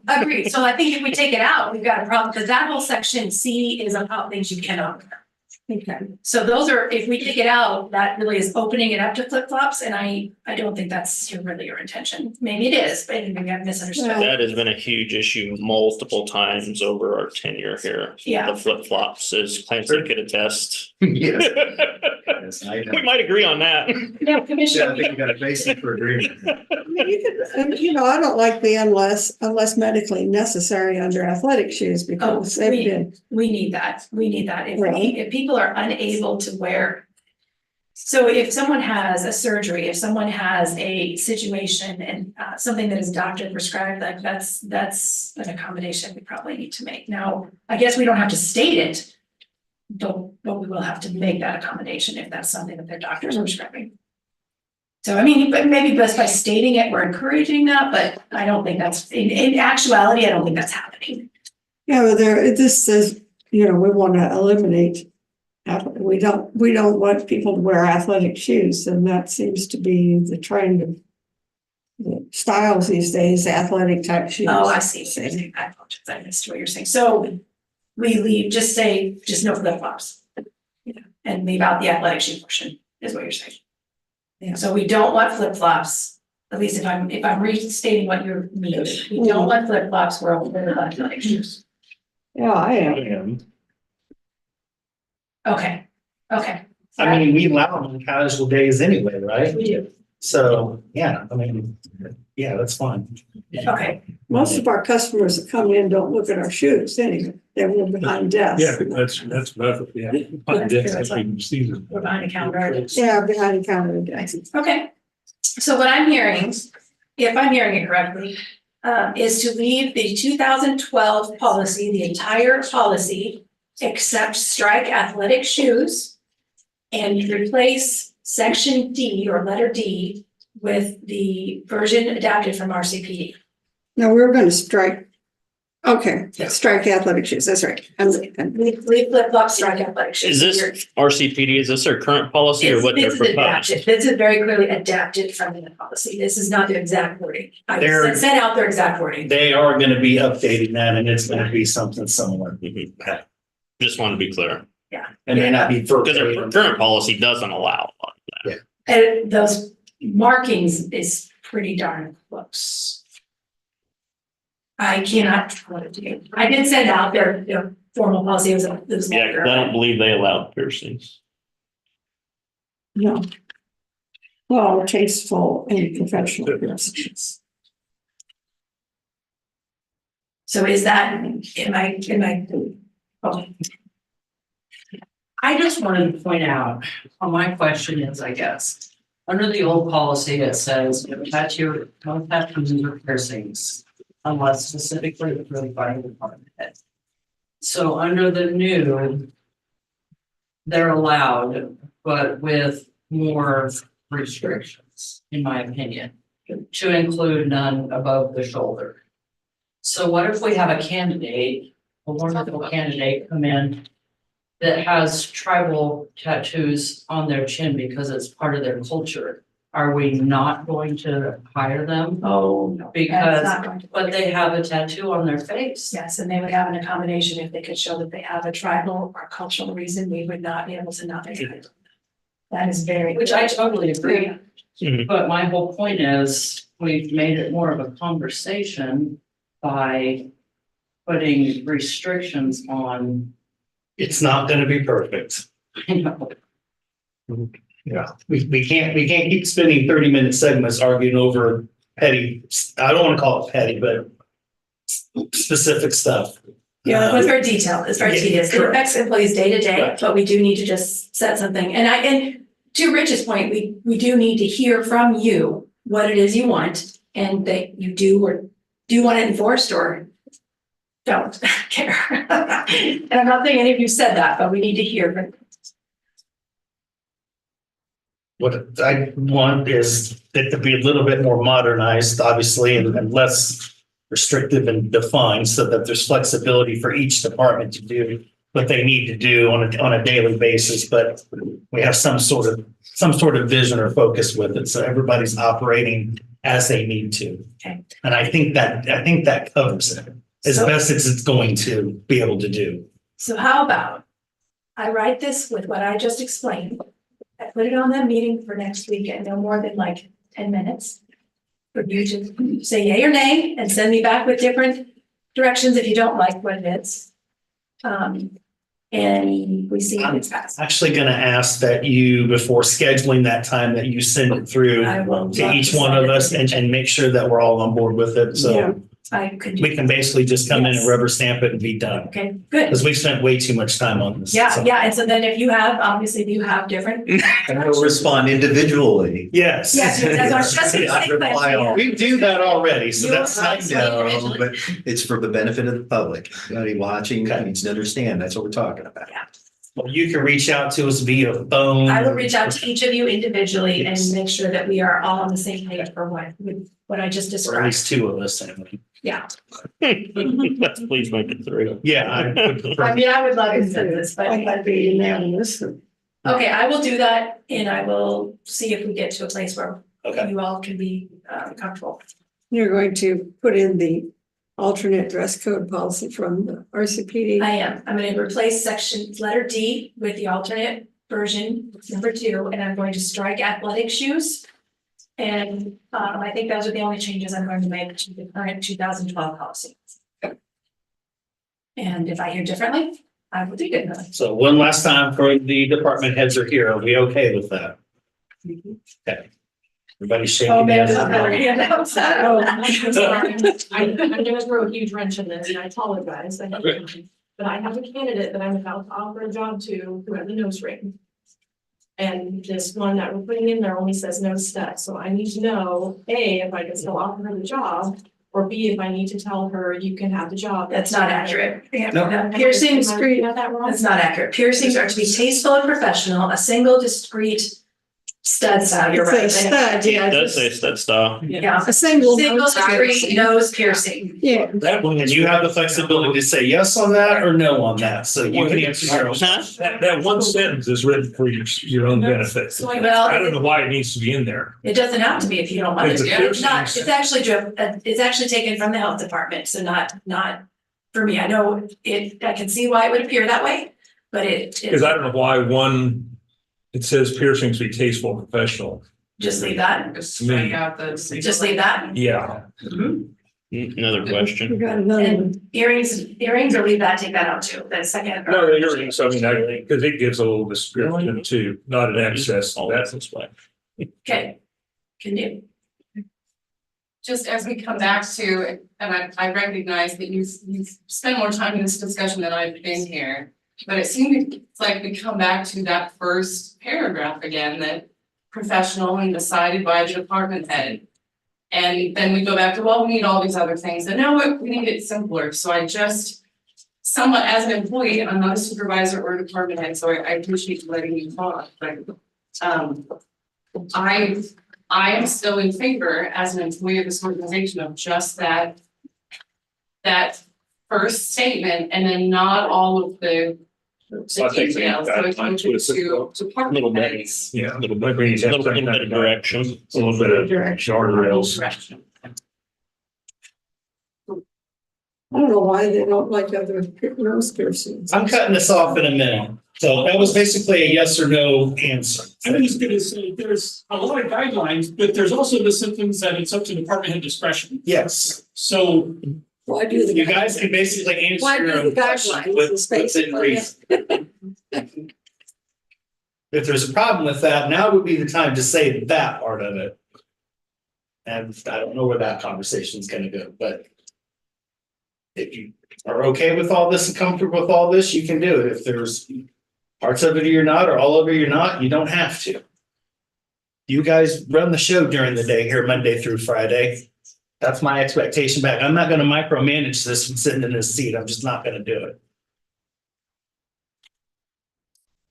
L: Agreed. So I think if we take it out, we've got a problem, because that whole section C is about things you cannot wear.
H: Okay.
L: So those are, if we take it out, that really is opening it up to flip flops, and I don't think that's really your intention. Maybe it is, but maybe I've misunderstood.
H: Well,
G: That has been a huge issue multiple times over our tenure here.
L: Yeah.
G: The flip flops, as Clancy could attest.
F: Yes. Yes, I know.
G: We might agree on that.
L: Yeah,
F: Yeah, I
L: Commissioner,
F: think we got a basis for agreement.
H: I don't like the unless medically necessary under athletic shoes because they've been.
L: we need that. We need that.
H: Right.
L: If people are unable to wear. So if someone has a surgery, if someone has a situation and something that is doctor prescribed, like that's an accommodation we probably need to make. Now, I guess we don't have to state it. But we will have to make that accommodation if that's something that their doctor is prescribing. So I mean, but maybe just by stating it, we're encouraging that, but I don't think that's, in actuality, I don't think that's happening.
H: Yeah, but this says, we want to eliminate. We don't want people to wear athletic shoes, and that seems to be the trend of the styles these days, athletic type shoes.
L: Oh, I see. I apologize. I missed what you're saying. So we leave, just no flip flops. And leave out the athletic shoe portion, is what you're saying.
H: Yeah.
L: So we don't want flip flops, at least if I'm restating what you're meaning. We don't want flip flops, we're only about athletic shoes.
H: Yeah, I am.
C: And
L: Okay.
B: I mean, we allow them on casual days anyway, right?
L: We do.
B: So, yeah, I mean, yeah, that's fine.
L: Okay.
H: Most of our customers that come in don't look at our shoes anyway. They're behind desks.
C: yeah, that's about, yeah. That's even season.
L: We're behind a counter.
H: Yeah, behind the counter desks.
L: Okay. So what I'm hearing, if I'm hearing it correctly, is to leave the 2012 policy, the entire policy, except strike athletic shoes and replace section D or letter D with the version adapted from RCP.
H: No, we're going to strike. Okay, strike athletic shoes. That's right.
L: Leave flip flops, strike athletic shoes.
G: Is this RCPD, is this their current policy or what they're
L: This is
G: proposed?
L: adapted. This is very clearly adapted from the policy. This is not the exact wording. I sent out their exact wording.
B: They are gonna be updating that and it's gonna be something similar.
G: Mhm. Just want to be clear,
B: And may not be
G: because their
B: verbatim.
G: current policy doesn't allow that.
L: And those markings is pretty darn close. I cannot. I did send out their formal policy. It was
G: Yeah,
L: longer.
G: 'cause I don't believe they allowed piercings.
H: No. Well, tasteful and professional piercings.
L: So is that, am I, okay.
N: I just wanted to point out, my question is, I guess, under the old policy, it says no tattoos or piercings unless specifically approved by the department head. So under the new, they're allowed, but with more restrictions, in my opinion, to include none above the shoulder. So what if we have a candidate, a wonderful candidate come in that has tribal tattoos on their chin because it's part of their culture? Are we not going to hire them?
L: Oh, no.
N: Because,
L: That's not going to-
N: but they have a tattoo on their face.
L: Yes, and they would have an accommodation if they could show that they have a tribal or cultural reason, we would not be able to not hire them. That is very.
N: Which I totally agree.
G: Mhm.
N: But my whole point is, we've made it more of a conversation by putting restrictions on,
B: It's not gonna be perfect.
N: you know,
B: Yeah, we can't keep spending 30-minute segments arguing over petty, I don't wanna call it petty, but specific stuff.
L: Yeah, it's very detailed, it's very
B: Yeah,
L: tedious, it
B: correct.
L: affects employees day to day,
B: Right.
L: but we do need to just set something, and to Rich's point, we do need to hear from you what it is you want, and that you do or do want it enforced or don't care. And I'm not saying any of you said that, but we need to hear from.
B: What I want is it to be a little bit more modernized, obviously, and less restrictive and defined so that there's flexibility for each department to do what they need to do on a daily basis, but we have some sort of vision or focus with it. So everybody's operating as they need to.
L: Okay.
B: And I think that covers it as
L: So-
B: best as it's going to be able to do.
L: So how about I write this with what I just explained. I put it on that meeting for next week and no more than like 10 minutes. For you to say yay or nay and send me back with different directions if you don't like what it is. And we see if it's passed.
B: Actually gonna ask that you, before scheduling that time, that you send it through
L: I will
B: to
L: love
B: each
L: to
B: one
L: send
B: of
L: it.
B: us and make sure that we're all on board with it.
H: Yeah.
B: So
L: I could do.
B: we can basically just come in
L: Yes.
B: and rubber stamp it and be done.
L: Okay, good.
B: Because we've spent way too much time on this.
L: Yeah,
B: So-
L: yeah. And so then if you have, obviously, if you have different.
F: And we'll respond individually.
B: Yes.
L: Yes, that's our just
F: I reply all.
B: We do that already, so
L: You
B: that's
L: are
B: nice.
F: No, but it's for the benefit of the public. Anybody watching needs to understand, that's what we're talking about.
B: Well, you can reach out to us via phone.
L: I will reach out to each of you individually and
B: Yes.
L: make sure that we are all on the same page for what I just
B: Or at
L: described.
B: least two of us. Anyway.
L: Yeah.
G: Let's please make it through.
B: Yeah. I would prefer-
L: I mean, I would love to send this, but.
H: I'd be unanimous.
L: Okay, I will do that and I will see if we get to a place where
B: Okay.
L: you all can be comfortable.
H: You're going to put in the alternate dress code policy from the RCPD.
L: I am. I'm going to replace section letter D with the alternate version, number 2, and I'm going to strike athletic shoes. And I think those are the only changes I'm going to make to the current 2012 policy. And if I hear differently, I will do differently.
B: So one last time for the department heads are here. Are we okay with that? Okay. Everybody's shaking.
L: Oh, man,
B: their
L: this is
B: head.
L: already announced that.
H: Oh.
L: I'm sorry. I'm gonna throw a huge wrench in this and I apologize. But I have a candidate that I'm about to offer a job to who has a nose ring. And this one that we're putting in there only says no stud, so I need to know, A, if I can still offer her the job. Or B, if I need to tell her you can have the job. That's not accurate. Piercings,
H: Am I looking
L: at that wrong? That's not accurate. Piercings are to be tasteful and professional, a single discreet stud style, you're
H: It's
L: right.
H: a stud, yeah.
G: It does
H: just
G: say stud style.
L: Yeah.
H: A single.
L: Single discreet nose piercing.
H: Yeah,
C: That one,
B: And you have the flexibility to say yes on that or no on that. So you
C: Well,
B: can
C: it's-
B: answer your own.
G: Huh?
C: that one sentence is written for your own benefit.
L: So
C: I
L: well,
C: don't know why it needs to be in there.
L: it doesn't have to be if you don't want it
C: It's
L: to.
C: a
L: It's not,
C: piercing.
L: it's actually taken from the health department, so not for me. I know I can see why it would appear that way, but
C: Because I don't know why it says piercings be tasteful and professional.
L: just leave that.
M: Just strike out the.
L: Just leave that.
C: Yeah.
G: Another
H: you
G: question.
H: got another one.
L: And earrings or leave that, take that out too, the second.
C: No, the earrings, I mean, because it gives a little description too, not an excess.
G: All
C: That's
G: this way.
L: Okay, can you?
M: Just as we come back to, and I recognize that you've spent more time in this discussion than I've been here. But it seems like we come back to that first paragraph again, that professional and decided by the department head. And then we go back to, well, we need all these other things, and no, we need it simpler, so I just. Somewhat as an employee, I'm not a supervisor or a department head, so I appreciate letting you talk, but. I am still in favor as an employee of this organization of just that that first statement and then not all of the
C: I think
M: details. So it's
C: that's what it's
M: to department
G: Little bit.
M: heads.
C: Yeah, little bit.
G: Little bit of direction.
C: A little bit of guardrails.
M: Direction.
H: I don't know why they don't like other nose piercings.
B: I'm cutting this off in a minute. So that was basically a yes or no answer.
O: I'm just gonna say, there's a lot of guidelines, but there's also the symptoms that it's up to department head discretion.
B: Yes,
O: So
H: Why do the
B: you guys can basically answer.
H: Why do the
B: them
H: guidelines?
B: within reason. If there's a problem with that, now would be the time to say that part of it. And I don't know where that conversation is gonna go, but if you are okay with all this and comfortable with all this, you can do it. If there's parts of it you're not, or all of it you're not, you don't have to. You guys run the show during the day here, Monday through Friday. That's my expectation back. I'm not gonna micromanage this from sitting in this seat. I'm just not gonna do it.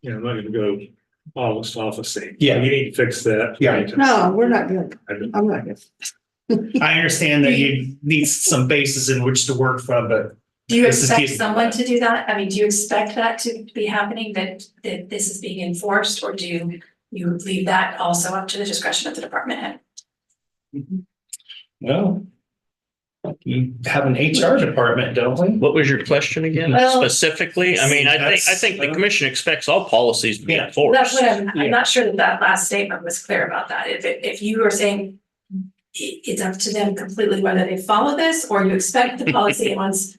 C: Yeah, I'm not gonna go office to office saying,
B: Yeah.
C: you need to fix that.
B: Yeah.
H: No, we're not good. I'm not good.
B: I understand that you need some basis in which to work from, but
L: Do you
B: This is
L: expect
B: getting
L: someone to do that? I mean, do you expect that to be happening, that this is being enforced, or do you leave that also up to the discretion of the department head?
B: well, you have an HR department, don't we?
G: What was your question again?
L: Well,
G: Specifically, I mean, I think the commission expects all policies to be
B: Yeah.
G: enforced.
L: That's what I'm not sure that last statement was clear about that. If you are saying it's up to them completely whether they follow this, or you expect the policy once,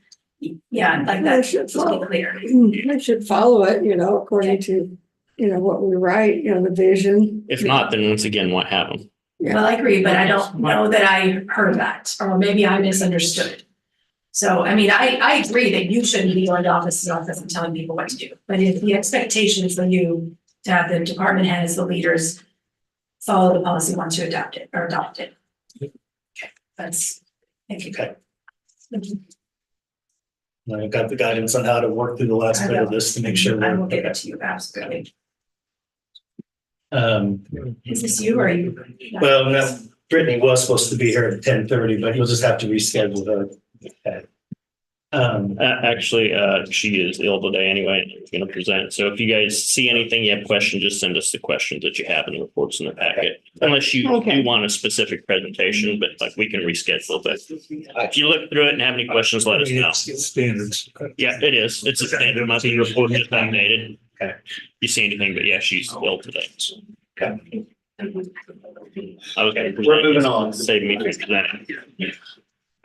L: yeah, like
H: They
L: that
H: should
L: should be
H: follow.
L: clear.
H: They should follow it, according to, what we write, the vision.
G: If not, then once again, what happened?
L: Well, I agree, but I don't know that I heard that, or maybe I misunderstood. So, I mean, I agree that you shouldn't be going to office to office and telling people what to do, but if the expectation is for you to have the department heads, the leaders, follow the policy once you adopt it. Okay, that's, thank you.
B: Okay. I've got the guidance on how to work through the last bit of this to make sure.
L: I will give
B: Okay.
L: it to you, absolutely. Is this you or are you?
B: Well, no, Brittany was supposed to be here at 10:30, but you'll just have to reschedule her. Okay.
G: Actually, she is ill today anyway, and is gonna present. So if you guys see anything, you have questions, just send us the questions that you have in the reports in the packet. Unless you
H: Okay.
G: do want a specific presentation, but like we can reschedule, but if you look through it and have any questions, let us know.
C: Standards.
G: Yeah, it is. It's a standard monthly report that's updated.
B: Okay.
G: You see anything, but yeah, she's ill today. So
B: Okay.
G: I was gonna
B: We're moving on.
G: Save me from presenting.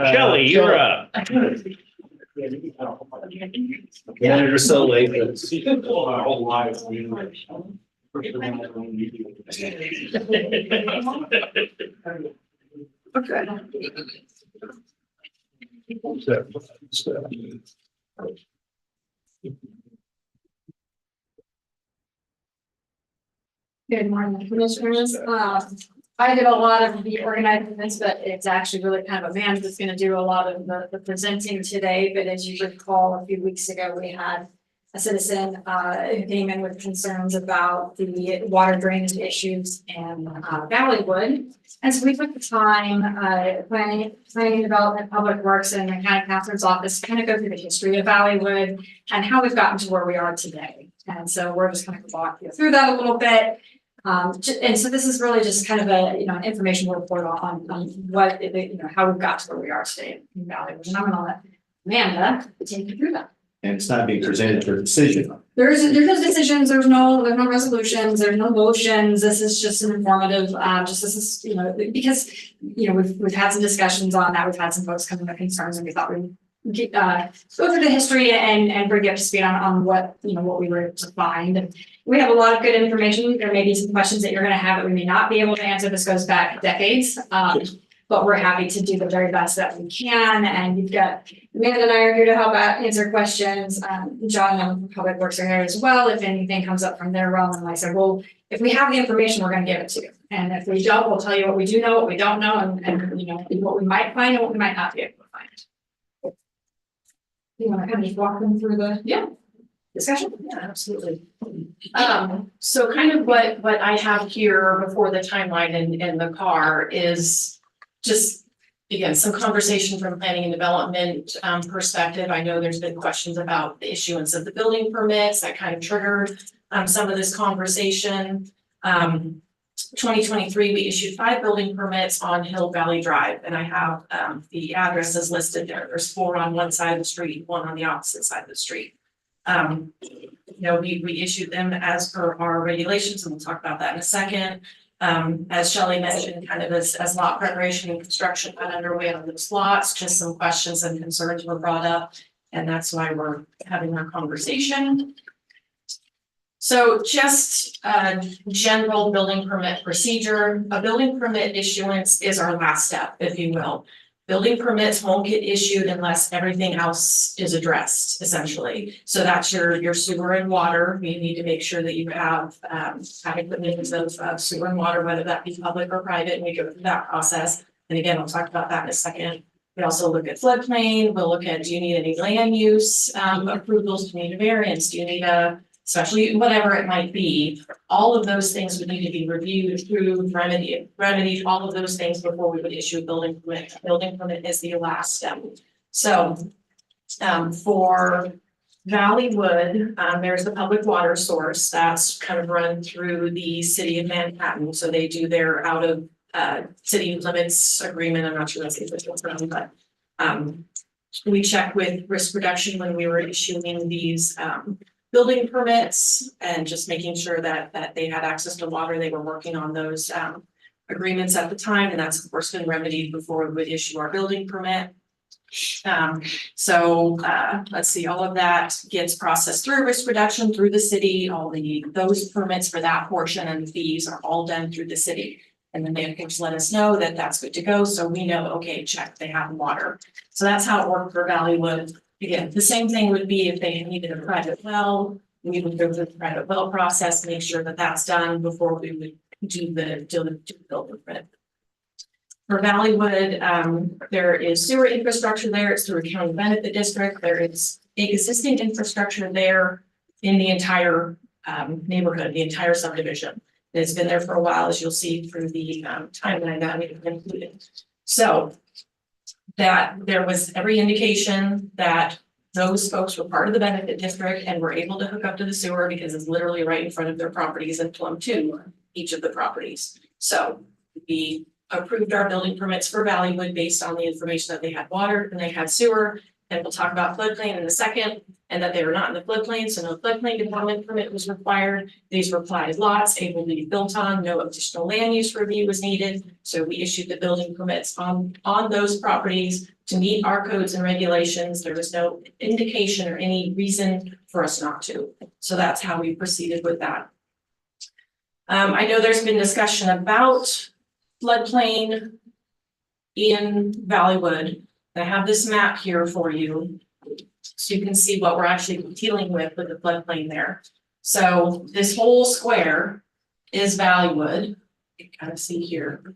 G: Shelley, you're up.
B: Yeah, you're so late. but-
H: Okay.
P: Good morning, commissioners. I did a lot of the organizing this, but it's actually really kind of Amanda that's gonna do a lot of the presenting today. But as you recall, a few weeks ago, we had a citizen who came in with concerns about the water drainage issues in Valleywood. And so we took the time, planning development, public works, and the county council's office to kind of go through the history of Valleywood and how we've gotten to where we are today. And so we're just kind of walk you through that a little bit. And so this is really just kind of a, an informational report on what, how we've got to where we are today in Valleywood. And I'm gonna let Amanda take you through that.
F: And it's not being presented for decision.
P: There's no decisions, there's no resolutions, there's no motions. This is just an informative, this is, because, we've had some discussions on that. We've had some folks come in with concerns, and we thought we'd go through the history and bring you up to speed on what, what we were able to find. And we have a lot of good information. There may be some questions that you're gonna have that we may not be able to answer. This goes back decades. But we're happy to do the very best that we can. And you've got Amanda and I are here to help out, answer questions. John and Public Works are here as well. If anything comes up from their realm, and like I said, well, if we have the information, we're gonna give it to you. And if we don't, we'll tell you what we do know, what we don't know, and what we might find and what we might not be able to find. You wanna kind of just walk them through the discussion?
M: Yeah, absolutely. So kind of what I have here before the timeline in the car is just
L: again, some conversation from planning and development perspective. I know there's been questions about the issuance of the building permits that kind of triggered some of this conversation. 2023, we issued 5 building permits on Hill Valley Drive, and I have the addresses listed there. There's 4 on one side of the street, 1 on the opposite side of the street. We issued them as per our regulations, and we'll talk about that in a second. As Shelley mentioned, kind of as lot preparation and construction got underway on those lots, just some questions and concerns were brought up, and that's why we're having our conversation. So just a general building permit procedure. A building permit issuance is our last step, if you will. Building permits won't get issued unless everything else is addressed, essentially. So that's your sewer and water. You need to make sure that you have adequate means of sewer and water, whether that be public or private, and we go through that process. And again, I'll talk about that in a second. We also look at floodplain. We'll look at, do you need any land use approvals? Do you need a variance? Do you need a special, whatever it might be? All of those things would need to be reviewed, approved, remedied, all of those things before we would issue a building permit. A building permit is the last step. So for Valleywood, there's the public water source that's kind of run through the city of Manhattan. So they do their out of city limits agreement. I'm not sure that's the official term, but we check with risk reduction when we were issuing these building permits and just making sure that they had access to water. They were working on those agreements at the time, and that's of course been remedied before we would issue our building permit. Let's see, all of that gets processed through risk reduction through the city. Those permits for that portion and fees are all done through the city. And then they of course let us know that that's good to go. So we know, okay, check, they have water. So that's how it worked for Valleywood. Again, the same thing would be if they needed a private well. We would go through the private well process, make sure that that's done before we would do the building permit. For Valleywood, there is sewer infrastructure there. It's through a county benefit district. There is existing infrastructure there in the entire neighborhood, the entire subdivision. It's been there for a while, as you'll see through the timeline that we've included. So that there was every indication that those folks were part of the benefit district and were able to hook up to the sewer because it's literally right in front of their properties and plumb to each of the properties. So we approved our building permits for Valleywood based on the information that they had water and they had sewer. And we'll talk about floodplain in a second, and that they were not in the floodplain, so no floodplain development permit was required. These were platted lots able to be built on, no additional land use review was needed. So we issued the building permits on those properties to meet our codes and regulations. There was no indication or any reason for us not to. So that's how we proceeded with that. I know there's been discussion about floodplain in Valleywood. I have this map here for you, so you can see what we're actually dealing with the floodplain there. So this whole square is Valleywood, you can kind of see here.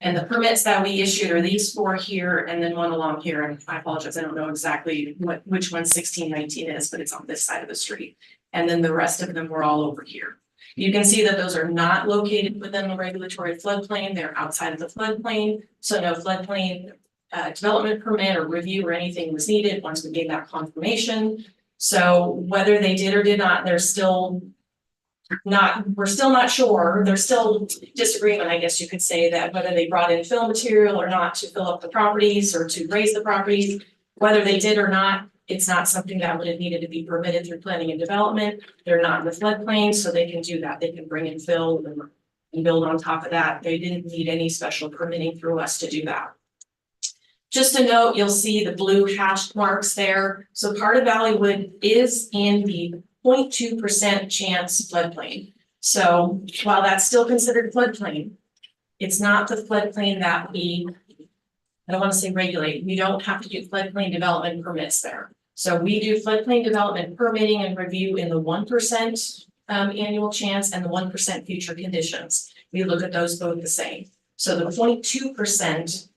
L: And the permits that we issued are these 4 here and then one along here. And I apologize, I don't know exactly which one 1619 is, but it's on this side of the street. And then the rest of them were all over here. You can see that those are not located within the regulatory floodplain. They're outside of the floodplain. So no floodplain development permit or review or anything was needed once we gave that confirmation. So whether they did or did not, we're still not sure. There's still disagreement, I guess you could say, that whether they brought in fill material or not to fill up the properties or to raise the properties, whether they did or not, it's not something that would have needed to be permitted through planning and development. They're not in the floodplain, so they can do that. They can bring in fill and build on top of that. They didn't need any special permitting through us to do that. Just a note, you'll see the blue hash marks there. So part of Valleywood is in the 0.2% chance floodplain. So while that's still considered floodplain, it's not the floodplain that I don't want to say regulate. We don't have to do floodplain development permits there. So we do floodplain development permitting and review in the 1% annual chance and the 1% future conditions. We look at those both the same. So the 0.2%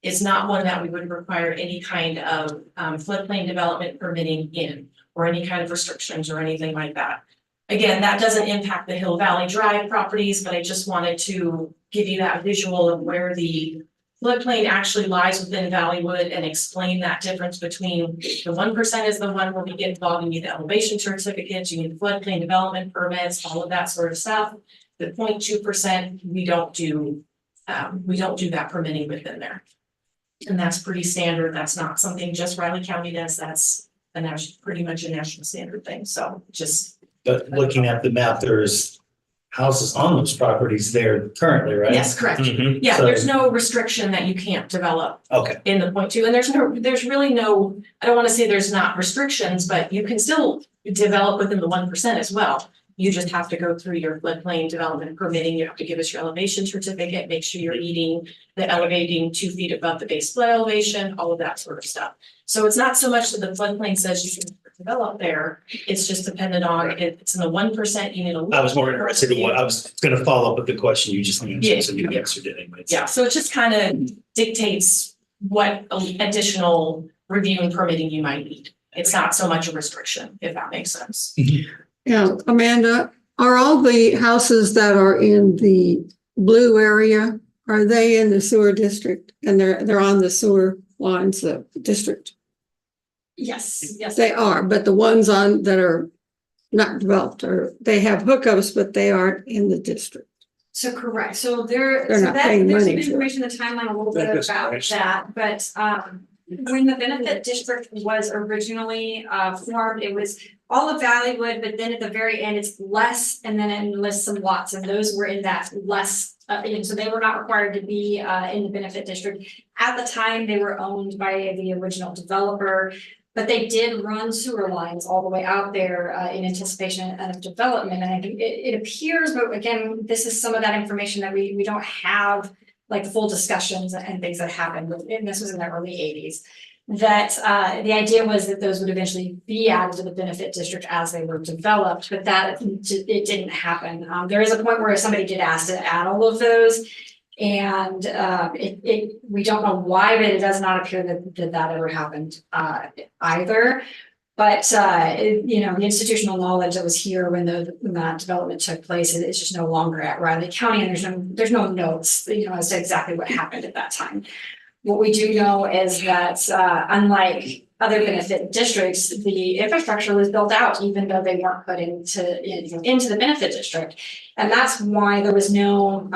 L: is not one that we would require any kind of floodplain development permitting in, or any kind of restrictions or anything like that. Again, that doesn't impact the Hill Valley Drive properties, but I just wanted to give you that visual of where the floodplain actually lies within Valleywood and explain that difference between the 1% is the one where we get involved, you need the elevation certificates, you need floodplain development permits, all of that sort of stuff. The 0.2%, we don't do that permitting within there. And that's pretty standard. That's not something just Riley County does. That's a national, pretty much a national standard thing. So just.
B: But looking at the map, there's houses on those properties there currently, right?
L: Yes, correct.
G: Mhm.
L: Yeah,
B: So-
L: there's no restriction that you can't develop
B: Okay.
L: in the 0.2, and there's really no, I don't wanna say there's not restrictions, but you can still develop within the 1% as well. You just have to go through your floodplain development permitting, you have to give us your elevation certificate, make sure you're meeting the elevating 2 feet above the base flood elevation, all of that sort of stuff. So it's not so much that the floodplain says you can develop there, it's just dependent on, if it's in the 1%, you need a.
B: I was more interested in what, I was gonna follow up with the question you just
L: Yeah,
B: answered, so you
L: yeah.
B: answered it anyway.
L: Yeah, so it just kind of dictates what additional review and permitting you might need. It's not so much a restriction, if that makes sense.
H: Yeah, Amanda, are all the houses that are in the blue area, are they in the sewer district? And they're on the sewer lines, the district?
P: Yes.
H: They are, but the ones on that are not developed, or they have hookups, but they aren't in the district.
P: So correct, so
H: They're
P: so
H: not
P: that,
H: paying
P: there's some
H: money for it.
P: information in the timeline a little bit
C: That's
P: about
C: nice.
P: that, but when the benefit district was originally formed, it was all of Valleywood, but then at the very end, it's less, and then it lists some lots, and those were in that less. And so they were not required to be in the benefit district. At the time, they were owned by the original developer. But they did run sewer lines all the way out there in anticipation of development. And I think it appears, but again, this is some of that information that we don't have, like full discussions and things that happened. And this was in the early 80s. That the idea was that those would eventually be added to the benefit district as they were developed, but that it didn't happen. There is a point where somebody did ask to add all of those. And we don't know why, but it does not appear that ever happened either. But the institutional knowledge that was here when that development took place is just no longer at Riley County, and there's no notes, as to exactly what happened at that time. What we do know is that unlike other benefit districts, the infrastructure was built out even though they weren't put into the benefit district. And that's why there was no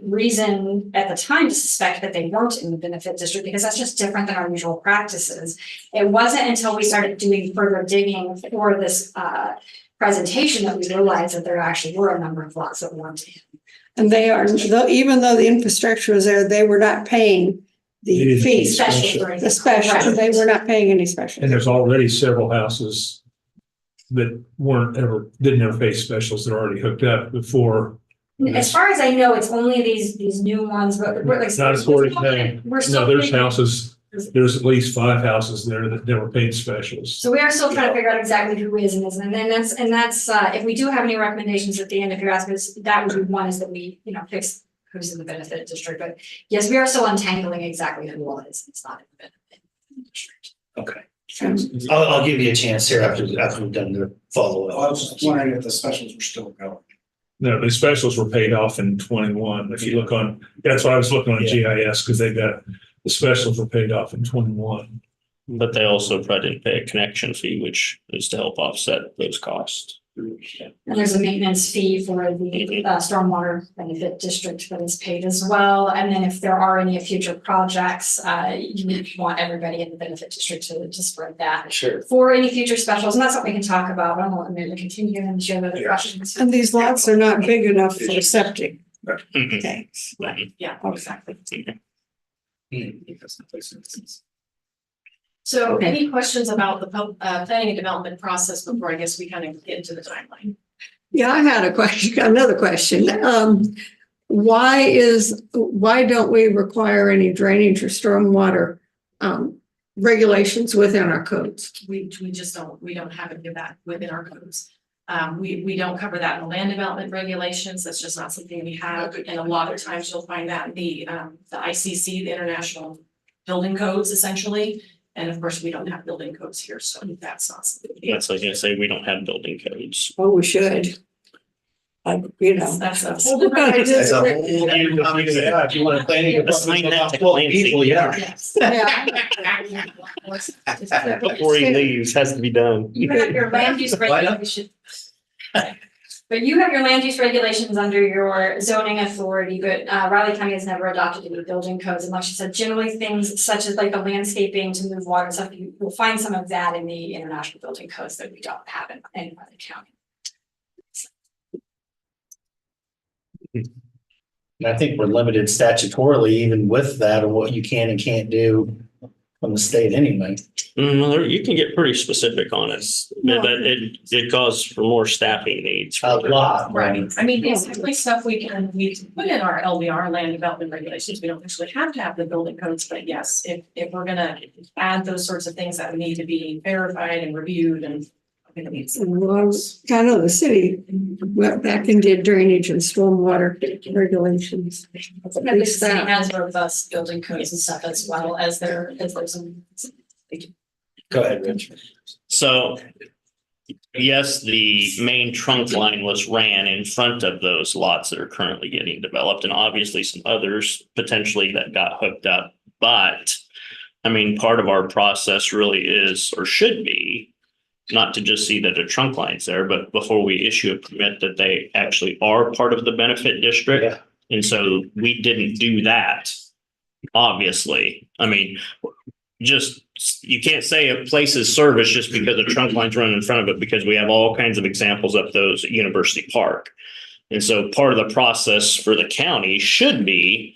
P: reason at the time to suspect that they weren't in the benefit district, because that's just different than our usual practices. It wasn't until we started doing further digging for this presentation that we realized that there actually were a number of lots that weren't in.
H: And they are, even though the infrastructure was there, they were not paying
C: They
H: the
C: didn't pay
H: fees,
C: special.
H: the special, they were not paying any special.
C: And there's already several houses that didn't ever pay specials that are already hooked up before.
P: As far as I know, it's only these new ones, but we're like.
C: Not according to,
P: We're still
C: no, there's
P: figuring-
C: houses, there's at least 5 houses there that never paid specials.
P: So we are still trying to figure out exactly who is and isn't, and that's if we do have any recommendations at the end, if you're asking us, that would be one, is that we, fix who's in the benefit district, but yes, we are still untangling exactly who it is, it's not in the benefit district.
B: Okay. I'll give you a chance here after we've done the follow-up.
Q: I was just wondering if the specials were still going.
C: No, the specials were paid off in 21. If you look on, that's why I was looking on GIS, because the specials were paid off in 21.
G: But they also probably didn't pay a connection fee, which is to help offset those costs.
P: And there's a maintenance fee for the stormwater benefit district that is paid as well. And then if there are any future projects, you would want everybody in the benefit district to spread that.
B: Sure.
P: For any future specials, and that's what we can talk about. I don't want to continue and share other questions.
H: And these lots are not big enough for septic
G: Mhm.
H: tanks.
L: Yeah, exactly. So
H: Okay.
L: any questions about the planning and development process before I guess we kind of get into the timeline?
H: Yeah, I had another question. Why don't we require any drainage or stormwater regulations within our codes?
L: We just don't have any of that within our codes. We don't cover that in the land development regulations. That's just not something we have. And a lot of times you'll find that in the ICC, the International Building Codes, essentially. And of course, we don't have building codes here, so that's not something.
G: That's like I say, we don't have building codes.
H: Oh, we should. You know.
L: That's a
H: whole different idea.
F: That's a whole
B: Yeah, if you want to planning
G: Assign
B: department
G: that to
B: about 12
G: Clancy.
B: people, yeah.
L: Yes.
H: Yeah.
G: Before he leaves, has to be done.
P: You have your land use
F: Why not?
P: regulation. But you have your land use regulations under your zoning authority, but Riley County has never adopted any building codes. And like she said, generally things such as like the landscaping to move water and stuff, you will find some of that in the international building codes that we don't have in Riley County.
B: And I think we're limited statutorily even with that and what you can and can't do from the state anyway.
G: You can get pretty specific on it, but it calls for more staffing needs.
B: A lot.
L: Right, I mean, it's definitely stuff we can put in our LBR, land development regulations, we don't actually have to have the building codes, but yes, if we're gonna add those sorts of things that need to be verified and reviewed and. I
H: know the city went back and did drainage and stormwater regulations. At
P: The
H: least
P: city
H: that.
P: has robust building codes and stuff as well as there's some.
B: Go ahead, Rich.
G: So, yes, the main trunk line was ran in front of those lots that are currently getting developed, and obviously some others potentially that got hooked up. But, I mean, part of our process really is, or should be, not to just see that a trunk line's there, but before we issue a permit that they actually are part of the benefit district.
B: Yeah.
G: And so we didn't do that, obviously. I mean, just, you can't say a place is service just because a trunk line's running in front of it, because we have all kinds of examples of those at University Park. And so part of the process for the county should be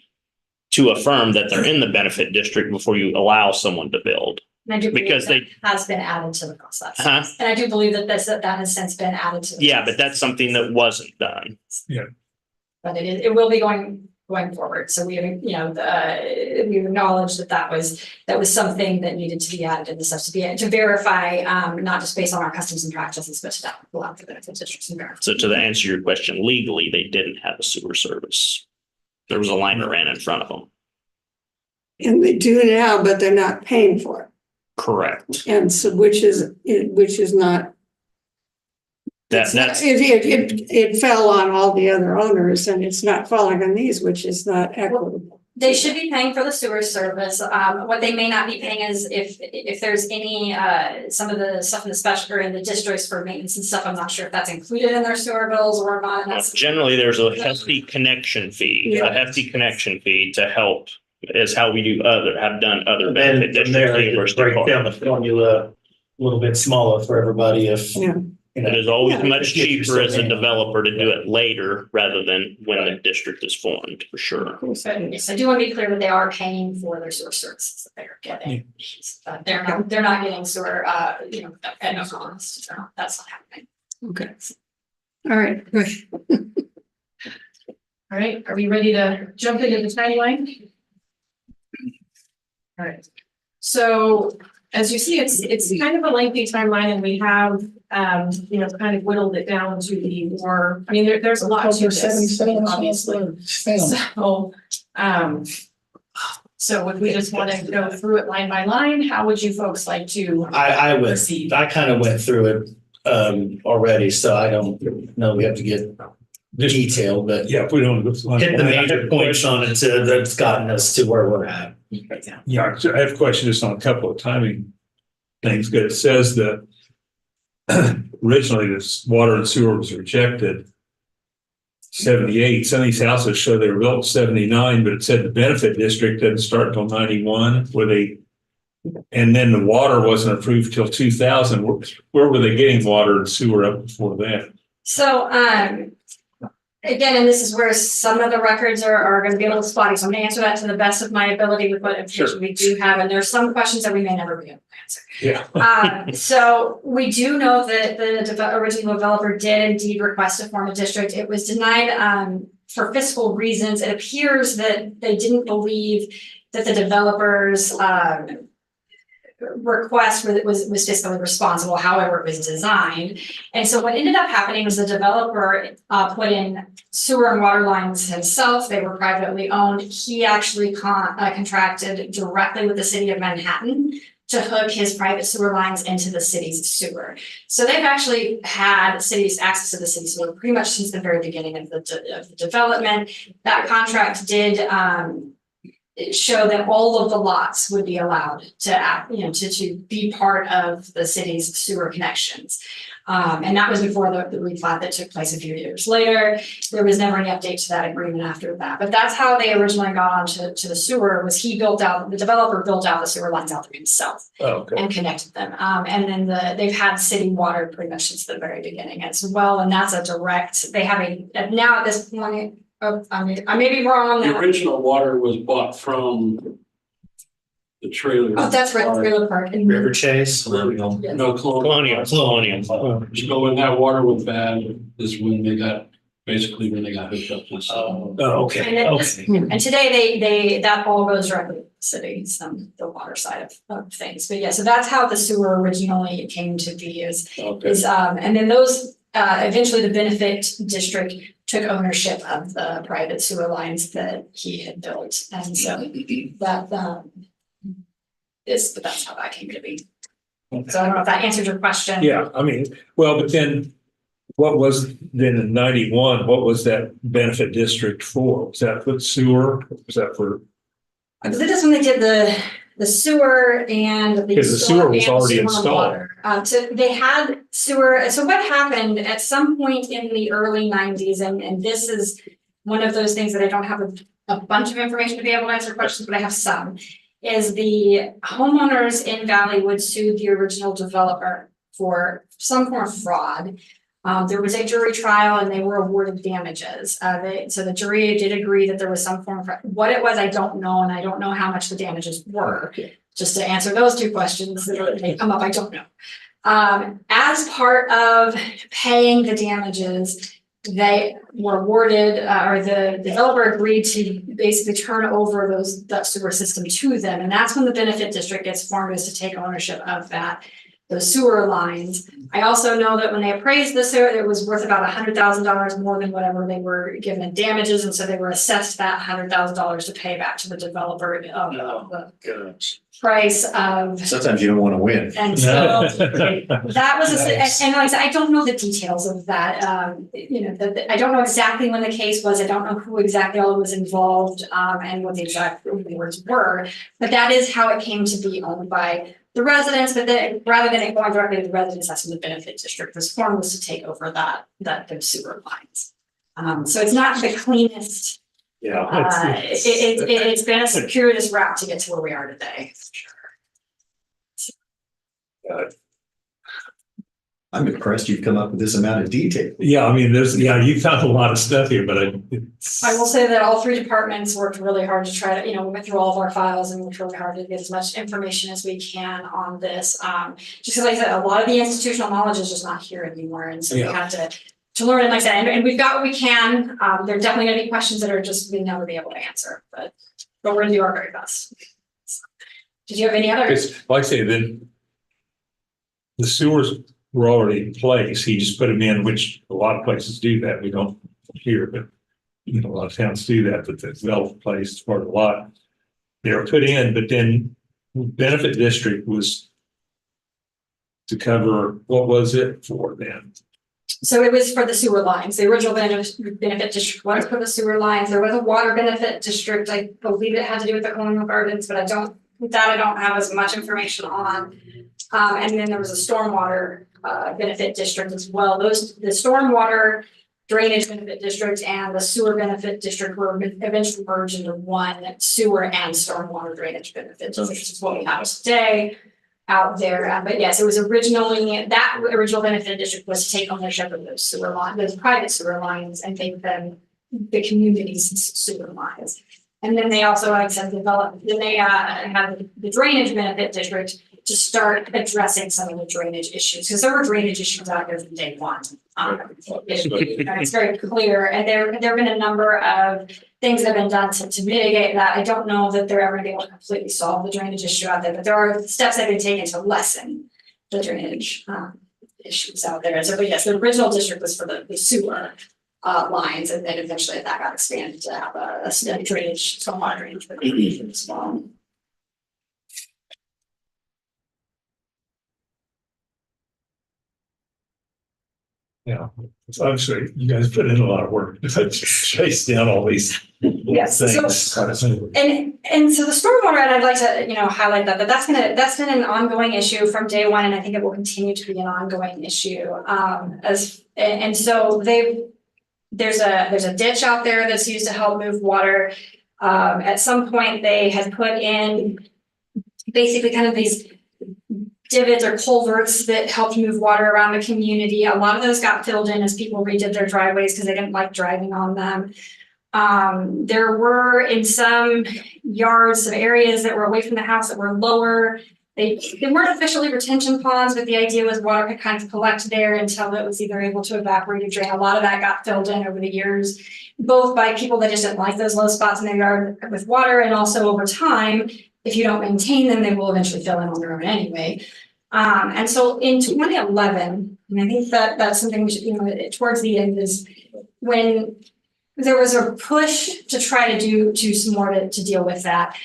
G: to affirm that they're in the benefit district before you allow someone to build.
P: And I do believe
G: Because
P: that has been added to the process.
G: Huh?
P: And I do believe that that has since been added to. The
G: Yeah, but
P: process.
G: that's something that wasn't done.
P: But it will be going forward. So we we acknowledge that was something that needed to be added in the stuff to verify, not just based on our customs and practices, but to allow for benefit districts and verify.
G: So to answer your question, legally, they didn't have a sewer service. There was a line that ran in front of them.
H: And they do now, but they're not paying for it.
G: Correct.
H: And so which is not. It fell on all the other owners and it's not falling on these, which is not equitable.
P: They should be paying for the sewer service. What they may not be paying is if there's any, some of the stuff in the special or in the districts for maintenance and stuff, I'm not sure if that's included in their sewer bills or not.
G: Well, generally, there's a hefty connection fee, to help, is how we have done other benefit
B: And there
G: districts.
B: they break down the formula a little bit smaller for everybody if.
H: Yeah.
G: It is always
B: Yeah,
G: much
B: if you're
G: cheaper as a
B: still-
G: developer to do it later rather than when the district is formed, for sure.
P: But yes, I do want to be clear that they are paying for their sewer services that they're getting. They're not getting sewer, at no cost. That's not happening.
H: Okay. All right, good.
L: All right, are we ready to jump into the timeline? All right, so as you see, it's kind of a lengthy timeline and we have, kind of whittled it down to the more, I mean, there's a lot to this, obviously. So if we just want to go through it line by line, how would you folks like to?
B: I
L: proceed?
B: I kind of went through it already, so I don't know, we have to get detailed, but
C: Yeah, if we don't.
B: hit the major points on it that's gotten us to where we're at.
C: Yeah, I have a question just on a couple of timing things, because it says that originally this water and sewer was rejected 78. Some of these houses show they were built in 79, but it said the benefit district didn't start until 91, and then the water wasn't approved till 2000. Where were they getting water and sewer up before that?
P: So, again, and this is where some of the records are going to be a little spotty. So I'm going to answer that to the best of my ability with what information we do have. And there's some questions that we may never be able to answer.
C: Yeah.
P: So we do know that the original developer did indeed request to form a district. It was denied for fiscal reasons. It appears that they didn't believe that the developers request was fiscally responsible, however it was designed. And so what ended up happening was the developer put in sewer and water lines himself. They were privately owned. He actually contracted directly with the city of Manhattan to hook his private sewer lines into the city's sewer. So they've actually had cities access to the city's sewer pretty much since the very beginning of the development. That contract did show that all of the lots would be allowed to be part of the city's sewer connections. And that was before the replat that took place a few years later. There was never any update to that agreement after that. But that's how they originally got onto the sewer, was the developer built out the sewer lines out there himself and connected them. And then they've had city water pretty much since the very beginning as well. And that's a direct, they have now at this point, I may be wrong.
O: The original water was bought from the trailer.
P: Oh, that's right, the trailer park.
B: River Chase.
O: No,
G: Colonial.
O: So when that water was bad is when they got hooked up to this.
P: And today that all goes directly to the city, the water side of things. But yeah, so that's how the sewer originally came to be and then those eventually the benefit district took ownership of the private sewer lines that he had built. And so but that's how that came to be. So I don't know if that answered your question.
C: Yeah, I mean, well, but then what was then in 91, what was that benefit district for? Was that for sewer? Was that for?
P: I believe that's when they did the sewer and
C: because the sewer was already installed.
P: So they had sewer. So what happened at some point in the early 90s, and this is one of those things that I don't have a bunch of information to be able to answer questions, but I have some, is the homeowners in Valleywood sued the original developer for some form of fraud. There was a jury trial and they were awarded damages. So the jury did agree that there was some form of what it was, I don't know, and I don't know how much the damages were. Just to answer those two questions that may come up, I don't know. As part of paying the damages, they were awarded, or the developer agreed to basically turn over that sewer system to them, and that's when the benefit district gets formed, is to take ownership of those sewer lines. I also know that when they appraised the sewer, it was worth about $100,000 more than whatever they were given in damages, and so they were assessed that $100,000 to pay back to the developer of the price of.
F: Sometimes you don't want to win.
P: And so that was, and like I said, I don't know the details of that. I don't know exactly when the case was. I don't know who exactly all was involved and what the exact words were, but that is how it came to be owned by the residents. But then rather than it going directly to the residents, that's when the benefit district was formed, was to take over those sewer lines. So it's not the cleanest.
C: Yeah,
P: it's been a circuitous route to get to where we are today.
F: I'm impressed you've come up with this amount of detail.
C: Yeah, I mean, you found a lot of stuff here, but
P: I will say that all three departments worked really hard to try to, we went through all of our files and worked really hard to get as much information as we can on this. Just because, like I said, a lot of the institutional knowledge is just not here anymore, and so we had to learn it, like I said, and we've got what we can. There are definitely going to be questions that are just we'll never be able to answer, but we're going to do our very best. Did you have any other?
C: Like I say, then the sewers were already in place. He just put them in, which a lot of places do that. We don't here, but a lot of towns do that. But the developed place is part of the lot. They were put in, but then benefit district was to cover, what was it for then?
P: So it was for the sewer lines. The original benefit district was for the sewer lines. There was a water benefit district. I believe it had to do with the colonial gardens, but I don't have as much information on. And then there was a stormwater benefit district as well. The stormwater drainage benefit district and the sewer benefit district were eventually merged into one sewer and stormwater drainage benefit district, which is what we have today out there. But yes, it was originally, that original benefit district was to take ownership of those sewer lines, those private sewer lines, and make them the community's sewer lines. And then they also, like I said, had the drainage benefit district to start addressing some of the drainage issues, because there were drainage issues out there from day one. It's very clear, and there have been a number of things that have been done to mitigate that. I don't know that they're ever going to be able to completely solve the drainage issue out there, but there are steps that have been taken to lessen the drainage issues out there. And so, but yes, the original district was for the sewer lines, and then eventually that got expanded to have a drainage, stormwater drainage as well.
C: Yeah, so obviously you guys put in a lot of work to chase down all these
P: Yes, so-
C: things.
P: And so the stormwater, and I'd like to, highlight that, that's been an ongoing issue from day one, and I think it will continue to be an ongoing issue. So there's a ditch out there that's used to help move water. At some point, they had put in basically kind of these divots or culverts that helped move water around the community. A lot of those got filled in as people redid their driveways because they didn't like driving on them. There were in some yards, some areas that were away from the house that were lower. They weren't officially retention ponds, but the idea was water could kind of collect there until it was either able to evaporate or drain. A lot of that got filled in over the years, both by people that just didn't like those low spots in their yard with water, and also over time, if you don't maintain them, they will eventually fill in on their own anyway. And so in 2011, and I think that's something we should, towards the end is when there was a push to try to do some more to deal with that.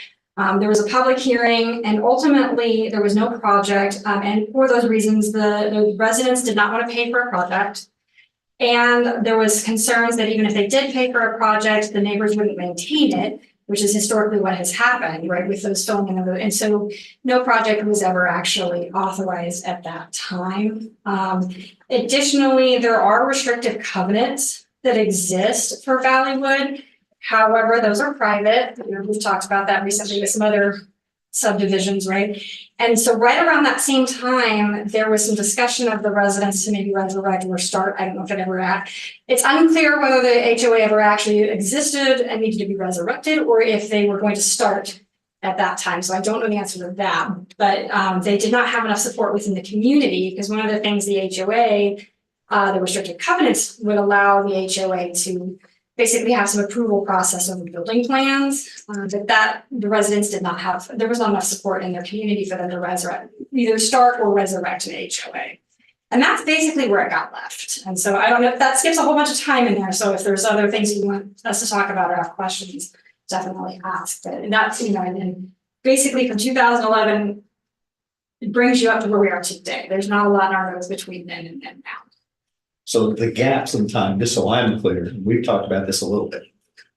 P: There was a public hearing, and ultimately there was no project. And for those reasons, the residents did not want to pay for a project. And there was concerns that even if they did pay for a project, the neighbors wouldn't maintain it, which is historically what has happened, right, with those filling in. And so no project was ever actually authorized at that time. Additionally, there are restrictive covenants that exist for Valleywood. However, those are private. We've talked about that recently with some other subdivisions, right? And so right around that same time, there was some discussion of the residents to maybe resurrect or start. I don't know if it ever happened. It's unclear whether the HOA ever actually existed and needed to be resurrected, or if they were going to start at that time. So I don't know the answer to that, but they did not have enough support within the community, because one of the things the HOA, the restricted covenants would allow the HOA to basically have some approval process over building plans, that the residents did not have. There was not enough support in their community for them to resurrect, either start or resurrect an HOA. And that's basically where it got left. And so I don't know if that skips a whole bunch of time in there. So if there's other things you want us to talk about or have questions, definitely ask. But that's, and then basically from 2011, it brings you up to where we are today. There's not a lot in our roads between then and now.
F: So the gaps in time, just so I'm clear, we've talked about this a little bit.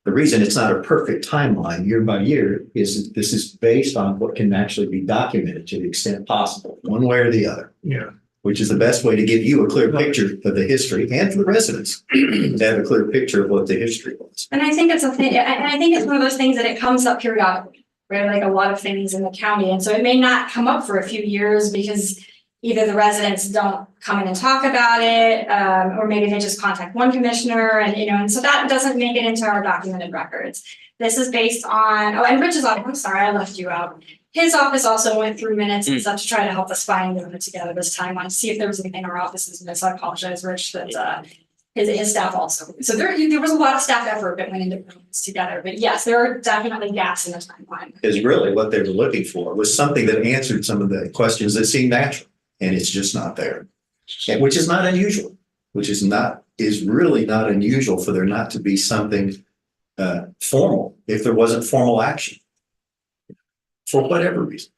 F: The reason it's not a perfect timeline year by year is this is based on what can actually be documented to the extent possible, one way or the other.
C: Yeah.
F: Which is the best way to give you a clear picture of the history, and for the residents to have a clear picture of what the history was.
P: And I think it's a thing, and I think it's one of those things that it comes up periodically, right? Like a lot of things in the county. And so it may not come up for a few years because either the residents don't come in and talk about it, or maybe they just contact one commissioner, and so that doesn't make it into our documented records. This is based on, and Rich's office, I'm sorry, I left you out. His office also went through minutes and stuff to try to help us find them together this time on, see if there was anything in our offices missed. I apologize, Rich, that his staff also. So there was a lot of staff effort that went into putting this together, but yes, there are definitely gaps in the timeline.
F: Because really what they were looking for was something that answered some of the questions that seemed natural. And it's just not there, which is not unusual, is really not unusual for there not to be something formal if there wasn't formal action for whatever reason.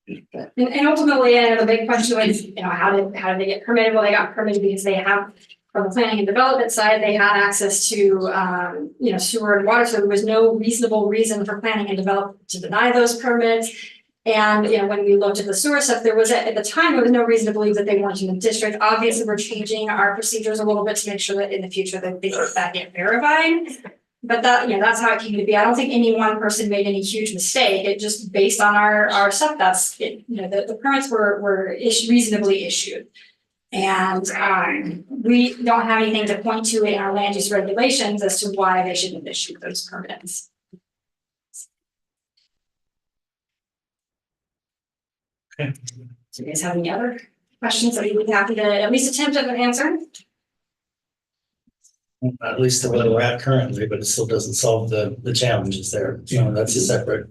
P: And ultimately, the big question was, how did they get permitted? Well, they got permitted because they have, from the planning and development side, they had access to, sewer and water. So there was no reasonable reason for planning and development to deny those permits. And, when we looked at the sewer stuff, at the time, there was no reason to believe that they weren't in the district. Obviously, we're changing our procedures a little bit to make sure that in the future that that get verified. But that's how it came to be. I don't think any one person made any huge mistake. It just based on our stuff, that's it. The permits were reasonably issued. And we don't have anything to point to in our land use regulations as to why they shouldn't have issued those permits.
B: Okay.
P: So you guys have any other questions that we'd be happy to at least attempt at an answer?
B: At least the way we're at currently, but it still doesn't solve the challenges there. That's a separate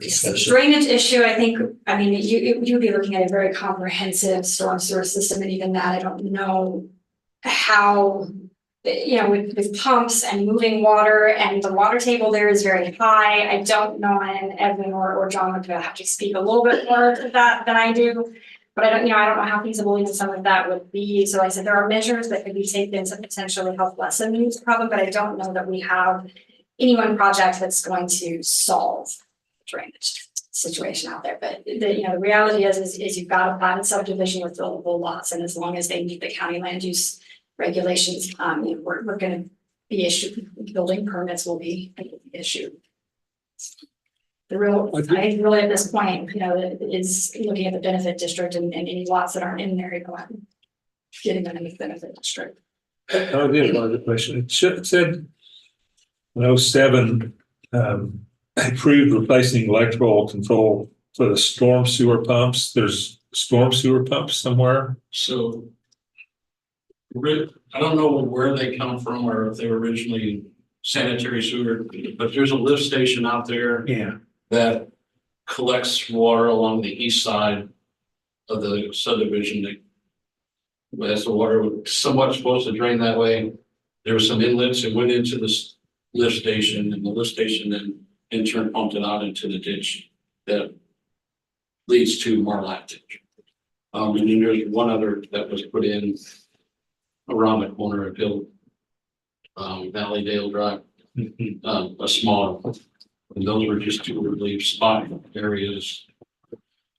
B: discussion.
P: Drainage issue, you'd be looking at a very comprehensive storm sewer system, and even that, I don't know how, with pumps and moving water, and the water table there is very high. I don't know, and Edwin or John would have to speak a little bit more to that than I do. But I don't know how feasible even some of that would be. So I said, there are measures that could be taken to potentially help lessen the use problem, but I don't know that we have any one project that's going to solve the drainage situation out there. But the reality is you've got a platted subdivision with buildable lots, and as long as they meet the county land use regulations, we're gonna be issued, building permits will be issued. I really at this point, is looking at the benefit district and any lots that aren't in there, getting them in the benefit district.
C: I did one other question. It said in 07, approved replacing electrical control for the storm sewer pumps. There's storm sewer pumps somewhere.
R: So I don't know where they come from or if they were originally sanitary sewer, but there's a lift station out there.
C: Yeah.
R: That collects water along the east side of the subdivision. As the water was somewhat supposed to drain that way, there were some inlets that went into this lift station, and the lift station then in turn pumped it out into the ditch that leads to Marlatt ditch. And then there's one other that was put in around the corner of Hill Valley Dale Drive, a smaller one. And those were just two relief spot areas.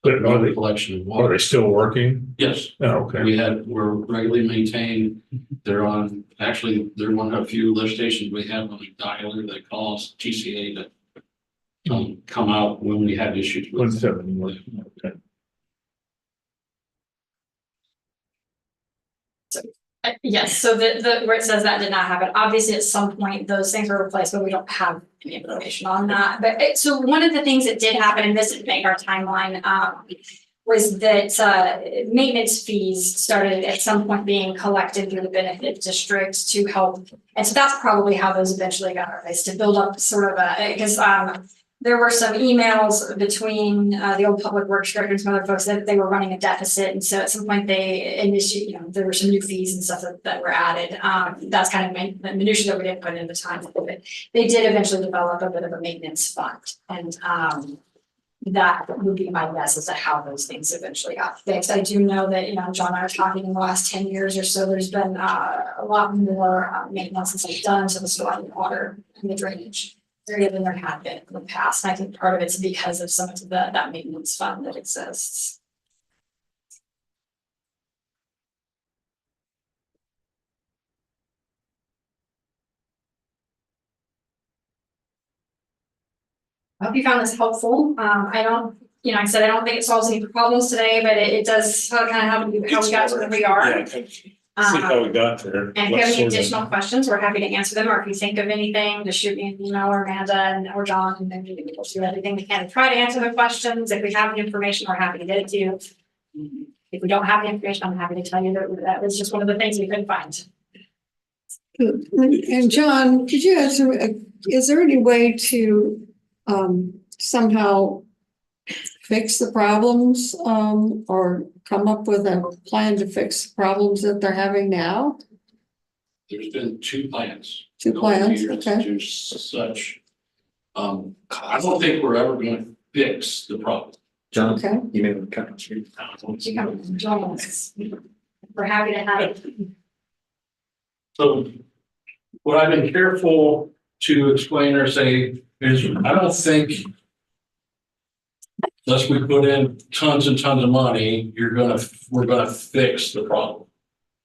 C: But are they,
R: collection of
C: are
R: water.
C: they still working?
R: Yes.
C: Oh, okay.
R: We're regularly maintained. They're one of a few lift stations we have on a dialer that calls TCA to come out when we have issues with.
C: 171. Okay.
P: Yes, so where it says that did not happen, obviously at some point those things were replaced, but we don't have any information on that. But so one of the things that did happen, and this didn't make our timeline, was that maintenance fees started at some point being collected through the benefit district to help. And so that's probably how those eventually got replaced, to build up sort of because there were some emails between the old public works director and some other folks that they were running a deficit. And so at some point they initiated, there were some new fees and stuff that were added. That's kind of the minutiae that we didn't put in the time. But they did eventually develop a bit of a maintenance fund. And that would be my guess as to how those things eventually got fixed. I do know that, John and I are talking in the last 10 years or so, there's been a lot more maintenance that's been done to the stormwater and the drainage area than there had been in the past. And I think part of it's because of some of that maintenance fund that exists. I hope you found this helpful. I don't, like I said, I don't think it solves any problems today, but it does kind of how we got to where we are.
C: See how we got there.
P: And if you have any additional questions, we're happy to answer them, or if you think of anything, just shoot me an email, or Amanda or John, and then we'll do everything we can to try to answer the questions. If we have the information, we're happy to get it to you. If we don't have the information, I'm happy to tell you that was just one of the things we couldn't find.
H: And John, could you answer, is there any way to somehow fix the problems or come up with a plan to fix the problems that they're having now?
R: There's been two plans.
H: Two plans,
R: To
H: okay.
R: do such. I don't think we're ever gonna fix the problem.
F: John,
H: Okay.
F: you may want to cut us.
P: You come and join us. We're happy to have it.
R: So what I've been careful to explain or say is I don't think unless we put in tons and tons of money, we're gonna fix the problem.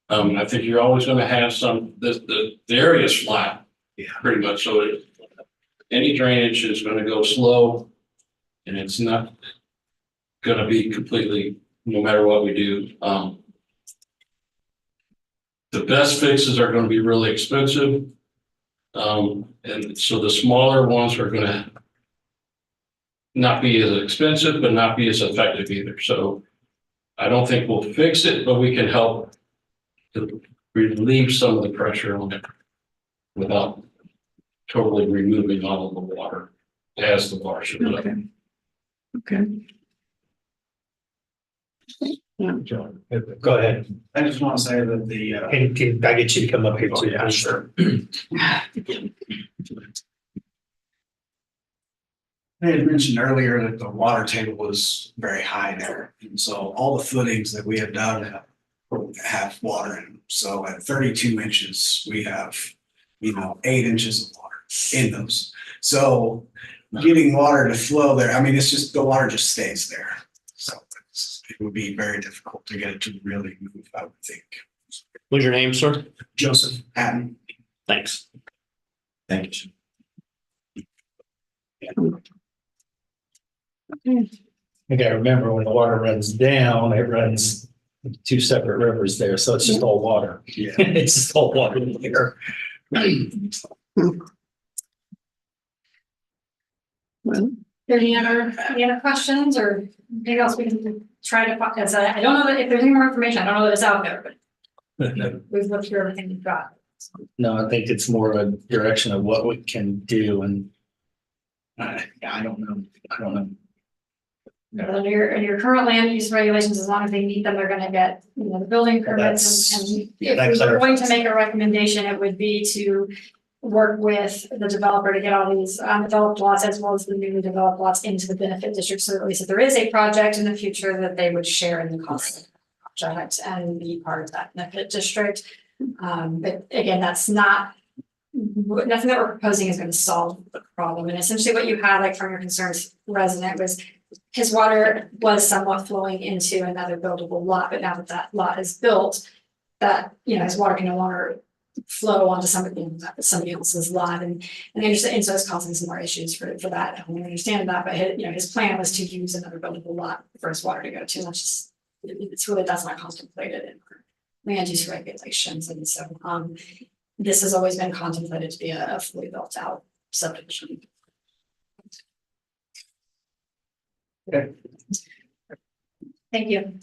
R: I think you're always gonna have the area's flat.
F: Yeah.
R: Pretty much, so any drainage is gonna go slow. And it's not gonna be completely, no matter what we do. The best fixes are gonna be really expensive. And so the smaller ones are gonna not be as expensive, but not be as effective either. So I don't think we'll fix it, but we can help to relieve some of the pressure on it without totally removing all of the water as the bar shows up.
H: Okay.
B: John, go ahead.
Q: I just want to say that the,
B: And can I get you to come up here too?
Q: yeah, sure. I had mentioned earlier that the water table was very high there, and so all the footings that we have done have water in them. So at 32 inches, we have, 8 inches of water in those. So getting water to flow there, I mean, it's just, the water just stays there. So it would be very difficult to get it to really move, I would think.
G: What's your name, sir?
Q: Joseph Patton.
G: Thanks.
F: Thank you.
B: I gotta remember when the water runs down, it runs two separate rivers there, so it's just all water.
Q: Yeah.
B: It's just all water there.
H: Well,
P: Any other questions or anything else we can try to, because I don't know that if there's any more information, I don't know that it's out there, but we've looked through everything we've got.
B: No, I think it's more of a direction of what we can do and I don't know.
P: But under your current land use regulations, as long as they meet them, they're gonna get, the building permits and if we were going to make a recommendation, it would be to work with the developer to get all these undeveloped lots as well as the newly developed lots into the benefit district. So at least if there is a project in the future that they would share in the cost of the project and be part of that benefit district. But again, that's not, nothing that we're proposing is going to solve the problem. And essentially what you had, like from your concerns resident, was his water was somewhat flowing into another buildable lot, but now that that lot is built, that, his water can no longer flow onto somebody else's lot, and so it's causing some more issues for that. I understand that, but his plan was to use another buildable lot for his water to go to. That's just, that's not contemplated in land use regulations, and so this has always been contemplated to be a fully built out subdivision.
B: Okay.
P: Thank you.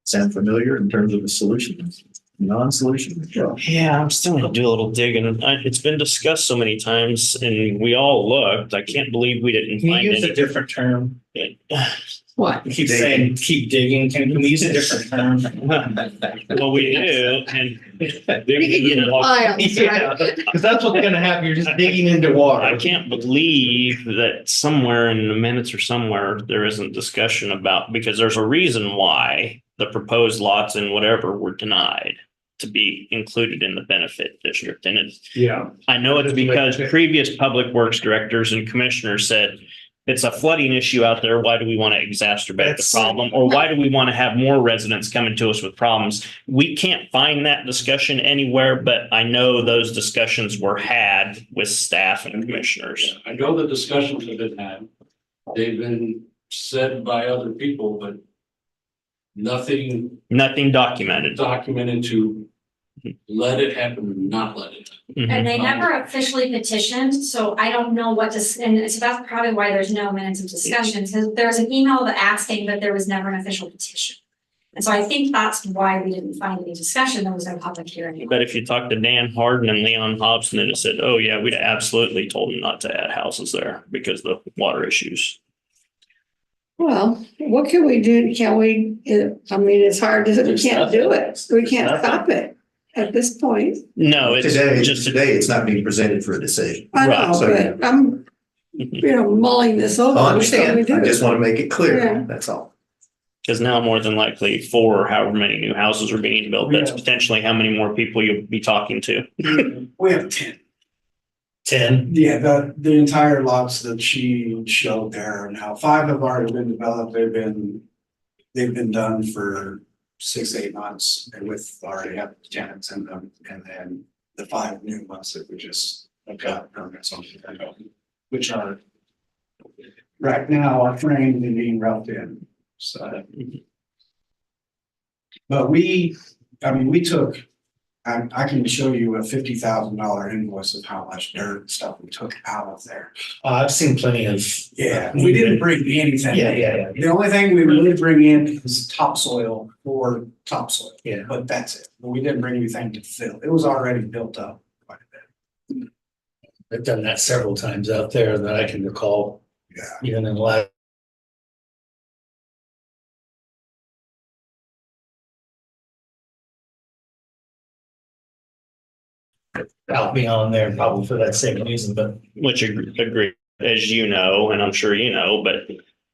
F: Sound familiar in terms of a solution, non-solution?
G: Yeah, I'm still gonna do a little digging. It's been discussed so many times and we all looked. I can't believe we didn't
B: Can you
G: find
B: use a
G: any.
B: different term?
H: what?
B: You keep saying, keep digging. Can we use a different term?
G: Well, we do, and
B: Yeah, because that's what's gonna happen. You're just digging into water.
G: I can't believe that somewhere in the minutes or somewhere, there isn't discussion about, because there's a reason why the proposed lots and whatever were denied to be included in the benefit district. And it's,
C: Yeah.
G: I know it's because previous public works directors and commissioners said, it's a flooding issue out there. Why do we want to exacerbate the problem? Or why do we want to have more residents coming to us with problems? We can't find that discussion anywhere, but I know those discussions were had with staff and commissioners.
R: I know the discussions have been had. They've been said by other people, but nothing
G: documented
R: to let it happen or not let it happen.
P: And they never officially petitioned, so I don't know what to, and so that's probably why there's no minutes of discussions, because there's an email that asking, but there was never an official petition. And so I think that's why we didn't find any discussion, there was no public hearing.
G: But if you talk to Dan Harden and Leon Hobson, then it said, oh yeah, we'd absolutely told them not to add houses there because of the water issues.
H: Well, what can we do? Can we, I mean, it's hard to, we can't do it. We can't stop it at this point.
G: No, it's just
F: Today, it's not being presented for a decision.
H: I know,
G: Right,
F: so-
H: but I'm, mulling this over.
F: I
H: What can we
F: understand.
H: do?
F: I just want to make it
H: Yeah.
F: clear. That's all.
G: because now more than likely 4 or however many new houses are being built. That's potentially how many more people you'll be talking to.
Q: We have 10.
B: 10.
Q: Yeah, the entire lots that she showed there, now 5 have already been developed, they've been done for 6 to 8 months, and with already have tenants in them, and then the 5 new ones that we just got permits on, which are right now are framed and being roughed in, so. But we took, I can show you a $50,000 invoice of how much dirt and stuff we took out of there.
B: I've seen plenty of.
Q: Yeah, we didn't bring anything.
B: Yeah.
Q: The only thing we really bring in is topsoil or topsoil.
B: Yeah.
Q: But that's it. We didn't bring anything to fill. It was already built up quite a bit.
B: I've done that several times out there that I can recall.
Q: Yeah.
B: Even in the last I'll be on there probably for that same reason, but
G: Which agree, as you know, and I'm sure you know, but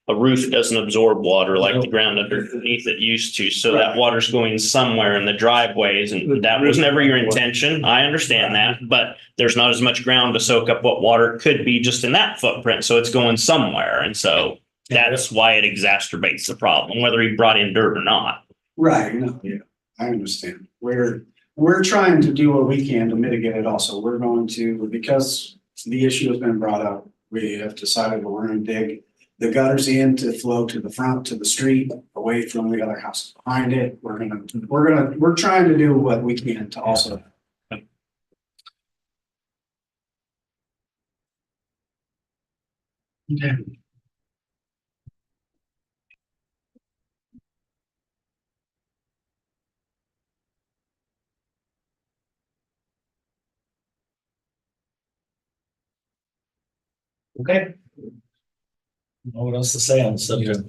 G: a roof doesn't absorb water like the ground underneath it used to. So that water's going somewhere in the driveways, and that was never your intention. I understand that, but there's not as much ground to soak up what water could be just in that footprint. So it's going somewhere. And so that's why it exacerbates the problem, whether he brought in dirt or not.
Q: Right, no, yeah, I understand. We're trying to do what we can to mitigate it also. We're going to, because the issue has been brought up, we have decided we're gonna dig the gutters in to flow to the front, to the street, away from the other houses behind it. We're trying to do what we can to also.
B: okay. Know what else to say on the subject?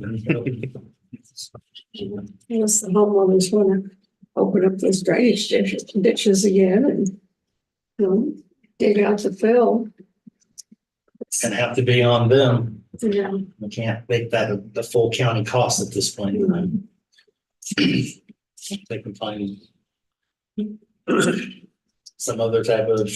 H: Unless the homeowners wanna open up those drainage ditches again and, dig out the fill.
B: It's gonna have to be on them.
H: Yeah.
B: We can't make that the full county cost at this point in time. They can find some other type of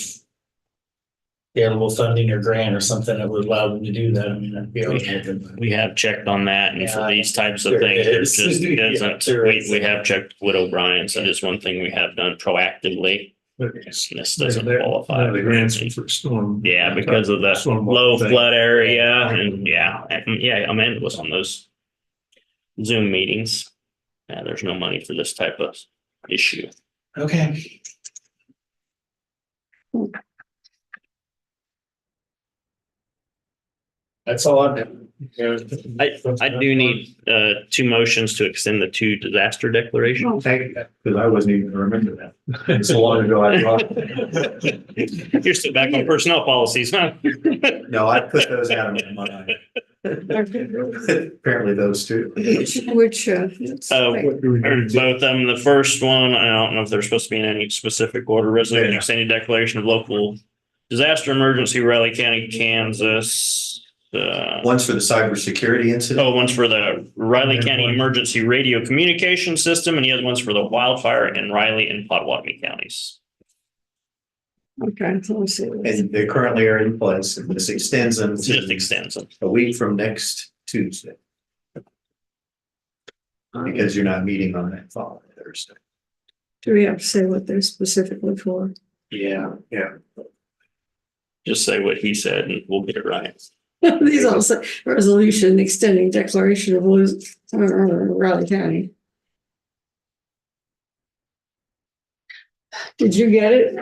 B: available funding or grant or something that would allow them to do that. I mean, that'd be okay.
G: We have checked on that, and for
B: Yeah,
G: these types of
B: there
G: things, it
B: is.
G: just
B: Yeah,
G: doesn't,
B: there is.
G: we have checked with O'Brien, so that is one thing we have done proactively. This doesn't qualify.
C: The grants for storm.
G: Yeah, because of the
C: Storm
G: low
C: thing.
G: flood area, and yeah, Amanda was on those Zoom meetings. Yeah, there's no money for this type of issue.
B: Okay. That's all I've done.
G: I do need 2 motions to extend the 2 disaster declarations.
F: Thank you, because I wasn't even remember that. So long ago I brought.
G: You're still back on personnel policies, huh?
F: No, I put those out of my mind. Apparently those two.
H: Which,
G: Both of them. The first one, I don't know if they're supposed to be in any specific order. Resolution extending declaration of local disaster emergency, Riley County, Kansas.
F: One's for the cybersecurity incident.
G: Oh, one's for the Riley County Emergency Radio Communication System, and the other one's for the wildfire in Riley and Potawatomi counties.
H: okay, so let's see.
F: And they currently are in place, and this extends them
G: It just
F: to
G: extends them.
F: a week from next Tuesday. Because you're not meeting on that following Thursday.
H: Do we have to say what they're specifically for?
F: Yeah.
G: Just say what he said, and we'll get it right.
H: These all say resolution extending declaration of Raleigh County. Did you get it?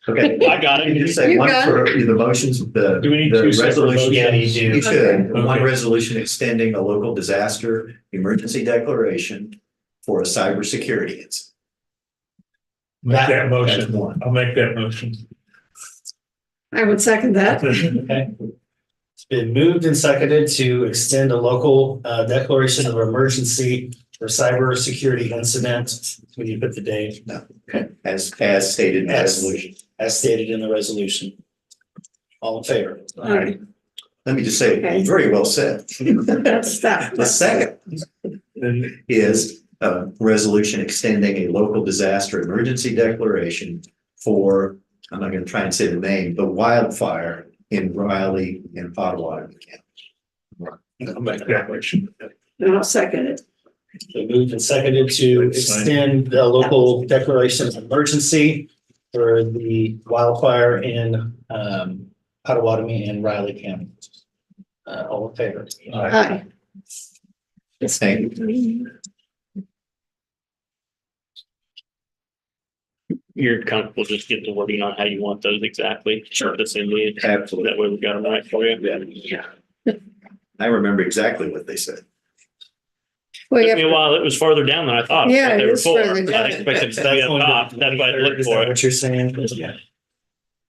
F: Okay.
G: I got it.
F: You just say
H: You
F: one
H: got
F: for the motions, the
C: Do we need
F: the
C: 2 separate
F: resolution. Yeah,
C: motions?
F: you should.
C: Okay.
F: One resolution extending a local disaster emergency declaration for a cybersecurity incident.
C: Make that
F: That's
C: motion.
F: one.
C: I'll make that motion.
H: I would second that.
B: Okay. It's been moved and seconded to extend a local declaration of emergency for cybersecurity incident. When you put the date,
F: No. Okay. As stated in the resolution.
B: as stated in the resolution. All in favor?
H: Okay.
F: Let me just say,
H: Okay.
F: very well said.
H: That's that.
F: The second is a resolution extending a local disaster emergency declaration for, I'm not going to try and say the name, the wildfire in Riley and Potawatomi County.
C: I'll make that motion.
H: And I'll second it.
B: So moved and seconded to extend the local declaration of emergency for the wildfire in Potawatomi and Riley County. All in favor?
H: Aye.
F: Thank you.
G: You're comfortable, just get the wording on how you want those exactly. Sure. That's in the,
F: Absolutely.
G: that way we got them right for you.
F: Yeah. I remember exactly what they said.
H: Well,
G: Took me a
H: yeah,
G: while. It was farther down than I thought.
H: Yeah,
G: They
H: it
G: were
H: is
G: full.
H: further down.
G: I expected it to be up top. That's why I looked
B: Is
G: for
B: that
G: it.
B: what you're saying? Yeah.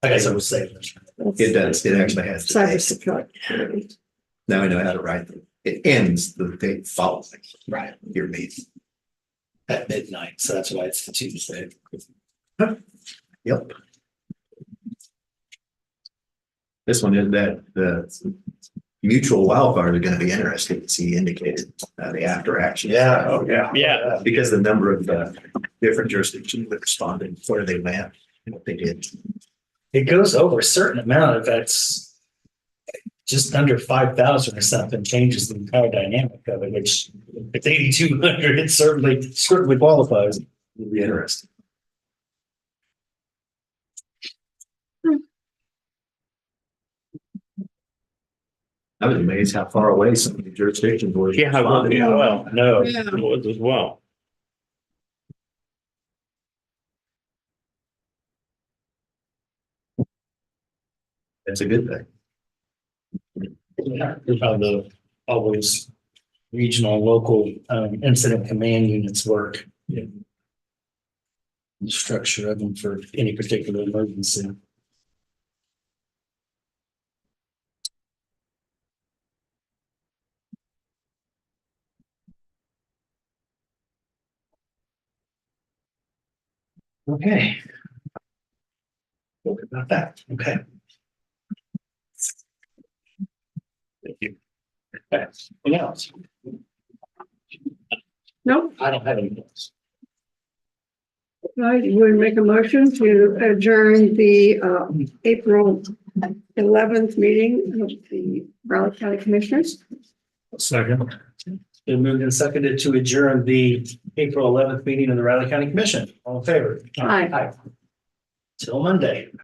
B: I guess I would say.
F: It does. It actually has. the date.
H: cybersecurity.
F: Now I know how to write them. It ends the date following.
B: Right.
F: Your meeting.
B: At midnight, so that's why it's the Tuesday.
F: Yep. This one is that the mutual wildfires are gonna be interesting to see indicated, the after action.
B: Yeah, oh, yeah.
G: Yeah.
F: Because the number of, different jurisdictions that responded, where they went, and what they did.
B: It goes over a certain amount if that's just under 5,000 or something, changes the entire dynamic of it, which if it's 8,200, it certainly qualifies.
F: It'll be interesting. I was amazed how far away some of the jurisdictions were.
G: Yeah, well,
B: No.
G: it was as well.
F: That's a good thing.
B: Yeah, how all those regional, local, incident command units work. Yeah. The structure of them for any particular emergency. Okay. What about that? Okay. Thank you. Okay. Anything else?
H: Nope.
B: I don't have anything else.
H: Right, you would make a motion to adjourn the April 11th meeting of the Broward County Commissioners.
C: Second.
B: Been moved and seconded to adjourn the April 11th meeting of the Riley County Commission. All in favor?
H: Aye.
B: Till Monday.